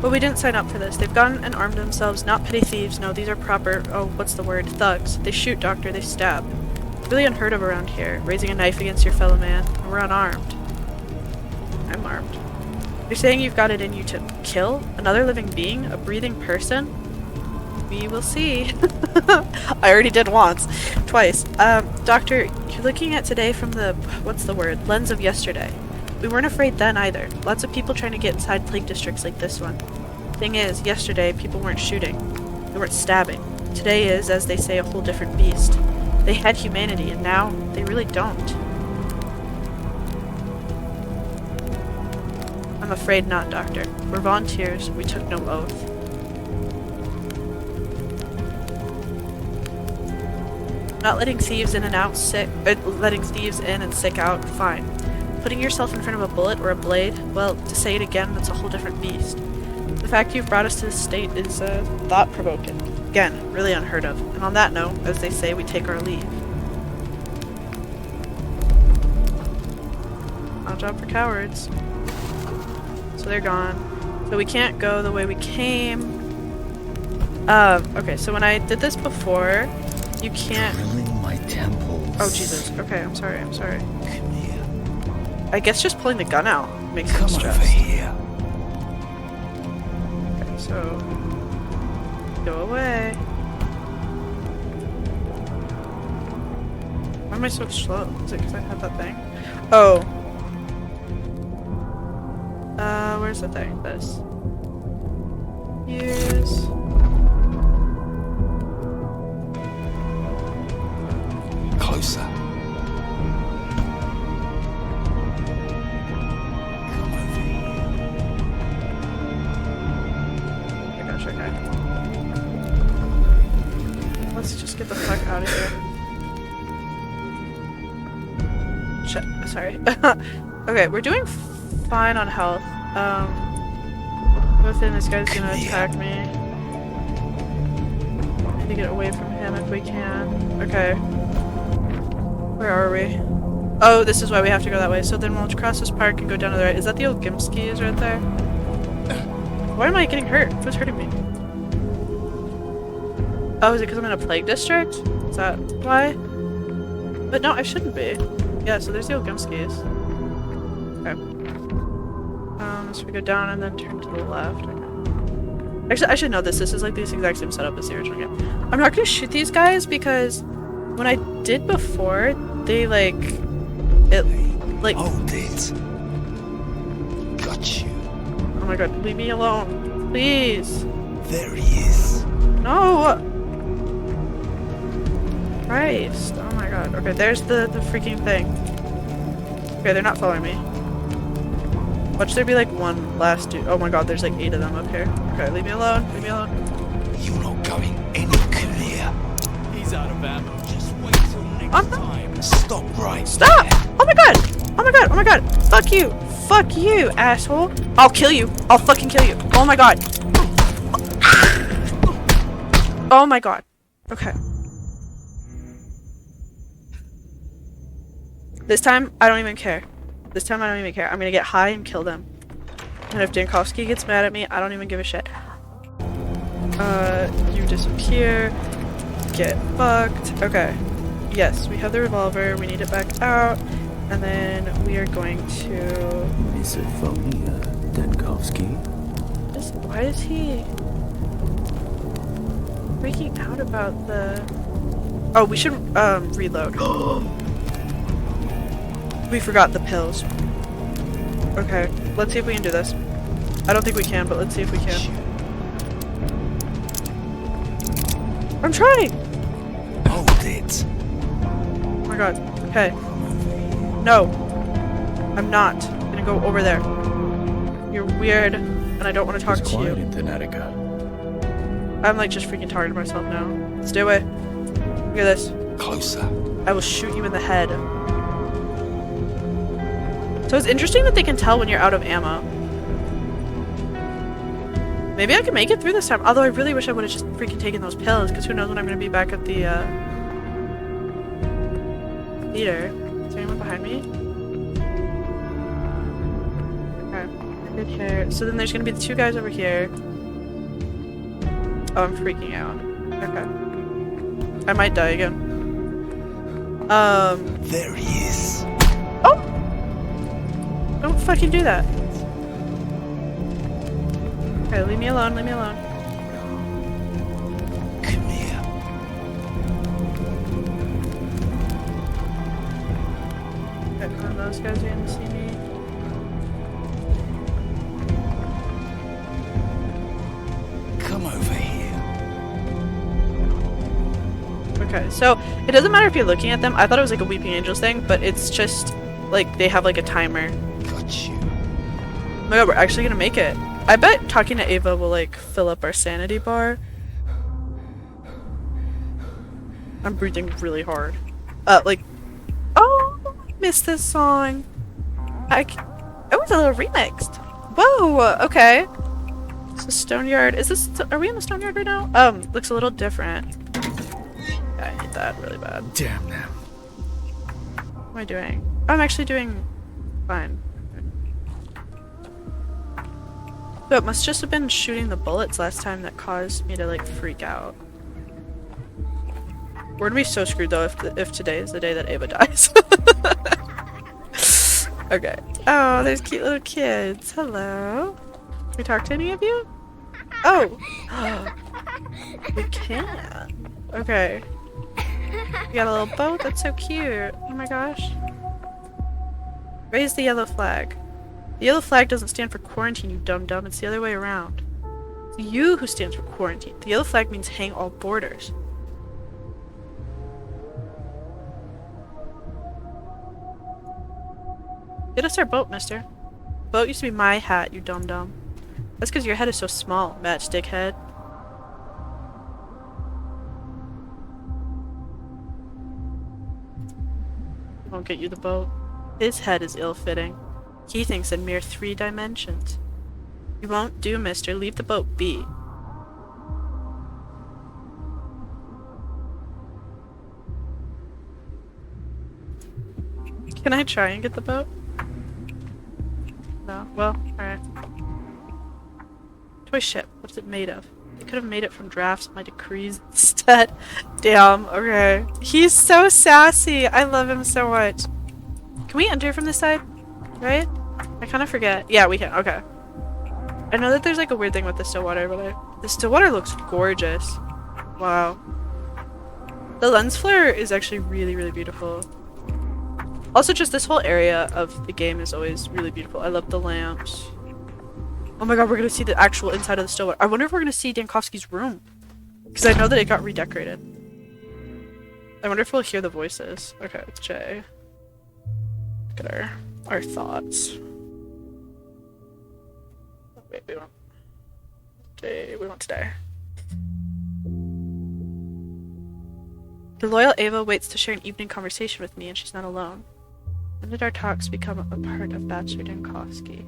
But we didn't sign up for this. They've gone and armed themselves. Not petty thieves. No, these are proper... Oh, what's the word? Thugs. They shoot, Doctor. They stab. Really unheard of around here. Raising a knife against your fellow man. And we're unarmed. I'm armed. You're saying you've got it in you to kill another living being? A breathing person? We will see. I already did once. Twice. Doctor, you're looking at today from the, what's the word, lens of yesterday. We weren't afraid then either. Lots of people trying to get inside plague districts like this one. Thing is, yesterday people weren't shooting. They weren't stabbing. Today is, as they say, a whole different beast. They had humanity, and now they really don't. I'm afraid not, Doctor. We're volunteers. We took no oath. Not letting thieves in and out letting thieves in and sick out, fine. Putting yourself in front of a bullet or a blade, well, to say it again, that's a whole different beast. The fact you've brought us to this state is thought-provoking. Again, really unheard of. And on that note, as they say, we take our leave. Not a job for cowards. So they're gone. So we can't go the way we came. Okay, so when I did this before, you can't... Drilling my temples. Oh, Jesus. Okay, I'm sorry, I'm sorry. I guess just pulling the gun out makes him Come stressed. over here. Okay, so... Go away. Why am I so slow? Is it because I had that thing? Oh. Where's the thing? This. Use. Closer. Come over here. Oh my gosh, okay. Let's just get the fuck out of here. Shit, sorry. Okay, we're doing fine on health. Within this guy's gonna attack me. I need to get away from him if we can. Okay. Where are we? Oh, this is why we have to go that way. So then we'll cross this park and go down to the right. Is that the old Gimskis right there? Why am I getting hurt? What's hurting me? Oh, is it because I'm in a plague district? Is that why? But no, I shouldn't be. Yeah, so there's the old Gimskis. Okay. So we go down and then turn to the left. Okay. Actually, I should know this. This is like the exact same setup as the original game. I'm not gonna shoot these guys because when I did before, they like... It... like... Hold it. Got you. Oh my god, leave me alone. Please. There he is. No! Christ. Oh my god. Okay, there's the freaking thing. Okay, they're not following me. Watch there be like one last dude. Oh my god, there's like 8 of them up here. Okay, leave me alone. Leave me alone. You're not going any clear. He's out of ammo. Just wait till next time. Stop right Stop! there. Oh my god! Oh my god! Oh my god! Fuck you! Fuck you, asshole! I'll kill you! I'll fucking kill you! Oh my god! Oh my god. Okay. This time, I don't even care. This time, I don't even care. I'm gonna get high and kill them. And if Dankovsky gets mad at me, I don't even give a shit. You disappear. Get fucked. Okay. Yes, we have the revolver. We need it back out. And then we are going to... Misophonia, Dankovsky. Why is he... freaking out about the... Oh, we should, reload. We forgot the pills. Okay, let's see if we can do this. I don't think we can, but let's see if we can. I'm trying! Hold it. Oh my god. Okay. No. I'm not. I'm gonna go over there. You're weird, and I don't want to talk to you. In Thanatica. I'm like just freaking tired of myself now. Stay away. Look at this. Closer. I will shoot you in the head. So it's interesting that they can tell when you're out of ammo. Maybe I can make it through this time. Although I really wish I would have just freaking taken those pills, because who knows when I'm going to be back at the theater. Is there anyone behind me? Okay. Good here. So then there's going to be the 2 guys over here. Oh, I'm freaking out. Okay. I might die again. There he is. Oh! Don't fucking do that. Okay, leave me alone, leave me alone. Come here. Okay, none of those guys are gonna see me. Come over here. Okay, so it doesn't matter if you're looking at them. I thought it was like a Weeping Angels thing, but it's just like they have like a timer. Got you. Oh my god, we're actually gonna make it. I bet talking to Ava will like fill up our sanity bar. I'm breathing really hard. Like, oh, I missed this song. It was a little remixed. Whoa, okay. So Stoneyard, is this, are we in the Stoneyard right now? Looks a little different. Yeah, I hate that really bad. Damn them. What am I doing? Oh, I'm actually doing fine. So it must just have been shooting the bullets last time that caused me to like freak out. We're gonna be so screwed though if today is the day that Ava dies. Okay. Oh, there's cute little kids. Hello. Can we talk to any of you? Oh! We can. Okay. We got a little boat. That's so cute. Oh my gosh. Raise the yellow flag. The yellow flag doesn't stand for quarantine, you dum-dum. It's the other way around. It's you who stands for quarantine. The yellow flag means hang all borders. Get us our boat, mister. Boat used to be my hat, you dum-dum. That's because your head is so small, matchstick head. Won't get you the boat. His head is ill-fitting. He thinks in mere 3 dimensions. You won't do, mister. Leave the boat be. Can I try and get the boat? No. Well, alright. Toy ship. What's it made of? I could have made it from drafts of my decrees instead. Damn, okay. He's so sassy. I love him so much. Can we enter from this side? Right? I kind of forget. Yeah, we can. Okay. I know that there's like a weird thing with the still water, but the still water looks gorgeous. Wow. The lens flare is actually really, really beautiful. Also, just this whole area of the game is always really beautiful. I love the lamps. Oh my god, we're gonna see the actual inside of the still water. I wonder if we're gonna see Dankovsky's room. Because I know that it got redecorated. I wonder if we'll hear the voices. Okay, it's Jay. Look at our thoughts. Oh, wait, we want Jay. We want today. The loyal Ava waits to share an evening conversation with me, and she's not alone. When did our talks become a part of Bachelor Dankovsky?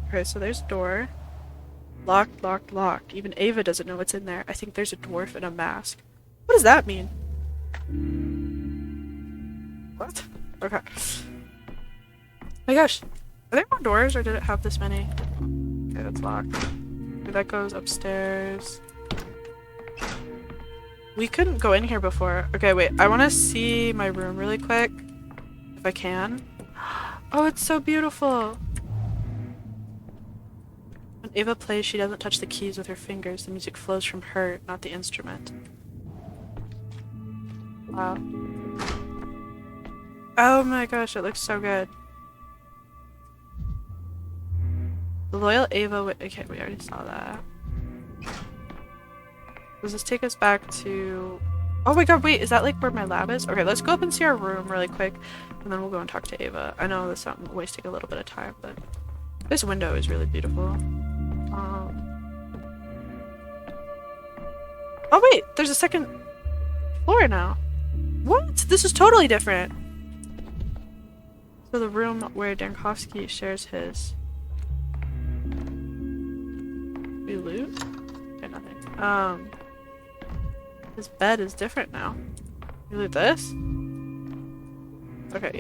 Okay, so there's a door. Locked, locked, locked. Even Ava doesn't know what's in there. I think there's a dwarf in a mask. What does that mean? What? Okay. Oh my gosh. Are there more doors, or did it have this many? Okay, that's locked. Okay, that goes upstairs. We couldn't go in here before. Okay, wait. I want to see my room really quick. If I can. Oh, it's so beautiful. When Ava plays, she doesn't touch the keys with her fingers. The music flows from her, not the instrument. Wow. Oh my gosh, it looks so good. The loyal Ava. Okay, we already saw that. Does this take us back to... Oh my god, wait, is that like where my lab is? Okay, let's go up and see our room really quick, and then we'll go and talk to Ava. I know this is wasting a little bit of time, but this window is really beautiful. Oh wait, there's a second floor now. What? This is totally different. So the room where Dankovsky shares his... We loot? Okay, nothing. His bed is different now. You loot this? Okay,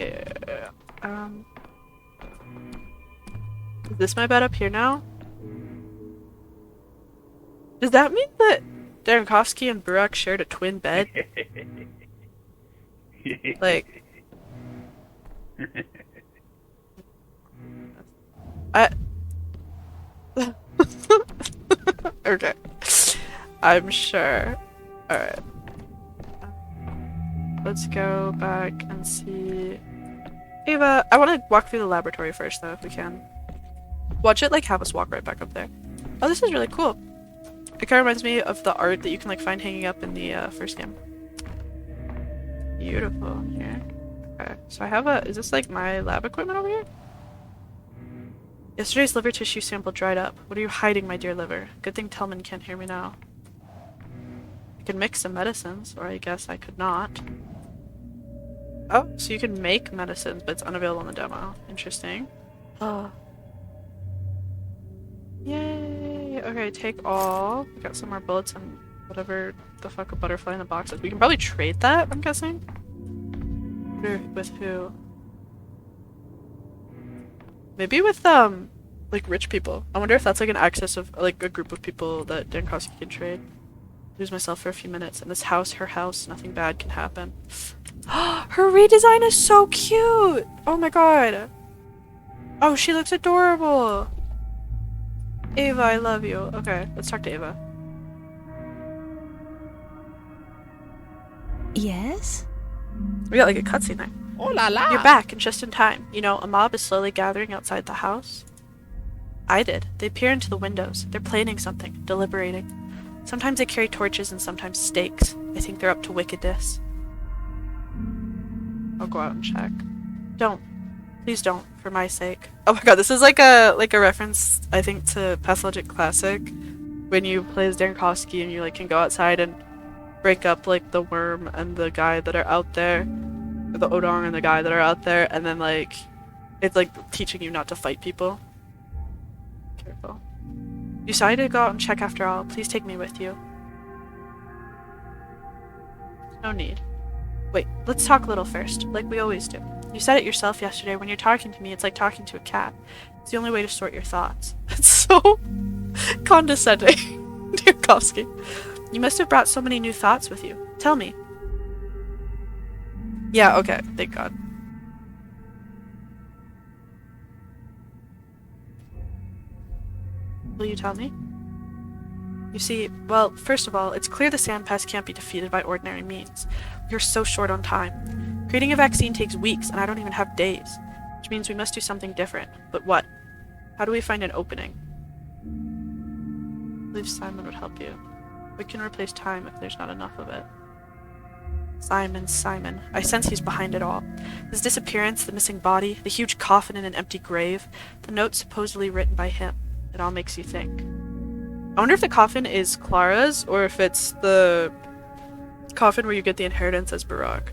yeah. Is this my bed up here now? Does that mean that Dankovsky and Burak shared a twin bed? Like... Okay. I'm sure. Alright. Let's go back and see... Ava, I want to walk through the laboratory first though, if we can. Watch it like have us walk right back up there. Oh, this is really cool. It kind of reminds me of the art that you can like find hanging up in the first game. Beautiful. Here. Okay, so I have a... Is this like my lab equipment over here? Yesterday's liver tissue sample dried up. What are you hiding, my dear liver? Good thing Tellman can't hear me now. I could mix some medicines, or I guess I could not. Oh, so you can make medicines, but it's unavailable in the demo. Interesting. Oh. Yay! Okay, take all. We got some more bullets and whatever the fuck a butterfly in the box is. We can probably trade that, I'm guessing? With who? Maybe with like rich people. I wonder if that's like an access of like a group of people that Dankowski can trade. Lose myself for a few minutes in this house, her house, nothing bad can happen. Her redesign is so cute! Oh my god. Oh, she looks adorable. Ava, I love you. Okay, let's talk to Ava. Yes? We got like a cutscene there. Oh la la! You're back and just in time. You know, a mob is slowly gathering outside the house. I did. They peer into the windows. They're planning something, deliberating. Sometimes they carry torches and sometimes stakes. I think they're up to wickedness. I'll go out and check. Don't. Please don't, for my sake. Oh my god, this is like a reference, I think, to Pathologic Classic. When you play as Dankowski and you like can go outside and break up like the worm and the guy that are out there. Or the Odong and the guy that are out there, and then like it's like teaching you not to fight people. Careful. You decided to go out and check after all. Please take me with you. No need. Wait, let's talk a little first, like we always do. You said it yourself yesterday, when you're talking to me, it's like talking to a cat. It's the only way to sort your thoughts. It's so condescending. Dankowski. You must have brought so many new thoughts with you. Tell me. Yeah, okay, thank God. Will you tell me? You see, well, first of all, it's clear the Sandpest can't be defeated by ordinary means. We're so short on time. Creating a vaccine takes weeks, and I don't even have days. Which means we must do something different. But what? How do we find an opening? I believe Simon would help you. We can replace time if there's not enough of it. Simon. I sense he's behind it all. His disappearance, the missing body, the huge coffin in an empty grave, the note supposedly written by him. It all makes you think. I wonder if the coffin is Clara's, or if it's the coffin where you get the inheritance as Barak.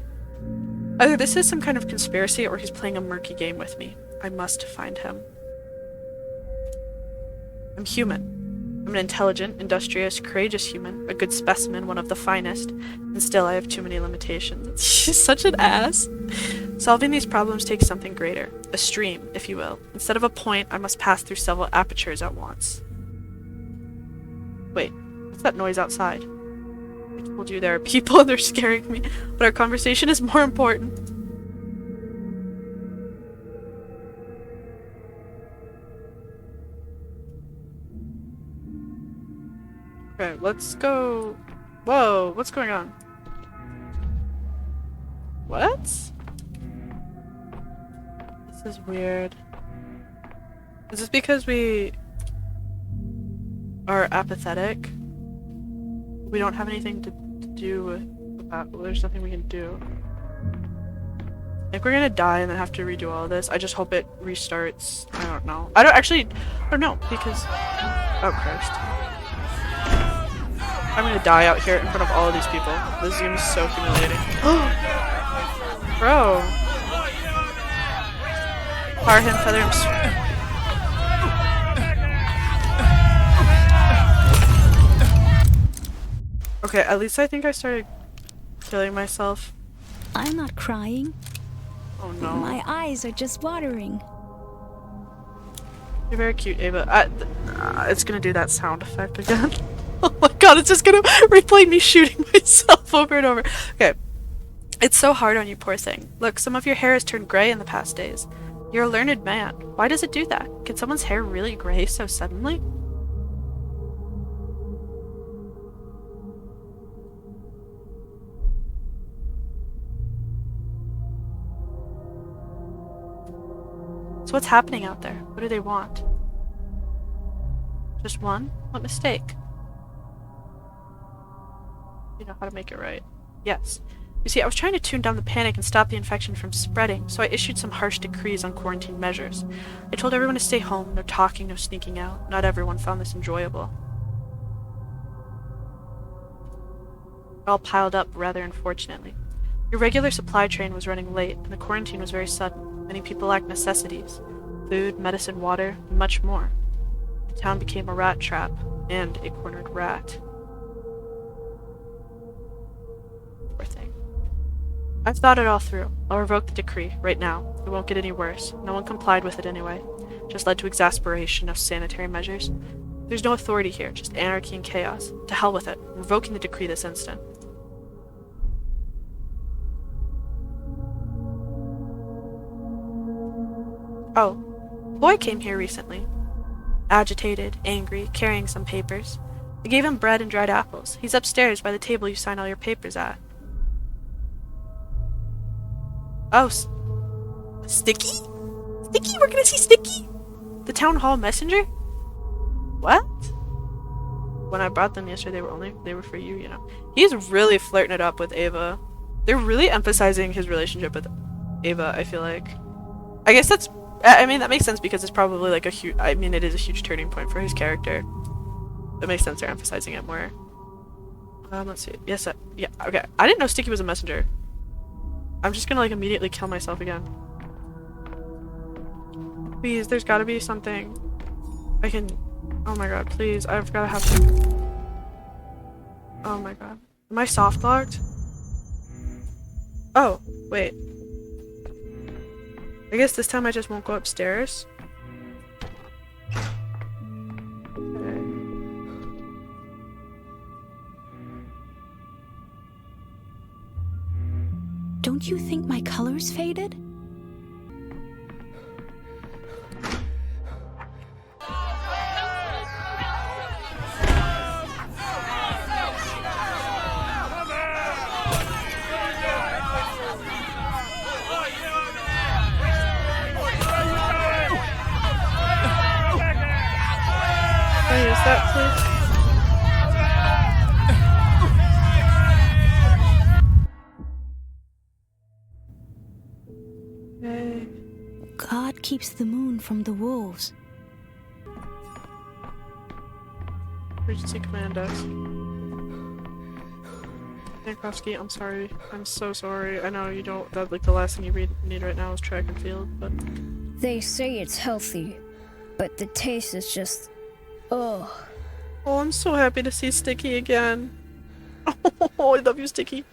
Either this is some kind of conspiracy, or he's playing a murky game with me. I must find him. I'm human. I'm an intelligent, industrious, courageous human, a good specimen, one of the finest, and still I have too many limitations. She's such an ass. Solving these problems takes something greater, a stream, if you will. Instead of a point, I must pass through several apertures at once. Wait, what's that noise outside? I told you there are people and they're scaring me, but our conversation is more important. Okay, let's go. Whoa, what's going on? What? This is weird. Is this because we are apathetic? We don't have anything to do about. Well, there's nothing we can do. I think we're gonna die and then have to redo all of this. I just hope it restarts. I don't know. I don't know because. Oh Christ. I'm gonna die out here in front of all of these people. This is gonna be so humiliating. Bro. Fire him, feather him. Okay, at least I think I started killing myself. I'm not crying. Oh no. My eyes are just watering. You're very cute, Ava. It's gonna do that sound effect again. Oh my god, it's just gonna replay me shooting myself over and over. Okay. It's so hard on you, poor thing. Look, some of your hair has turned gray in the past days. You're a learned man. Why does it do that? Can someone's hair really gray so suddenly? So what's happening out there? What do they want? Just one? What mistake? You know how to make it right. Yes. You see, I was trying to tune down the panic and stop the infection from spreading, so I issued some harsh decrees on quarantine measures. I told everyone to stay home, no talking, no sneaking out. Not everyone found this enjoyable. It all piled up, rather unfortunately. Your regular supply train was running late, and the quarantine was very sudden. Many people lacked necessities. Food, medicine, water, and much more. The town became a rat trap, and a cornered rat. Poor thing. I've thought it all through. I'll revoke the decree, right now. It won't get any worse. No one complied with it anyway. just led to exasperation of sanitary measures. There's no authority here, just anarchy and chaos. To hell with it. I'm revoking the decree this instant. Oh, boy came here recently. Agitated, angry, carrying some papers. I gave him bread and dried apples. He's upstairs by the table you sign all your papers at. Oh, Sticky? Sticky? We're gonna see Sticky? The town hall messenger? What? When I brought them yesterday, they were for you, you know. He's really flirting it up with Ava. They're really emphasizing his relationship with Ava, I feel like. I guess that's, I mean, that makes sense because it's probably like a huge, I mean, it is a huge turning point for his character. It makes sense they're emphasizing it more. Let's see. Yes, yeah, okay. I didn't know Sticky was a messenger. I'm just gonna like immediately kill myself again. Please, there's gotta be something I can, oh my god, please, I've gotta have to, oh my god. Am I soft locked? Oh, wait. I guess this time I just won't go upstairs. Okay. Don't you think my color's faded? Can I use that, please? Okay. God keeps the moon from the wolves. Emergency command desk. Tchaikovsky, I'm sorry. I'm so sorry. I know you don't, that like the last thing you need right now is track and field, but... They say it's healthy, but the taste is just... ugh. Oh, I'm so happy to see Sticky again. Oh, I love you, Sticky.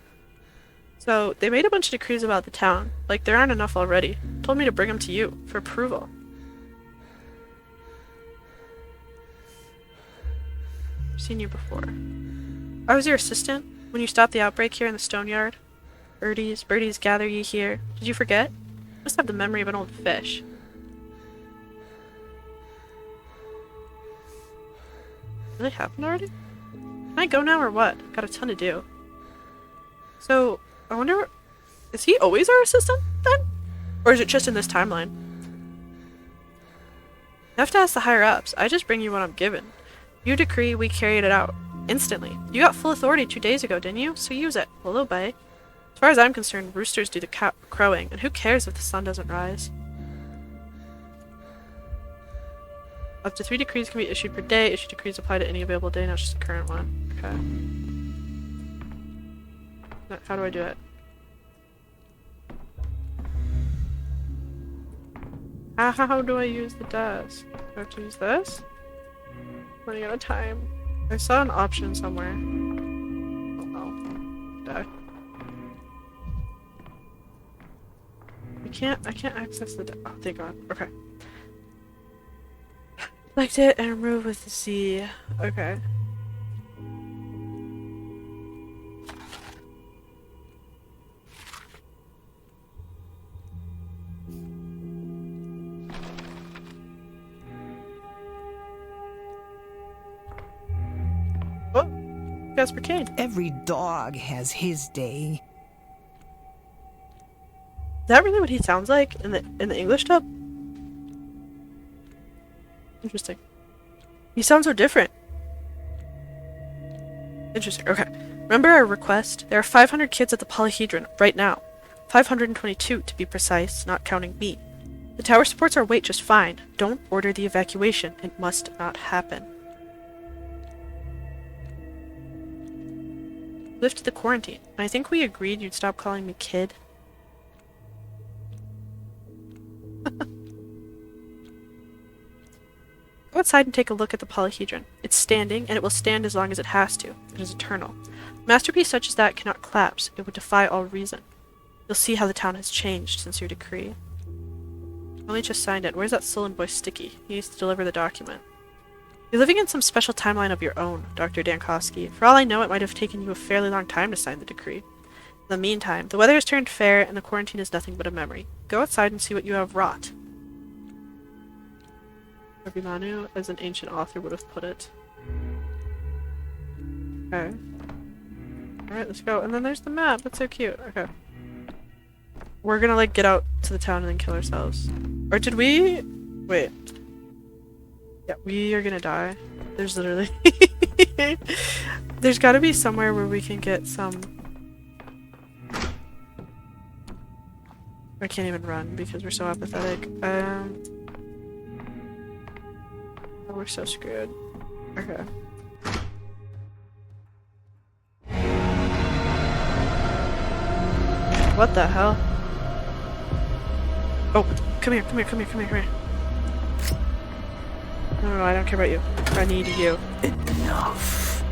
So, they made a bunch of decrees about the town. Like, there aren't enough already. Told me to bring them to you, for approval. I've seen you before. I was your assistant when you stopped the outbreak here in the stone yard. Birdies, gather ye here. Did you forget? Must have the memory of an old fish. Really happened already? Can I go now or what? Got a ton to do. So, I wonder, is he always our assistant then? Or is it just in this timeline? I have to ask the higher ups. I just bring you what I'm given. You decree, we carried it out. Instantly. You got full authority 2 days ago, didn't you? So use it. We'll obey. As far as I'm concerned, roosters do the crowing, and who cares if the sun doesn't rise? Up to 3 decrees can be issued per day. Issued decrees apply to any available day, not just the current one. Okay. Now, how do I do it? How do I use the desk? Do I have to use this? Running out of time. I saw an option somewhere. Oh no. Die. I can't access the oh, thank god. Okay. Select it and remove with the C. Okay. Oh, Jasper Kane. Every dog has his day. Is that really what he sounds like in the English dub? Interesting. He sounds so different. Interesting. Okay. Remember our request? There are 500 kids at the Polyhedron right now. 522 to be precise, not counting me. The tower supports our weight just fine. Don't order the evacuation. It must not happen. Lift the quarantine. I think we agreed you'd stop calling me kid. Go outside and take a look at the Polyhedron. It's standing, and it will stand as long as it has to. It is eternal. A masterpiece such as that cannot collapse. It would defy all reason. You'll see how the town has changed since your decree. Only just signed it. Where's that sullen boy Sticky? He needs to deliver the document. You're living in some special timeline of your own, Dr. Dankowski. For all I know, it might have taken you a fairly long time to sign the decree. In the meantime, the weather has turned fair and the quarantine is nothing but a memory. Go outside and see what you have wrought. Abhimanyu, as an ancient author would have put it. Okay. Alright, let's go. And then there's the map. That's so cute. Okay. We're gonna, like, get out to the town and then kill ourselves. Or did we... Wait. Yeah, we are gonna die. There's literally... There's gotta be somewhere where we can get some... I can't even run because we're so apathetic. Oh, we're so screwed. Okay. What the hell? Oh, come here, come here, come here, come here, come here. No, I don't care about you. I need you. Enough.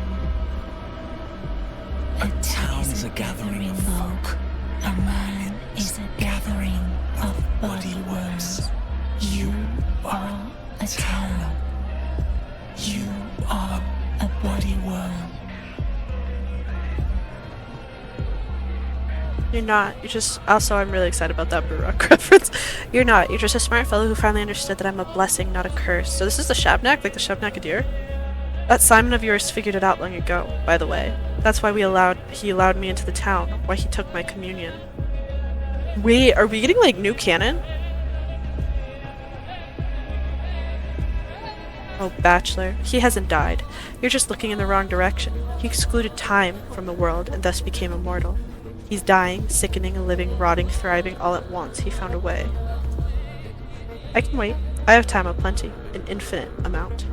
A town is a gathering of folk. A man is a gathering of body worms. You are a town. You are a body worm. You're not. You're just... Also, I'm really excited about that Baroque reference. You're not. You're just a smart fellow who finally understood that I'm a blessing, not a curse. So this is the Shabnak? Like the Shabnakadir? That Simon of yours figured it out long ago, by the way. That's why he allowed me into the town. Why he took my communion. Wait, are we getting, like, new canon? Oh, Bachelor. He hasn't died. You're just looking in the wrong direction. He excluded time from the world and thus became immortal. He's dying, sickening, living, rotting, thriving all at once. He found a way. I can wait. I have time aplenty. An infinite amount.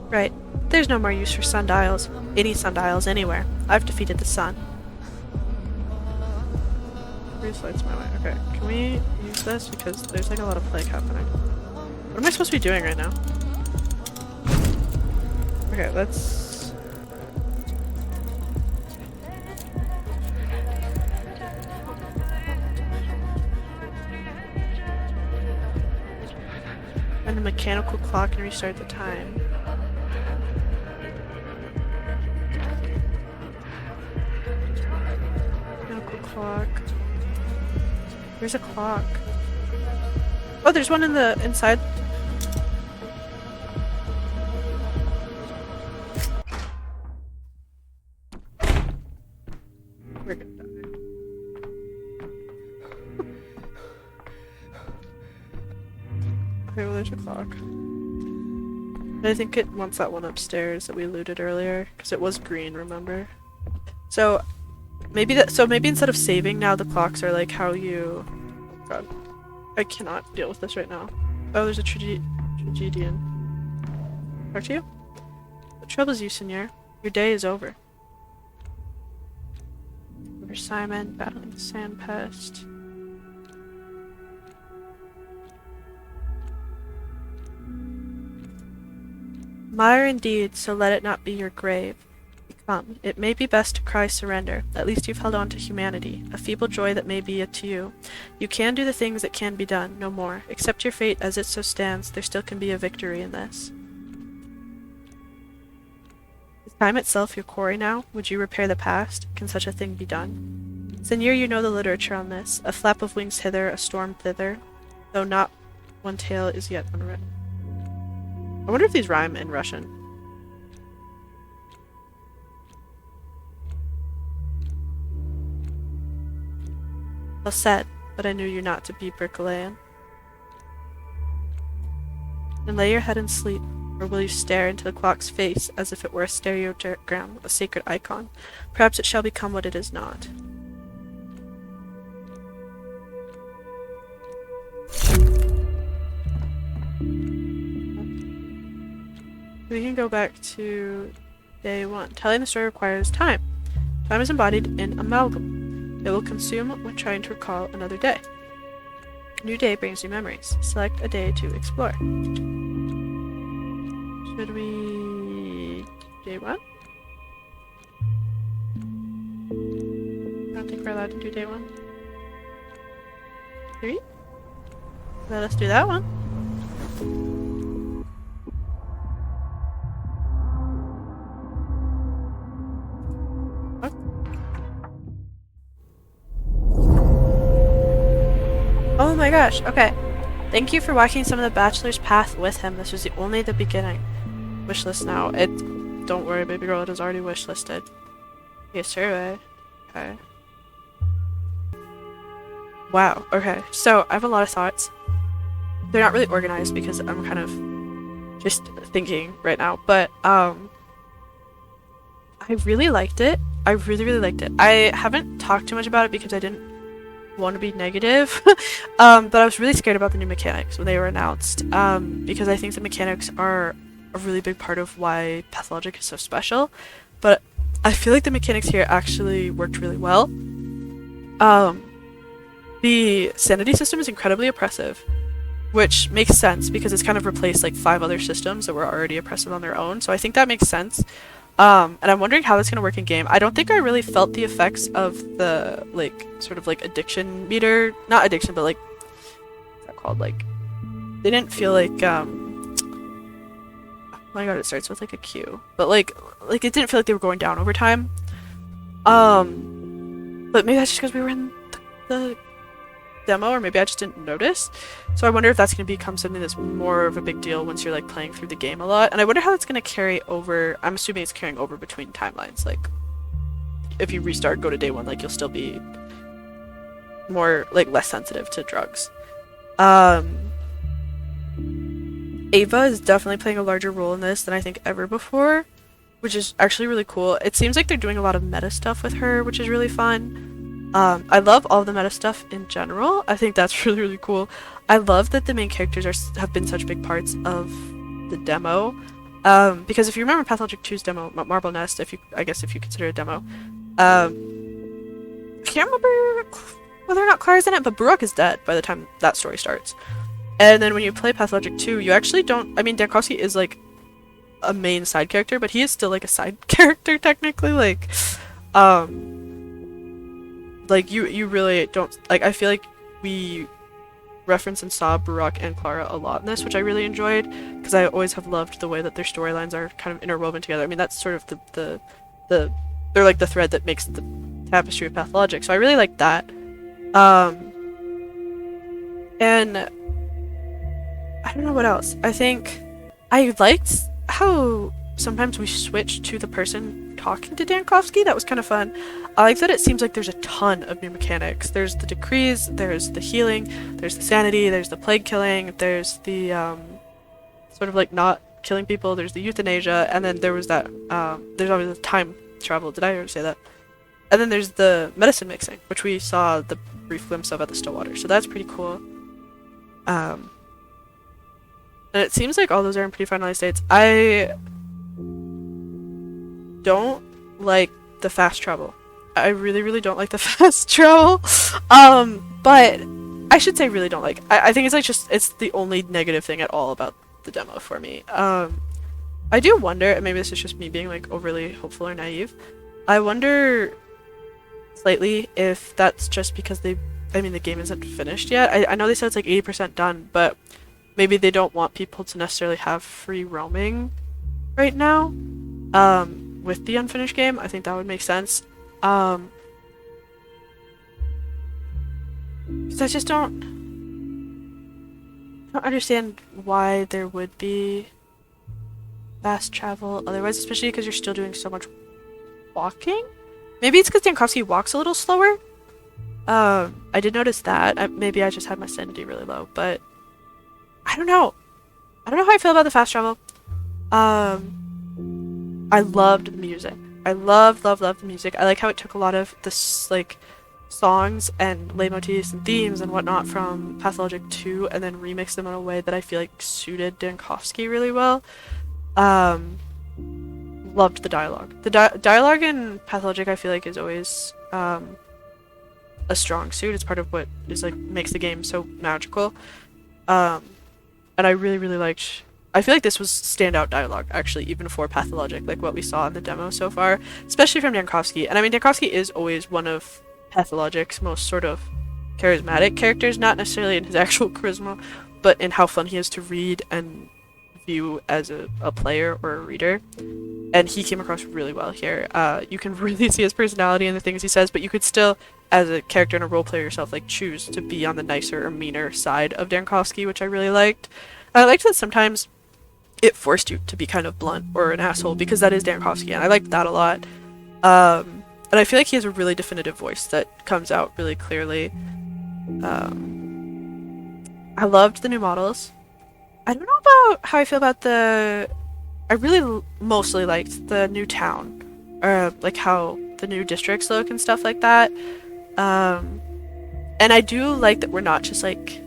Right. There's no more use for sundials. Any sundials anywhere. I've defeated the sun. Lights my way. Okay, can we use this? Because there's like a lot of plague happening. What am I supposed to be doing right now? Okay, let's... And a mechanical clock and restart the time. Mechanical clock. Where's a clock? Oh, there's one in the inside. We're gonna die. Okay, well, there's a clock. And I think it wants that one upstairs that we looted earlier, because it was green, remember? So maybe maybe instead of saving now, the clocks are like how you... Oh god. I cannot deal with this right now. Oh, there's a tragedian. Talk to you? What troubles you, Seigneur? Your day is over. Over Simon, battling the sand pest. Mire indeed, so let it not be your grave. Come, it may be best to cry surrender. At least you've held on to humanity, a feeble joy that may be to you. You can do the things that can be done, no more. Accept your fate as it so stands, there still can be a victory in this. Is time itself your quarry now? Would you repair the past? Can such a thing be done? Seigneur, you know the literature on this. A flap of wings hither, a storm thither, though not one tale is yet unwritten. I wonder if these rhyme in Russian. Well said, but I knew you not to be Berkeleyan. Then lay your head and sleep, or will you stare into the clock's face as if it were a stereogram, a sacred icon? Perhaps it shall become what it is not. We can go back to day one. Telling the story requires time. Time is embodied in amalgam. It will consume when trying to recall another day. A new day brings new memories. Select a day to explore. Should we... day one? think we're allowed to do day 1. 3? Let us do that one. What? Oh my gosh, okay. Thank you for walking some of the bachelor's path with him. This was only the beginning. Wishlist now. Don't worry, baby girl, it is already wishlisted. A survey. Okay. Wow, okay. So, I have a lot of thoughts. They're not really organized because I'm kind of just thinking right now, but I really liked it. I really, really liked it. I haven't talked too much about it because I didn't want to be negative, but I was really scared about the new mechanics when they were announced, because I think the mechanics are a really big part of why Pathologic is so special, but I feel like the mechanics here actually worked really well. The sanity system is incredibly oppressive, which makes sense because it's kind of replaced like 5 other systems that were already oppressive on their own, so I think that makes sense. And I'm wondering how that's going to work in game. I don't think I really felt the effects of the, like, sort of like addiction meter, not addiction, but like, what's that called, like, they didn't feel like, oh my god, it starts with like a Q, but like it didn't feel like they were going down over time. But maybe that's just because we were in the demo, or maybe I just didn't notice. So I wonder if that's going to become something that's more of a big deal once you're like playing through the game a lot. And I wonder how that's going to carry over. I'm assuming it's carrying over between timelines. Like, if you restart, go to day 1, like you'll still be more, like, less sensitive to drugs. Ava is definitely playing a larger role in this than I think ever before, which is actually really cool. It seems like they're doing a lot of meta stuff with her, which is really fun. I love all the meta stuff in general. I think that's really, really cool. I love that the main characters have been such big parts of the demo. Because if you remember Pathologic 2's demo, Marble Nest, I guess if you consider it a demo, I can't remember whether or not Clara's in it, but Baruch is dead by the time that story starts. And then when you play Pathologic 2, you actually don't, I mean, Dankovsky is like a main side character, but he is still like a side character technically, like you really don't, like, I feel like we reference and saw Baruch and Clara a lot in this, which I really enjoyed, because I always have loved the way that their storylines are kind of interwoven together. I mean, that's sort of the they're like the thread that makes the tapestry of Pathologic, so I really like that. And I don't know what else. I think I liked how sometimes we switch to the person talking to Dankovsky. That was kind of fun. I like that it seems like there's a ton of new mechanics. There's the decrees, there's the healing, there's the sanity, there's the plague killing, there's the sort of like not killing people, there's the euthanasia, and then there was that there's always the time travel. Did I already say that? And then there's the medicine mixing, which we saw the brief glimpse of at the Stillwater, so that's pretty cool. And it seems like all those are in pretty finalized states. I don't like the fast travel. I really, really don't like the fast travel. But I should say really don't like. I think it's like it's the only negative thing at all about the demo for me. I do wonder, and maybe this is just me being like overly hopeful or naive, I wonder slightly if that's just because the game isn't finished yet. I know they said it's like 80% done, but maybe they don't want people to necessarily have free roaming right now. With the unfinished game, I think that would make sense. Because I just don't understand why there would be fast travel otherwise, especially because you're still doing so much walking. Maybe it's because Dankovsky walks a little slower. I did notice that. Maybe I just had my sanity really low, but I don't know. I don't know how I feel about the fast travel. I loved the music. I loved the music. I like how it took a lot of this, like, songs and leitmotifs and themes and whatnot from Pathologic 2 and then remixed them in a way that I feel like suited Dankovsky really well. Loved the dialogue. The dialogue in Pathologic, I feel like, is always a strong suit. It's part of what is like makes the game so magical. And I really, really liked. I feel like this was standout dialogue, actually, even for Pathologic, like what we saw in the demo so far, especially from Dankovsky. And I mean, Dankovsky is always one of Pathologic's most sort of charismatic characters, not necessarily in his actual charisma, but in how fun he is to read and view as a player or a reader. And he came across really well here. You can really see his personality in the things he says, but you could still, as a character and a role player yourself, like choose to be on the nicer or meaner side of Dankowski, which I really liked. I liked that sometimes it forced you to be kind of blunt or an asshole, because that is Dankowski, and I liked that a lot. And I feel like he has a really definitive voice that comes out really clearly. I loved the new models. I don't know about how I feel about I really mostly liked the new town, or like how the new districts look and stuff like that. And I do like that we're not just like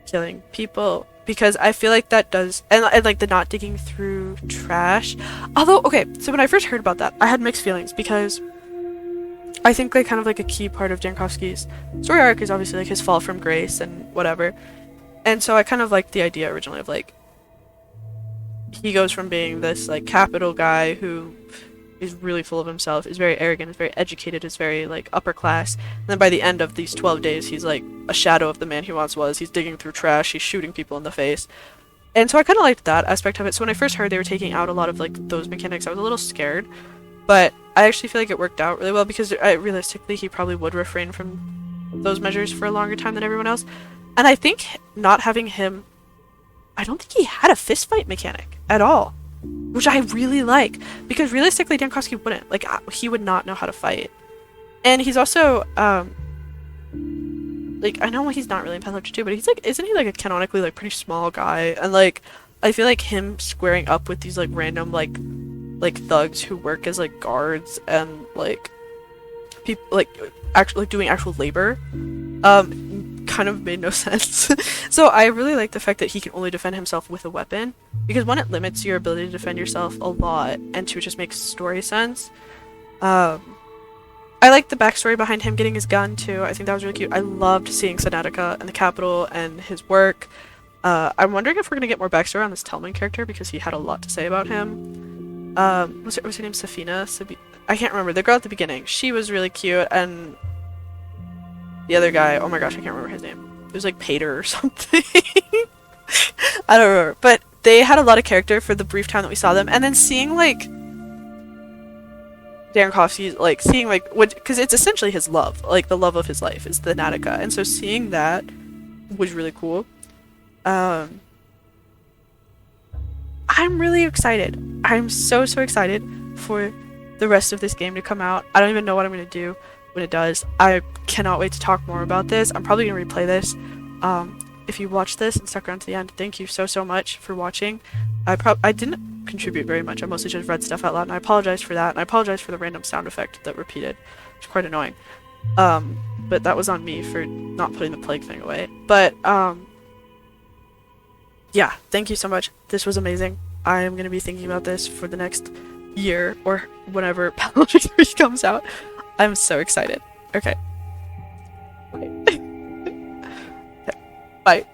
killing people, because I feel like that does, and like the not digging through trash. Although, okay, so when I first heard about that, I had mixed feelings, because I think like kind of like a key part of Jankowski's story arc is obviously like his fall from grace and whatever. And so I kind of liked the idea originally of like, he goes from being this like capital guy who is really full of himself, is very arrogant, is very educated, is very like upper class, and then by the end of these 12 days he's like a shadow of the man he once was. He's digging through trash, he's shooting people in the face. And so I kind of liked that aspect of it. So when I first heard they were taking out a lot of like those mechanics, I was a little scared, but I actually feel like it worked out really well, because realistically he probably would refrain from those measures for a longer time than everyone else. And I think not having him, I don't think he had a fist fight mechanic at all, which I really like, because realistically Dankowski wouldn't, like, he would not know how to fight. And he's also like, I know he's not really in Pathologic 2, but he's like, isn't he like a canonically like pretty small guy? And like, I feel like him squaring up with these like random like thugs who work as like guards and like people like actually like doing actual labor kind of made no sense. So I really like the fact that he can only defend himself with a weapon, because one, it limits your ability to defend yourself a lot, and two, it just makes story sense. I like the backstory behind him getting his gun too. I think that was really cute. I loved seeing Sonatica and the Capitol and his work. I'm wondering if we're gonna get more backstory on this Tellman character, because he had a lot to say about him. Was her name Safina? I can't remember. The girl at the beginning. She was really cute, and the other guy, oh my gosh, I can't remember his name. It was like Pater or something. I don't remember. But they had a lot of character for the brief time that we saw them, and then seeing like Dankowski's, like seeing like what, because it's essentially his love, like the love of his life is the Natica, and so seeing that was really cool. I'm really excited. I'm so excited for the rest of this game to come out. I don't even know what I'm gonna do when it does. I cannot wait to talk more about this. I'm probably gonna replay this. If you watched this and stuck around to the end, thank you so much for watching. I didn't contribute very much. I mostly just read stuff out loud, and I apologize for that, and I apologize for the random sound effect that repeated. It's quite annoying. But that was on me for not putting the plague thing away. But yeah, thank you so much. This was amazing. I am gonna be thinking about this for the next year, or whenever Pathologic 3 comes out. I'm so excited. Okay. Bye.